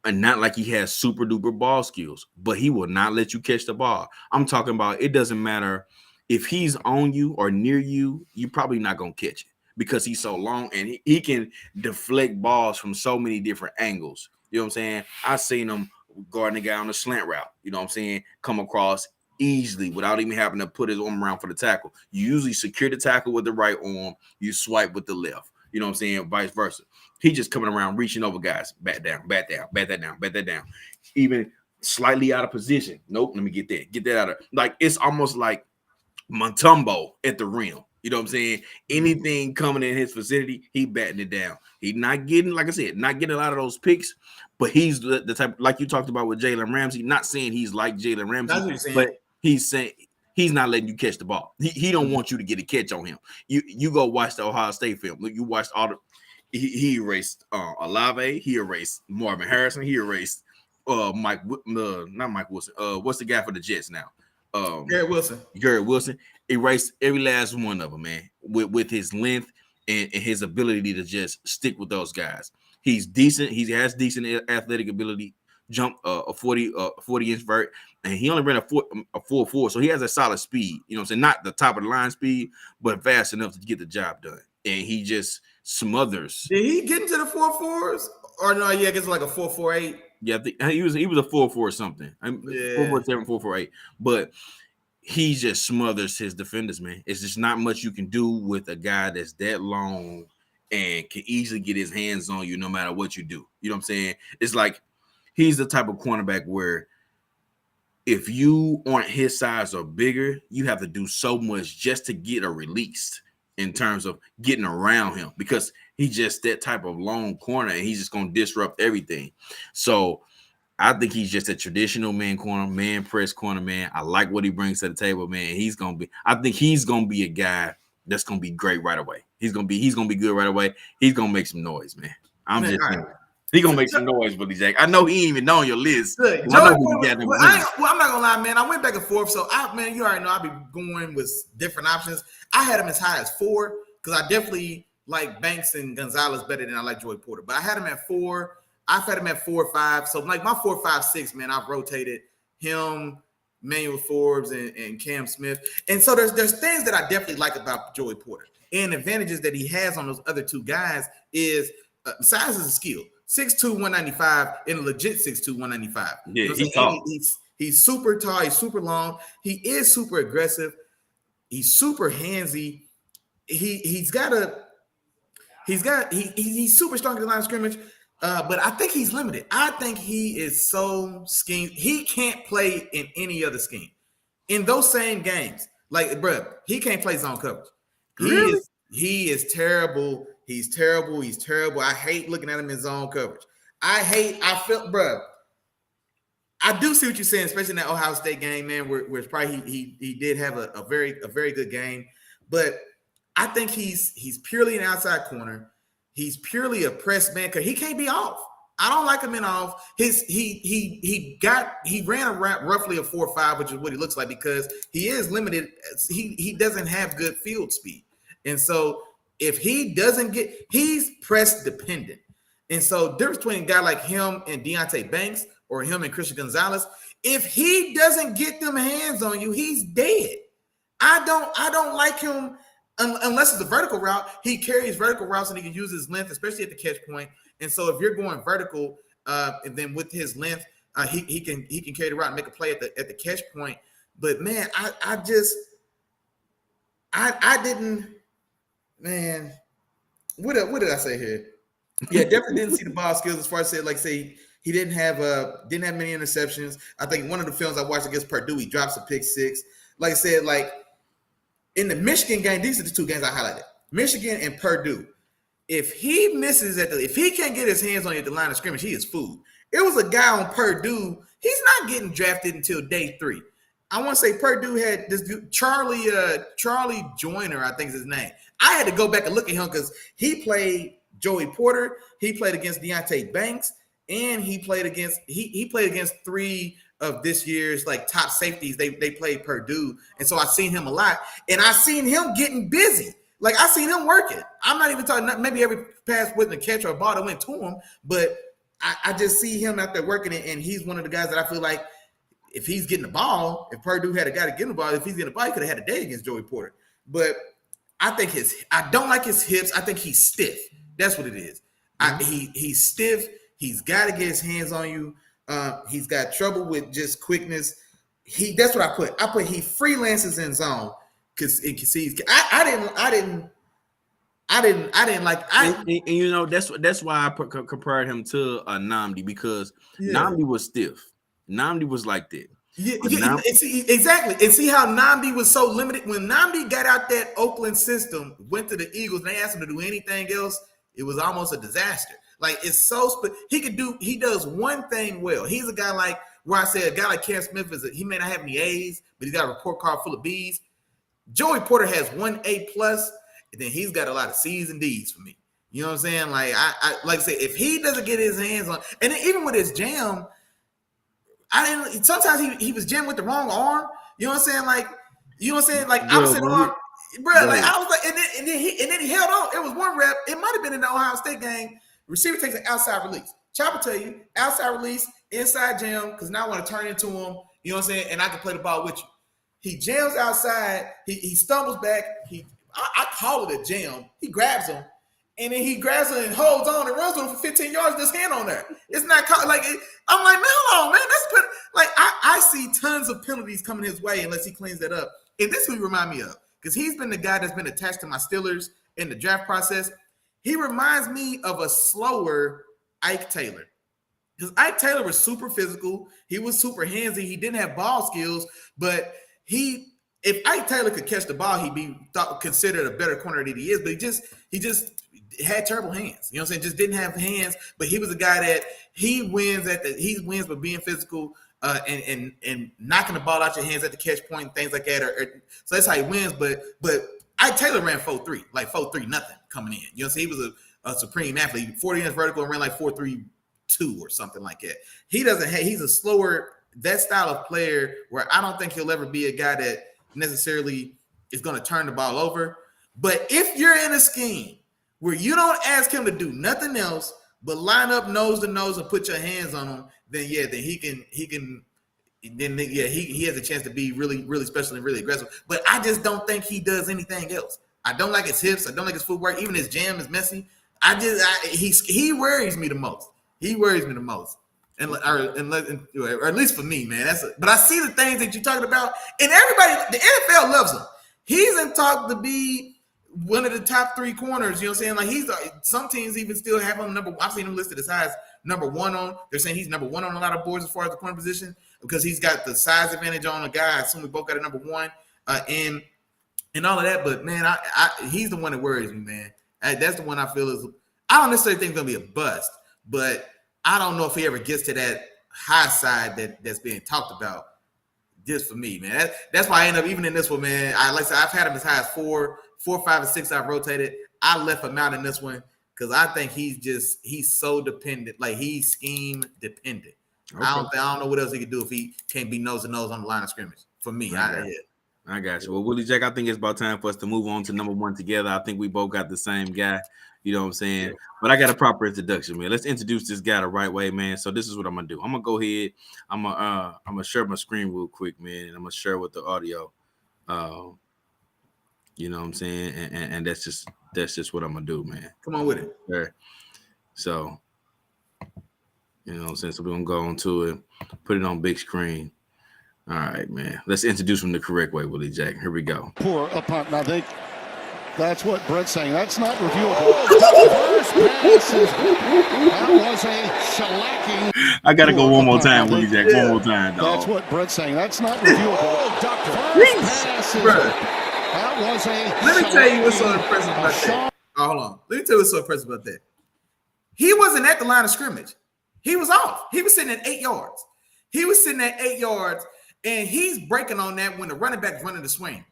[SPEAKER 1] And not like he has super duper ball skills, but he will not let you catch the ball. I'm talking about it doesn't matter if he's on you or near you, you're probably not going to catch it because he's so long and he can deflect balls from so many different angles. You know what I'm saying? I've seen him guarding a guy on a slant route, you know what I'm saying, come across easily without even having to put his arm around for the tackle. You usually secure the tackle with the right arm, you swipe with the left. You know what I'm saying? Vice versa. He just coming around, reaching over guys. Back down, back down, back that down, back that down. Even slightly out of position. Nope, let me get that. Get that out of. Like, it's almost like Mutombo at the rim. You know what I'm saying? Anything coming in his vicinity, he batting it down. He's not getting, like I said, not getting a lot of those picks, but he's the type, like you talked about with Jalen Ramsey, not saying he's like Jalen Ramsey, but he's saying he's not letting you catch the ball. He don't want you to get a catch on him. You go watch the Ohio State film. You watched all the he erased Olave, he erased Marvin Harrison, he erased not Mike Wilson. What's the guy for the Jets now?
[SPEAKER 2] Garrett Wilson.
[SPEAKER 1] Garrett Wilson erased every last one of them, man, with his length and his ability to just stick with those guys. He's decent. He has decent athletic ability. Jump a 40-inch vert, and he only ran a 4.4, so he has a solid speed. You know what I'm saying? Not the top of the line speed, but fast enough to get the job done. And he just smothers.
[SPEAKER 2] Did he get into the 4.4s? Or no, yeah, I guess like a 4.48.
[SPEAKER 1] Yeah, he was a 4.4 something. 4.47, 4.48. But he just smothers his defenders, man. It's just not much you can do with a guy that's that long and can easily get his hands on you no matter what you do. You know what I'm saying? It's like he's the type of cornerback where if you aren't his size or bigger, you have to do so much just to get a release in terms of getting around him because he's just that type of long corner and he's just going to disrupt everything. So I think he's just a traditional man corner, man press corner, man. I like what he brings to the table, man. I think he's going to be a guy that's going to be great right away. He's going to be good right away. He's going to make some noise, man. He's going to make some noise, Willie Jack. I know he ain't even on your list.
[SPEAKER 2] I'm not going to lie, man. I went back and forth. So, you already know I'll be going with different options. I had him as high as 4 because I definitely like Banks and Gonzalez better than I like Joey Porter. But I had him at 4. I've had him at 4 or 5. So, like my 4, 5, 6, man, I've rotated him, Manuel Forbes, and Cam Smith. And so there's things that I definitely like about Joey Porter. And advantages that he has on those other two guys is size is a skill. 6'2", 195, and a legit 6'2", 195.
[SPEAKER 1] Yeah,
[SPEAKER 2] you know he's super tall. He's super long. He is super aggressive. He's super handsy. He's super strong at the line of scrimmage. But I think he's limited. I think he is so schemed. He can't play in any other scheme. In those same games, like, bro, he can't play zone coverage.
[SPEAKER 1] Really?
[SPEAKER 2] He is terrible. He's terrible. He's terrible. I hate looking at him in zone coverage. Bro, I do see what you're saying, especially in that Ohio State game, man, where it's probably he did have a very good game. But I think he's purely an outside corner. He's purely a press man because he can't be off. I don't like him in off. He ran around roughly a 4.5, which is what he looks like because he is limited. He doesn't have good field speed, and so if he doesn't he's press dependent. And so difference between a guy like him and Deontay Banks or him and Christian Gonzalez, if he doesn't get them hands on you, he's dead. I don't like him unless it's a vertical route. He carries vertical routes and he can use his length, especially at the catch point. And so if you're going vertical, and then with his length, he can carry the route and make a play at the catch point. But man, I didn't, man. What did I say here? Yeah, definitely didn't see the ball skills as far as say he didn't have many interceptions. I think one of the films I watched against Purdue, he drops a pick six. Like I said, like in the Michigan game, these are the two games I highlighted: Michigan and Purdue. If he misses if he can't get his hands on you at the line of scrimmage, he is food. It was a guy on Purdue. He's not getting drafted until day 3. I want to say Purdue had this dude, Charlie Joyner, I think is his name. I had to go back and look at him because he played Joey Porter, he played against Deontay Banks, and he played against 3 of this year's like top safeties. They played Purdue, and so I've seen him a lot, and I've seen him getting busy. Like I seen him working. I'm not even talking. Maybe every pass wasn't a catch or a ball that went to him, but I just see him out there working it, and he's one of the guys that I feel like if he's getting the ball, if Purdue had a guy to get the ball, if he's getting the ball, he could have had a day against Joey Porter. But I don't like his hips. I think he's stiff. That's what it is. He's stiff. He's got to get his hands on you. He's got trouble with just quickness. That's what I put. He freelances in zone because I didn't like.
[SPEAKER 1] And you know that's why I compared him to Nnamdi because Nnamdi was stiff. Nnamdi was like that.
[SPEAKER 2] Exactly. And see how Nnamdi was so limited when Nnamdi got out that Oakland system, went to the Eagles, and they asked him to do anything else. It was almost a disaster. Like it's so he does one thing well. He's a guy like where I said a guy like Cam Smith he may not have any A's, but he's got a report card full of B's. Joey Porter has 1 A+, and then he's got a lot of C's and D's for me. You know what I'm saying? Like I like I say, if he doesn't get his hands on, and then even with his jam, sometimes he was jammed with the wrong arm. You know what I'm saying? Like, you know what I'm saying? Like I was sitting on, bro. Like I was like, and then he held on. It was one rep. It might have been in the Ohio State game. Receiver takes an outside release. Chop will tell you, outside release, inside jam, because now I want to turn into him. You know what I'm saying? And I can play the ball with you. He jams outside. He stumbles back. I call it a jam. He grabs him. And then he grabs him and holds on and runs with him for 15 yards with his hand on there. It's not like I'm like, man, hold on, man. That's like I see tons of penalties coming his way unless he cleans that up. And this is who he remind me of because he's been the guy that's been attached to my Steelers in the draft process. He reminds me of a slower Ike Taylor because Ike Taylor was super physical. He was super handsy. He didn't have ball skills, but if Ike Taylor could catch the ball, he'd be considered a better corner than he is. But he just had terrible hands. You know what I'm saying? Just didn't have hands. But he was a guy that he wins by being physical and knocking the ball out your hands at the catch point and things like that. So that's how he wins. But Ike Taylor ran 4.3, like 4.3 nothing coming in. You know what I'm saying? He was a supreme athlete, 40 inch vertical and ran like 4.32 or something like that. He's a slower, that style of player where I don't think he'll ever be a guy that necessarily is going to turn the ball over. But if you're in a scheme where you don't ask him to do nothing else but line up nose to nose and put your hands on him, then he has a chance to be really, really special and really aggressive. But I just don't think he does anything else. I don't like his hips. I don't like his footwork. Even his jam is messy. He worries me the most. He worries me the most. Or at least for me, man. But I see the things that you're talking about, and everybody, the NFL loves him. He's in talk to be one of the top 3 corners. You know what I'm saying? Like some teams even still have him number. I've seen him listed as high as number 1 on. They're saying he's number 1 on a lot of boards as far as the corner position because he's got the size advantage on a guy. I assume we both got a number 1 and all of that. But man, he's the one that worries me, man. That's the one I feel is. I don't necessarily think it's gonna be a bust, but I don't know if he ever gets to that high side that's being talked about. Just for me, man. That's why I end up even in this one, man. Like I said, I've had him as high as 4, 5, and 6. I've rotated. I left him out in this one because I think he's so dependent. Like he's scheme dependent. Okay. I don't know what else he could do if he can't be nose to nose on the line of scrimmage. For me,
[SPEAKER 1] I got you. Well, Willie Jack, I think it's about time for us to move on to number one together. I think we both got the same guy. You know what I'm saying? But I got a proper introduction, man. Let's introduce this guy the right way, man. So this is what I'm gonna do. I'm gonna go ahead. I'm gonna share my screen real quick, man. I'm gonna share with the audio. You know what I'm saying? And that's just what I'm gonna do, man.
[SPEAKER 2] Come on with it.
[SPEAKER 1] Sure. So, you know what I'm saying? So we're gonna go on to it, put it on big screen. All right, man. Let's introduce him the correct way, Willie Jack. Here we go.
[SPEAKER 3] Poor a punt. Now that's what Brett's saying. That's not reviewable. First passes. That was a shellacking.
[SPEAKER 1] I gotta go one more time, Willie Jack. One more time, dog.
[SPEAKER 3] That's what Brett's saying. That's not reviewable. First passes. That was a.
[SPEAKER 2] Let me tell you what's so impressive about that. Oh, hold on. Let me tell you what's so impressive about that. He wasn't at the line of scrimmage. He was off. He was sitting at 8 yards. He was sitting at 8 yards. And he's breaking on that when the running back's running the swing.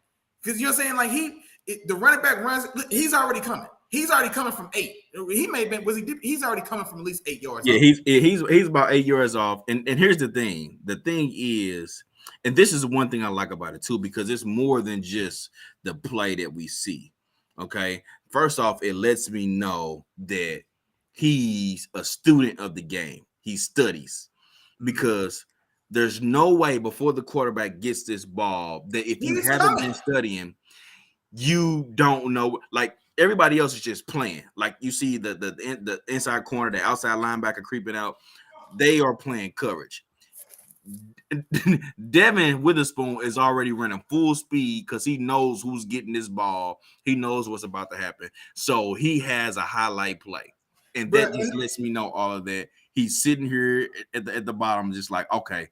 [SPEAKER 2] Because you know what I'm saying? Like the running back runs, he's already coming. He's already coming from 8. He may have been, he's already coming from at least 8 yards.
[SPEAKER 1] Yeah, he's about 8 yards off. And here's the thing. The thing is, and this is one thing I like about it too, because it's more than just the play that we see. Okay. First off, it lets me know that he's a student of the game. He studies because there's no way before the quarterback gets this ball that if you haven't been studying, you don't know. Like everybody else is just playing. Like you see the inside corner, the outside linebacker creeping out. They are playing coverage. Devin Witherspoon is already running full speed because he knows who's getting this ball. He knows what's about to happen. So he has a highlight play. And that just lets me know all of that. He's sitting here at the bottom, just like, okay,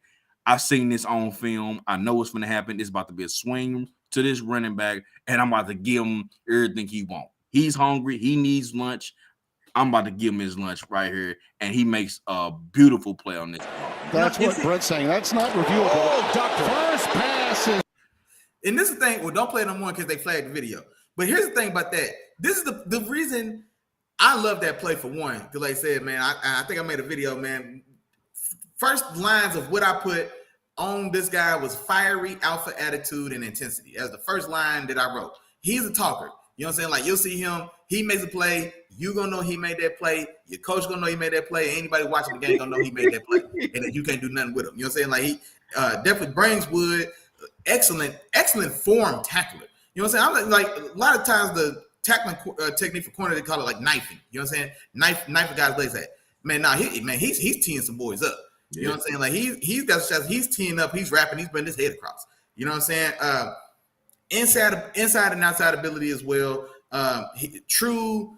[SPEAKER 1] I've seen this on film. I know what's going to happen. It's about to be a swing to this running back, and I'm about to give him everything he wants. He's hungry. He needs lunch. I'm about to give him his lunch right here, and he makes a beautiful play on this ball.
[SPEAKER 3] That's what Brett's saying. That's not reviewable. First passes.
[SPEAKER 2] And this is the thing. Well, don't play it no more because they flagged the video. But here's the thing about that. This is the reason I love that play for one. Because like I said, man, I think I made a video, man. First lines of what I put on this guy was fiery alpha attitude and intensity. That's the first line that I wrote. He's a talker. You know what I'm saying? Like you'll see him, he makes a play, you gonna know he made that play, your coach gonna know he made that play, anybody watching the game gonna know he made that play, and that you can't do nothing with him. You know what I'm saying? Like he definitely brings wood, excellent form tackler. You know what I'm saying? I'm like a lot of times the tackling technique for corner, they call it like knifing. You know what I'm saying? Knife a guy's legs at. Man, he's teeing some boys up. You know what I'm saying? Like he's got shots, he's teeing up, he's rapping, he's bringing his head across. You know what I'm saying? Inside and outside ability as well. True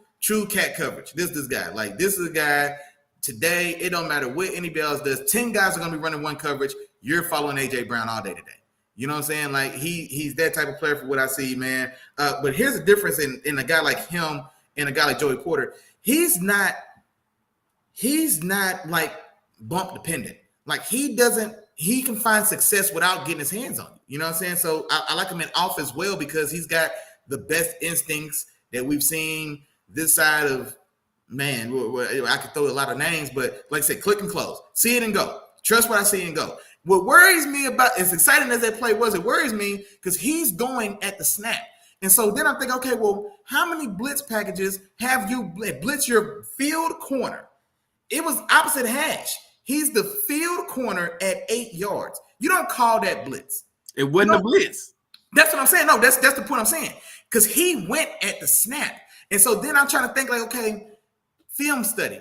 [SPEAKER 2] cat coverage. This guy. Like this is a guy today. It don't matter what anybody else does. 10 guys are gonna be running one coverage. You're following AJ Brown all day today. You know what I'm saying? Like he's that type of player for what I see, man. But here's the difference in a guy like him and a guy like Joey Porter. He's not like bump dependent. Like he can find success without getting his hands on you. You know what I'm saying? So I like him in off as well because he's got the best instincts that we've seen this side of, man, I could throw a lot of names, but like I said, click and close. See it and go. Trust what I see and go. What worries me about, as exciting as that play was, it worries me because he's going at the snap. And so then I'm thinking, okay, well, how many blitz packages have you blitz your field corner? It was opposite hash. He's the field corner at 8 yards. You don't call that blitz.
[SPEAKER 1] It wasn't a blitz.
[SPEAKER 2] That's what I'm saying. No, that's the point I'm saying. Because he went at the snap. And so then I'm trying to think like, okay, film study.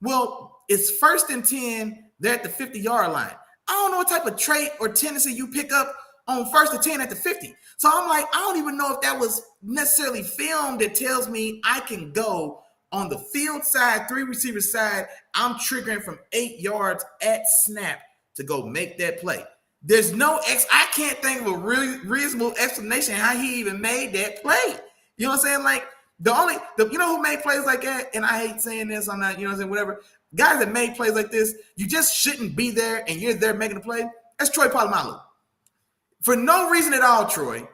[SPEAKER 2] Well, it's 1st and 10. They're at the 50-yard line. I don't know what type of trait or tendency you pick up on 1st and 10 at the 50. So I'm like, I don't even know if that was necessarily film that tells me I can go on the field side, 3 receiver side. I'm triggering from 8 yards at snap to go make that play. There's no I can't think of a really reasonable explanation how he even made that play. You know what I'm saying? Like you know who made plays like that? And I hate saying this, I'm not, you know what I'm saying, whatever. Guys that made plays like this, you just shouldn't be there and you're there making a play. That's Troy Polamalu. For no reason at all, Troy,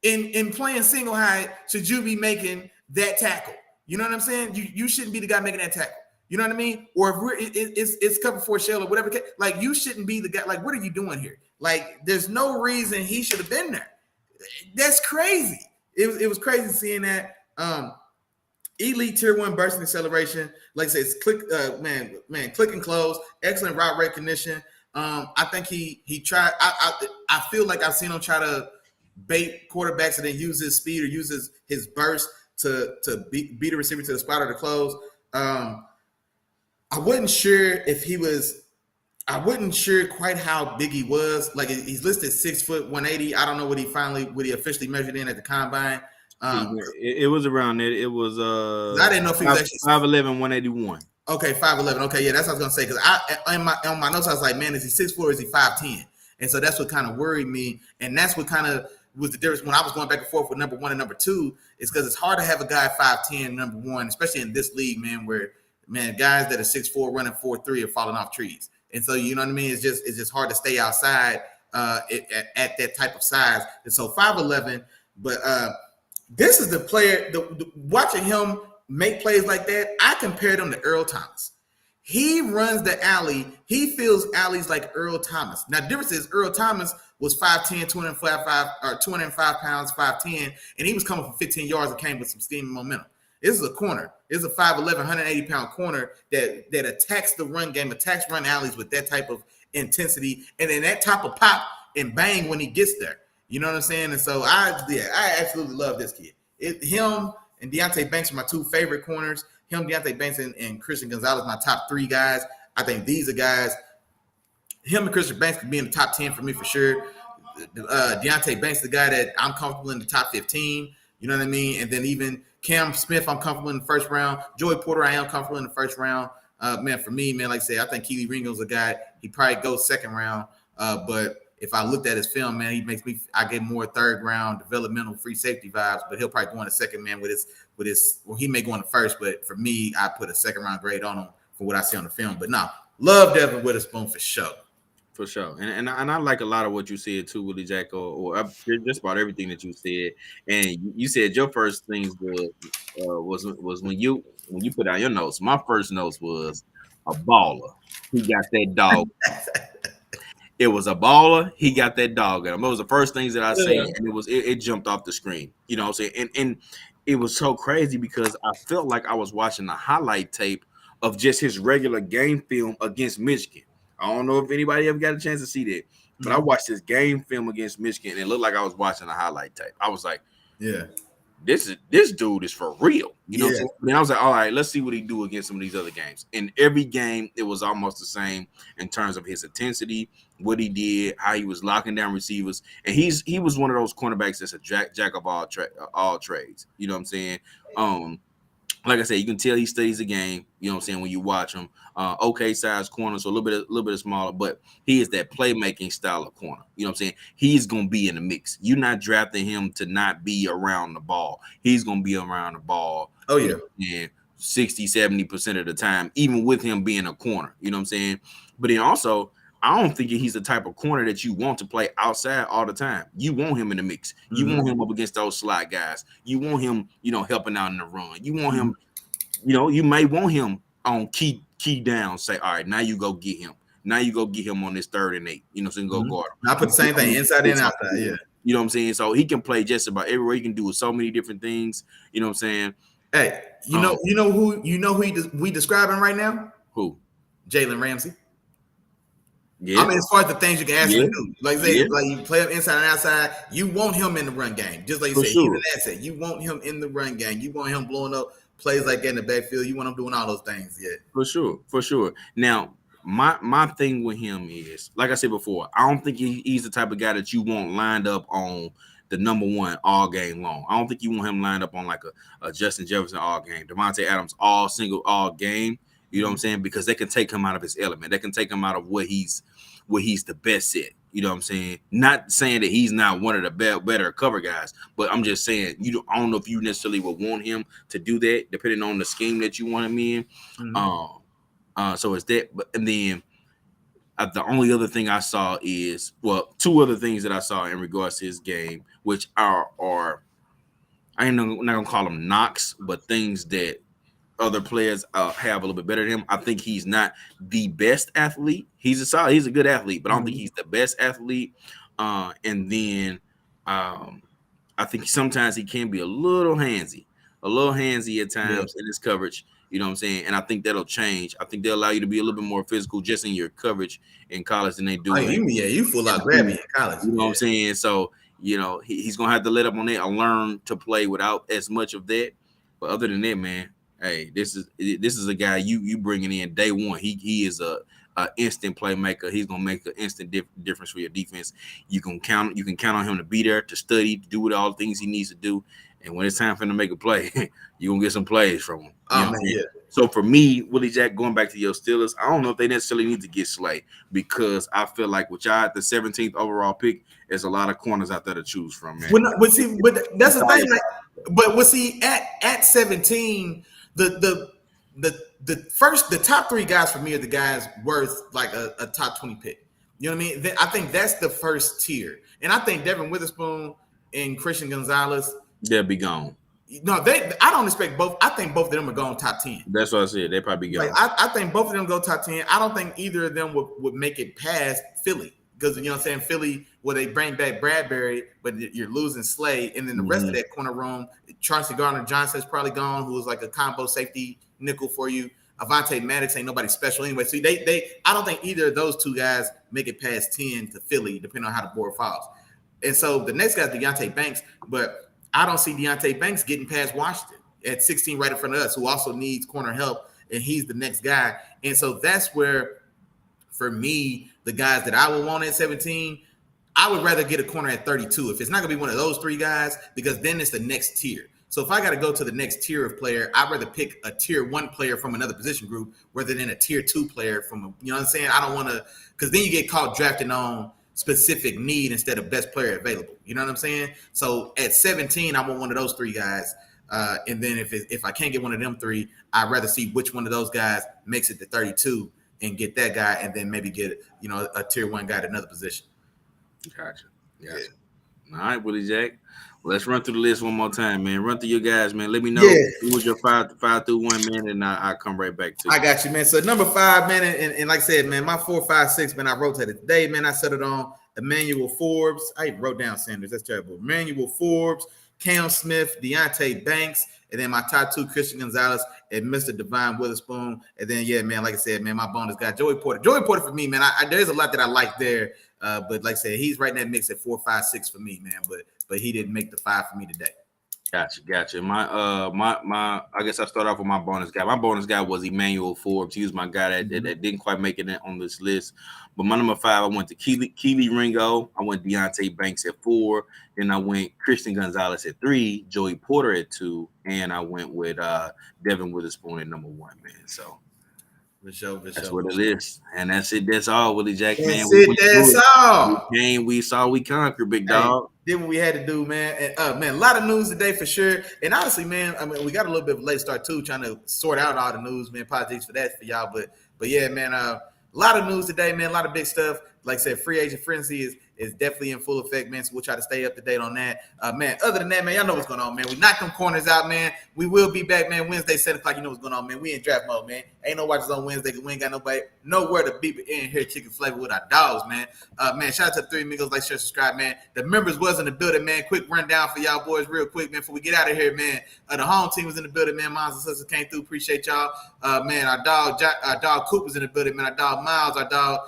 [SPEAKER 2] in playing single high, should you be making that tackle? You know what I'm saying? You shouldn't be the guy making that tackle. You know what I mean? Or if it's cover 4 shell or whatever. Like you shouldn't be the guy. Like what are you doing here? Like there's no reason he should have been there. That's crazy. It was crazy seeing that. Elite tier 1 bursting acceleration. Like I said, it's click click and close, excellent route recognition. I think he tried. I feel like I've seen him try to bait quarterbacks and then use his speed or use his burst to beat a receiver to the spot or to close. I wasn't sure quite how big he was. Like he's listed 6 foot 180. I don't know what he officially measured in at the combine.
[SPEAKER 1] It was around it. It was
[SPEAKER 2] I didn't know if he was actually
[SPEAKER 1] 5'11", 181.
[SPEAKER 2] Okay, 5'11". Okay, yeah, that's what I was gonna say. Because on my notes, I was like, man, is he 6'4" or is he 5'10"? And so that's what kind of worried me. And that's what kind of was the difference when I was going back and forth with number 1 and number 2, is because it's hard to have a guy 5'10", number 1, especially in this league, man, where guys that are 6'4" running 4'3" are falling off trees. And so you know what I mean? It's just hard to stay outside at that type of size. And so 5'11", but this is the player. Watching him make plays like that, I compared him to Earl Thomas. He runs the alley. He fills alleys like Earl Thomas. Now, the difference is Earl Thomas was 5'10", 205 pounds, 5'10", and he was coming from 15 yards and came with some steam and momentum. This is a corner. This is a 5'11", 180-pound corner that attacks the run game, attacks run alleys with that type of intensity, and then that type of pop and bang when he gets there. You know what I'm saying? And so I absolutely love this kid. Him and Deonte Banks are my 2 favorite corners. Him, Deonte Banks, and Christian Gonzalez, my top 3 guys. I think these are guys. Him and Christian Banks could be in the top 10 for me for sure. Deonte Banks, the guy that I'm comfortable in the top 15. You know what I mean? And then even Cam Smith, I'm comfortable in the first round. Joey Porter, I am comfortable in the first round. For me, like I say, I think Keely Ringo's a guy. He probably goes second round. But if I looked at his film, man, I get more third round developmental free safety vibes, but he'll probably go in the second, man, he may go in the first, but for me, I put a second round grade on him for what I see on the film. But no, love Devin Witherspoon for sure.
[SPEAKER 1] For sure. And I like a lot of what you said too, Willie Jack, or just about everything that you said. And you said your first things was when you put out your notes. My first notes was a baller. He got that dog. It was a baller. He got that dog at him. It was the first things that I seen, and it jumped off the screen. You know what I'm saying? And it was so crazy because I felt like I was watching a highlight tape of just his regular game film against Michigan. I don't know if anybody ever got a chance to see that, but I watched this game film against Michigan, and it looked like I was watching a highlight tape. I was like, yeah, this dude is for real. You know what I'm saying? And I was like, all right, let's see what he do against some of these other games. In every game, it was almost the same in terms of his intensity, what he did, how he was locking down receivers. And he was one of those cornerbacks that's a jack of all trades. You know what I'm saying? Like I said, you can tell he studies the game. You know what I'm saying, when you watch him. Okay size corner, so a little bit smaller, but he is that playmaking style of corner. You know what I'm saying? He's gonna be in the mix. You're not drafting him to not be around the ball. He's gonna be around the ball.
[SPEAKER 2] Oh yeah,
[SPEAKER 1] and 60-70% of the time, even with him being a corner. You know what I'm saying? But then also, I don't think he's the type of corner that you want to play outside all the time. You want him in the mix. You want him up against those slot guys. You want him, helping out in the run. You want him, you may want him on key down. Say, all right, now you go get him. Now you go get him on this 3rd and 8. So you can go guard him.
[SPEAKER 2] I put the same thing inside and outside. Yeah.
[SPEAKER 1] You know what I'm saying? So he can play just about everywhere. He can do so many different things. You know what I'm saying?
[SPEAKER 2] Hey, you know who we describing right now?
[SPEAKER 1] Who?
[SPEAKER 2] Jalen Ramsey.
[SPEAKER 1] Yeah.
[SPEAKER 2] I mean, as far as the things you can ask him to do, like you play him inside and outside, you want him in the run game. Just like you said, he's an asset. You want him in the run game. You want him blowing up plays like that in the backfield. You want him doing all those things. Yeah,
[SPEAKER 1] for sure. Now, my thing with him is, like I said before, I don't think he's the type of guy that you want lined up on the number 1 all game long. I don't think you want him lined up on like a Justin Jefferson all game, Devontae Adams all game. You know what I'm saying? Because they can take him out of his element. They can take him out of what he's the best at. You know what I'm saying? Not saying that he's not one of the better cover guys, but I'm just saying I don't know if you necessarily would want him to do that, depending on the scheme that you want him in. So it's that. And then the only other thing I saw is, 2 other things that I saw in regards to his game, which are I ain't not gonna call them knocks, but things that other players have a little bit better than him. I think he's not the best athlete. He's a good athlete, but I don't think he's the best athlete. And then I think sometimes he can be a little handsy at times in his coverage. You know what I'm saying? And I think that'll change. I think they'll allow you to be a little bit more physical just in your coverage in college than they do.
[SPEAKER 2] You full out grabby in college.
[SPEAKER 1] You know what I'm saying? So, he's going to have to let up on that and learn to play without as much of that. But other than that, man, hey, this is a guy you bringing in day one. He is a instant playmaker. He's gonna make an instant difference for your defense. You can count on him to be there, to study, to do all the things he needs to do. And when it's time for him to make a play, you're gonna get some plays from him. So for me, Willie Jack, going back to your Steelers, I don't know if they necessarily need to get Slay, because I feel like with y'all at the 17th overall pick, there's a lot of corners out there to choose from, man.
[SPEAKER 2] But that's the thing. At 17, the top 3 guys for me are the guys worth like a top 20 pick. You know what I mean? I think that's the first tier. And I think Devin Witherspoon and Christian Gonzalez,
[SPEAKER 1] they'll be gone.
[SPEAKER 2] No, I don't expect both. I think both of them are going top 10.
[SPEAKER 1] That's what I said. They probably go.
[SPEAKER 2] I think both of them go top 10. I don't think either of them would make it past Philly, because you know what I'm saying. Philly, they bring back Bradbury, but you're losing Slay, and then the rest of that corner room, Chauncey Gardner-Johnson is probably gone, who was like a combo safety nickel for you. Avonte Maddox ain't nobody special anyway. So I don't think either of those 2 guys make it past 10 to Philly, depending on how the board falls. And so the next guy's Deonte Banks, but I don't see Deonte Banks getting past Washington at 16 right in front of us, who also needs corner help, and he's the next guy. And so that's where, for me, the guys that I would want at 17, I would rather get a corner at 32 if it's not going to be one of those 3 guys, because then it's the next tier. So if I got to go to the next tier of player, I'd rather pick a tier 1 player from another position group rather than a tier 2 player from you know what I'm saying? I don't want to, because then you get caught drafting on specific need instead of best player available. You know what I'm saying? So at 17, I want one of those 3 guys. And then if I can't get one of them 3, I'd rather see which one of those guys makes it to 32 and get that guy, and then maybe get a tier 1 guy at another position.
[SPEAKER 1] Gotcha. Yeah. All right, Willie Jack. Well, let's run through the list one more time, man. Run through your guys, man. Let me know who was your 5 through 1, man, and I'll come right back to you.
[SPEAKER 2] I got you, man. So number 5, man, and like I said, man, my 4, 5, 6, man, I rotated today, man. I set it on Emmanuel Forbes. I wrote down Sanders. That's terrible. Emmanuel Forbes, Cam Smith, Deonte Banks, and then my top 2, Christian Gonzalez and Mr. Devin Witherspoon. And then, man, like I said, man, my bonus guy, Joey Porter. Joey Porter for me, man, there's a lot that I like there. But like I said, he's right in that mix at 4, 5, 6 for me, man. But he didn't make the 5 for me today.
[SPEAKER 1] Gotcha. My I guess I start off with my bonus guy. My bonus guy was Emmanuel Forbes. He was my guy that didn't quite make it on this list. But my number 5, I went to Keely Ringo. I went Deonte Banks at 4. Then I went Christian Gonzalez at 3, Joey Porter at 2, and I went with Devin Witherspoon at number 1, man. So that's what it is. And that's it. That's all, Willie Jack, man.
[SPEAKER 2] That's all.
[SPEAKER 1] We saw we conquered, big dog.
[SPEAKER 2] Did what we had to do, man. And man, a lot of news today for sure. And honestly, man, I mean, we got a little bit of a late start too, trying to sort out all the news, man. Apologies for that for y'all, but yeah, man. A lot of news today, man. A lot of big stuff. Like I said, free agent frenzy is definitely in full effect, man. So we'll try to stay up to date on that. Man, other than that, man, y'all know what's going on, man. We knocked them corners out, man. We will be back, man, Wednesday, 7 o'clock. You know what's going on, man. We in draft mode, man. Ain't no watches on Wednesday because we ain't got nobody nowhere to be in here kicking flavor with our dogs, man. Man, shout out to the 3 amigos. Like, share, subscribe, man. The members was in the building, man. Quick rundown for y'all boys real quick, man, before we get out of here, man. The home team was in the building, man. Miles and sisters came through. Appreciate y'all. Man, our dog Coop was in the building, man. Our dog Miles, our dog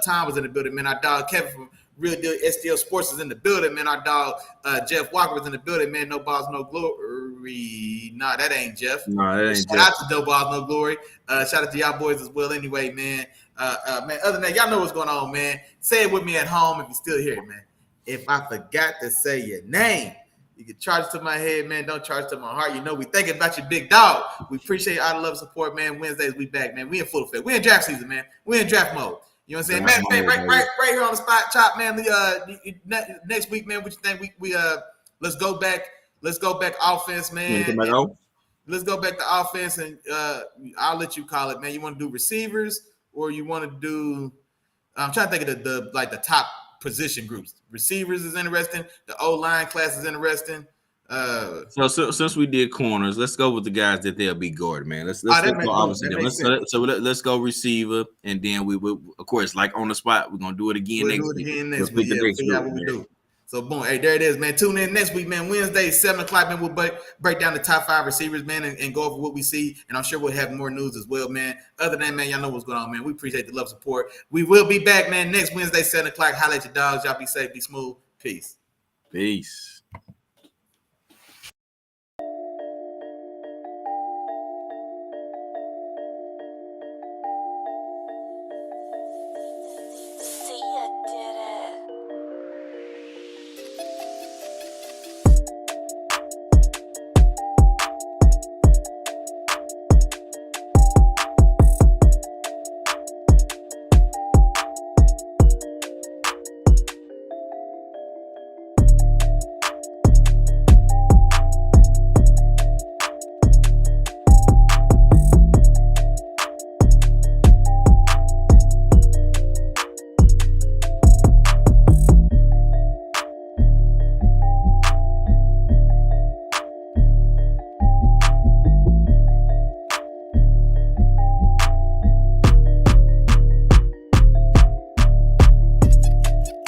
[SPEAKER 2] Tom was in the building, man. Our dog Kevin from Real Deal STL Sports is in the building, man. Our dog Jeff Walker was in the building, man. No balls, no glory. Nah, that ain't Jeff.
[SPEAKER 1] No, that ain't
[SPEAKER 2] Shout out to No Balls, No Glory. Shout out to y'all boys as well. Anyway, man. Man, other than that, y'all know what's going on, man. Say it with me at home if you're still here, man. If I forgot to say your name, you can charge it to my head, man. Don't charge it to my heart. You know we thinking about your big dog. We appreciate all the love and support, man. Wednesdays we back, man. We in full effect. We in draft season, man. We in draft mode. You know what I'm saying? Man, right here on the spot, Chop, man. Next week, man, what you think? We let's go back offense, man. Let's go back to offense, and I'll let you call it, man. You want to do receivers, or you want to do? I'm trying to think of the top position groups. Receivers is interesting. The O-line class is interesting.
[SPEAKER 1] So since we did corners, let's go with the guys that they'll be guarding, man. Let's go opposite them. Let's go receiver, and then we will, of course, like on the spot, we're gonna do it again next week.
[SPEAKER 2] We'll pick the next week. So, boom. Hey, there it is, man. Tune in next week, man. Wednesday, 7 o'clock, man. We'll break down the top 5 receivers, man, and go over what we see. And I'm sure we'll have more news as well, man. Other than that, man, y'all know what's going on, man. We appreciate the love, support. We will be back, man, next Wednesday, 7 o'clock. Holla at your dogs. Y'all be safe, be smooth. Peace.
[SPEAKER 1] Peace.